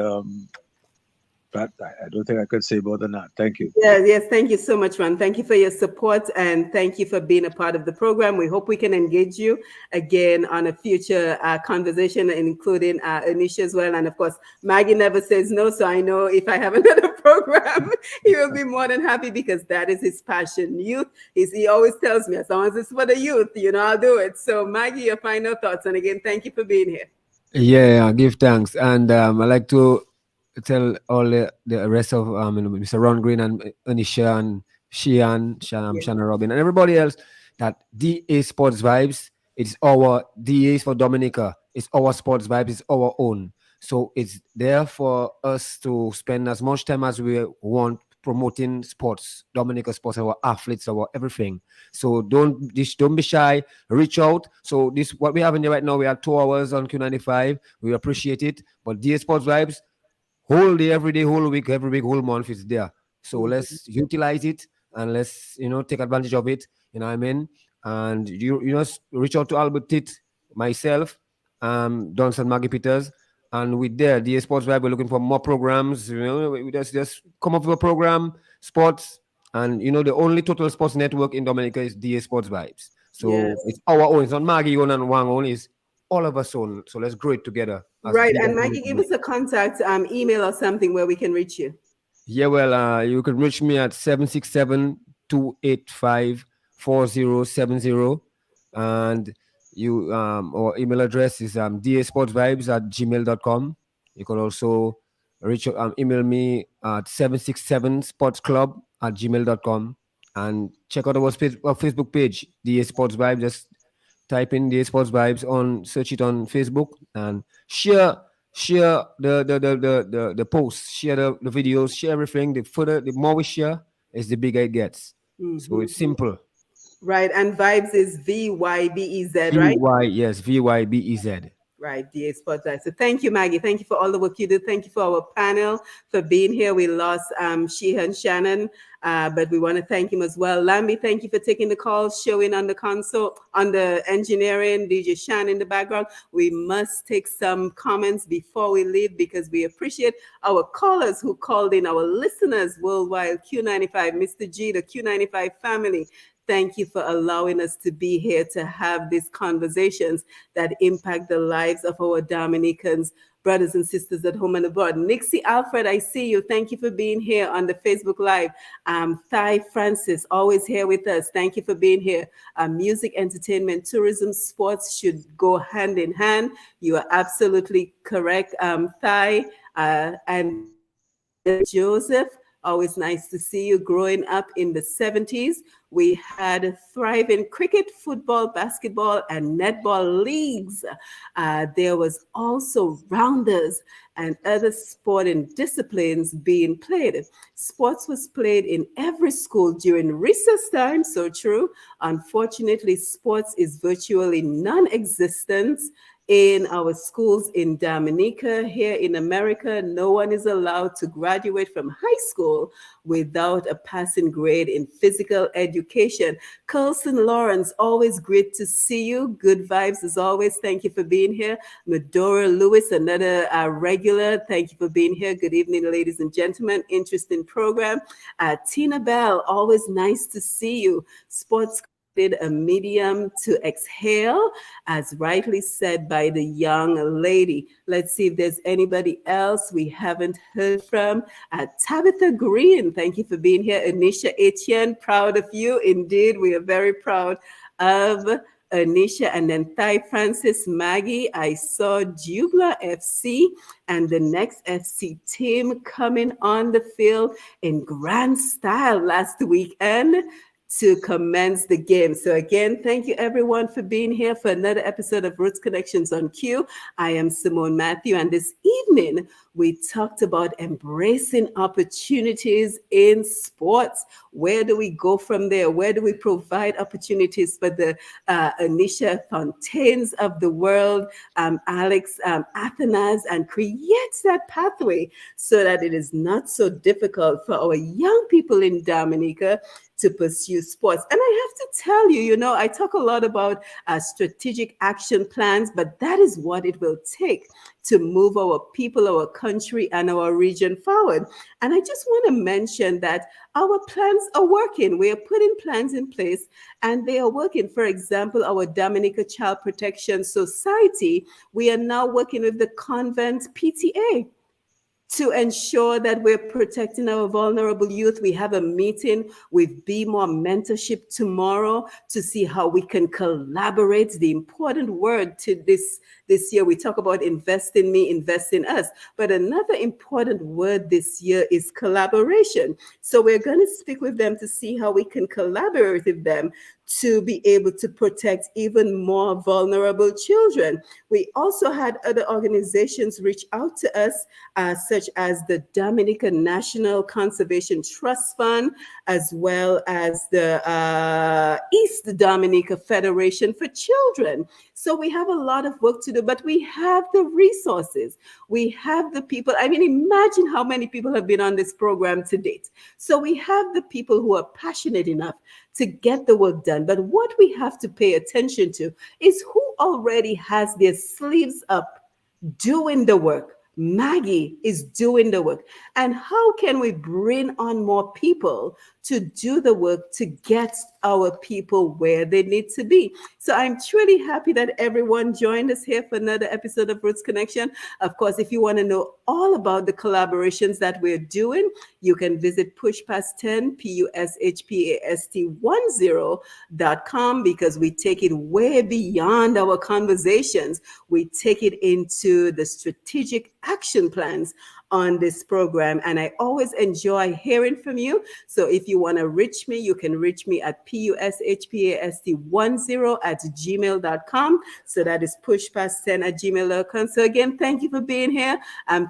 Speaker 5: but I don't think I could say more than that. Thank you.
Speaker 1: Yes, thank you so much, Ron. Thank you for your support, and thank you for being a part of the program. We hope we can engage you again on a future conversation, including Earnisha as well. And of course, Maggie never says no, so I know if I have another program, he will be more than happy, because that is his passion. Youth, he always tells me, as long as it's for the youth, I'll do it. So Maggie, your final thoughts. And again, thank you for being here.
Speaker 3: Yeah, give thanks. And I like to tell all the rest of Mr. Ron Green and Earnisha and Shannah Robin and everybody else that DA Sports Vibes, it's our DA for Dominica. It's our sports vibes, it's our own. So it's there for us to spend as much time as we want promoting sports, Dominica sports, our athletes, our everything. So don't be shy, reach out. So this what we have in there right now, we have 2 hours on Q95. We appreciate it. But DA Sports Vibes, whole day, every day, whole week, every week, whole month is there. So let's utilize it and let's take advantage of it. You know what I mean? And you reach out to Albert Tit, myself, Dunstan, Maggie Peters, and with there, DA Sports Vibe, we're looking for more programs. We just come up with a program, sports, and the only total sports network in Dominica is DA Sports Vibes. So it's our own. It's not Maggie own and Wang own. It's all of us own. So let's grow it together.
Speaker 1: Right. And Maggie, give us a contact email or something where we can reach you.
Speaker 3: Yeah, well, you can reach me at 767-285-4070. And our email address is dasportsvibes@gmail.com. You can also email me at 767sportsclub@gmail.com. And check out our Facebook page, DA Sports Vibes. Just type in DA Sports Vibes search it on Facebook, and share the posts, share the videos, share everything. The more we share, is the bigger it gets. So it's simple.
Speaker 1: Right. And Vibes is VYBEZ, right?
Speaker 3: VYBEZ.
Speaker 1: Right, DA Spotlight. So thank you, Maggie. Thank you for all the work you do. Thank you for our panel for being here. We lost Sheehan Shannon, but we want to thank him as well. Lambi, thank you for taking the call, showing on the console, on the engineering, DJ Shan in the background. We must take some comments before we leave, because we appreciate our callers who called in, our listeners worldwide, Q95, Mr. G, the Q95 family. Thank you for allowing us to be here to have these conversations that impact the lives of our Dominicans, brothers and sisters at home and abroad. Nixie Alfred, I see you. Thank you for being here on the Facebook Live. Thai Francis, always here with us. Thank you for being here. Music, entertainment, tourism, sports should go hand in hand. You are absolutely correct. Thai and Joseph, always nice to see you. Growing up in the 70s, we had thriving cricket, football, basketball, and netball leagues. There was also rounders and other sporting disciplines being played. Sports was played in every school during recess time, so true. Unfortunately, sports is virtually non-existent in our schools in Dominica. Here in America, no one is allowed to graduate from high school without a passing grade in physical education. Colson Lawrence, always great to see you. Good vibes as always. Thank you for being here. Medora Lewis, another regular. Thank you for being here. Good evening, ladies and gentlemen. Interesting program. Tina Bell, always nice to see you. Sports a medium to exhale, as rightly said by the young lady. Let's see if there's anybody else we haven't heard from. Tabitha Green, thank you for being here. Earnisha Etienne, proud of you. Indeed, we are very proud of Earnisha. And then Thai Francis, Maggie. I saw Jubla FC and the next FC team coming on the field in grand style last weekend to commence the game. So again, thank you everyone for being here for another episode of Roots Connections on Q. I am Simone Mathieu, and this evening we talked about embracing opportunities in sports. Where do we go from there? Where do we provide opportunities for the Earnisha Fontaines of the world, Alex Athanas, and create that pathway so that it is not so difficult for our young people in Dominica to pursue sports. And I have to tell you, you know, I talk a lot about strategic action plans, but that is what it will take to move our people, our country, and our region forward. And I just want to mention that our plans are working. We are putting plans in place and they are working. For example, our Dominica Child Protection Society, we are now working with the convent PTA to ensure that we're protecting our vulnerable youth. We have a meeting with Be More Mentorship tomorrow to see how we can collaborate. The important word to this year, we talk about invest in me, invest in us. But another important word this year is collaboration. So we're going to speak with them to see how we can collaborate with them to be able to protect even more vulnerable children. We also had other organizations reach out to us, such as the Dominica National Conservation Trust Fund, as well as the East Dominica Federation for Children. So we have a lot of work to do, but we have the resources. We have the people. I mean, imagine how many people have been on this program to date. So we have the people who are passionate enough to get the work done. But what we have to pay attention to is who already has their sleeves up doing the work. Maggie is doing the work. And how can we bring on more people to do the work to get our people where they need to be? So I'm truly happy that everyone joined us here for another episode of Roots Connection. Of course, if you want to know all about the collaborations that we're doing, you can visit pushpast10, pushpast10.com, because we take it way beyond our conversations. We take it into the strategic action plans on this program. And I always enjoy hearing from you. So if you want to reach me, you can reach me at pushpast10@gmail.com. So that is pushpast10@gmail.com. So again, thank you for being here.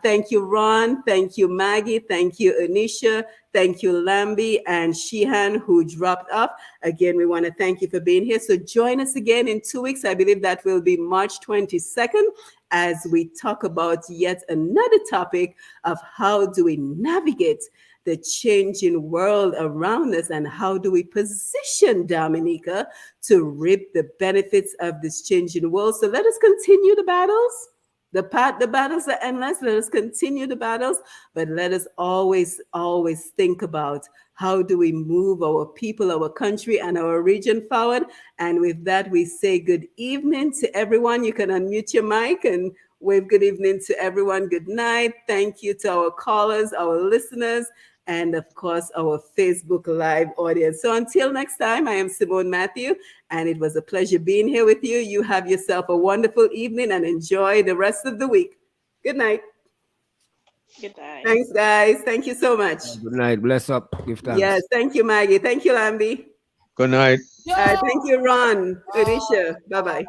Speaker 1: Thank you, Ron. Thank you, Maggie. Thank you, Earnisha. Thank you, Lambi and Sheehan, who dropped off. Again, we want to thank you for being here. So join us again in 2 weeks. I believe that will be March 22nd, as we talk about yet another topic of how do we navigate the changing world around us and how do we position Dominica to reap the benefits of this changing world. So let us continue the battles. The battles are endless. Let us continue the battles, but let us always think about how do we move our people, our country, and our region forward. And with that, we say good evening to everyone. You can unmute your mic and wave good evening to everyone. Good night. Thank you to our callers, our listeners, and of course, our Facebook Live audience. So until next time, I am Simone Mathieu, and it was a pleasure being here with you. You have yourself a wonderful evening and enjoy the rest of the week. Good night.
Speaker 2: Good night.
Speaker 1: Thanks, guys. Thank you so much.
Speaker 3: Good night. Bless up. Give thanks.
Speaker 1: Yes, thank you, Maggie. Thank you, Lambi.
Speaker 5: Good night.
Speaker 1: Thank you, Ron. Earnisha. Bye-bye.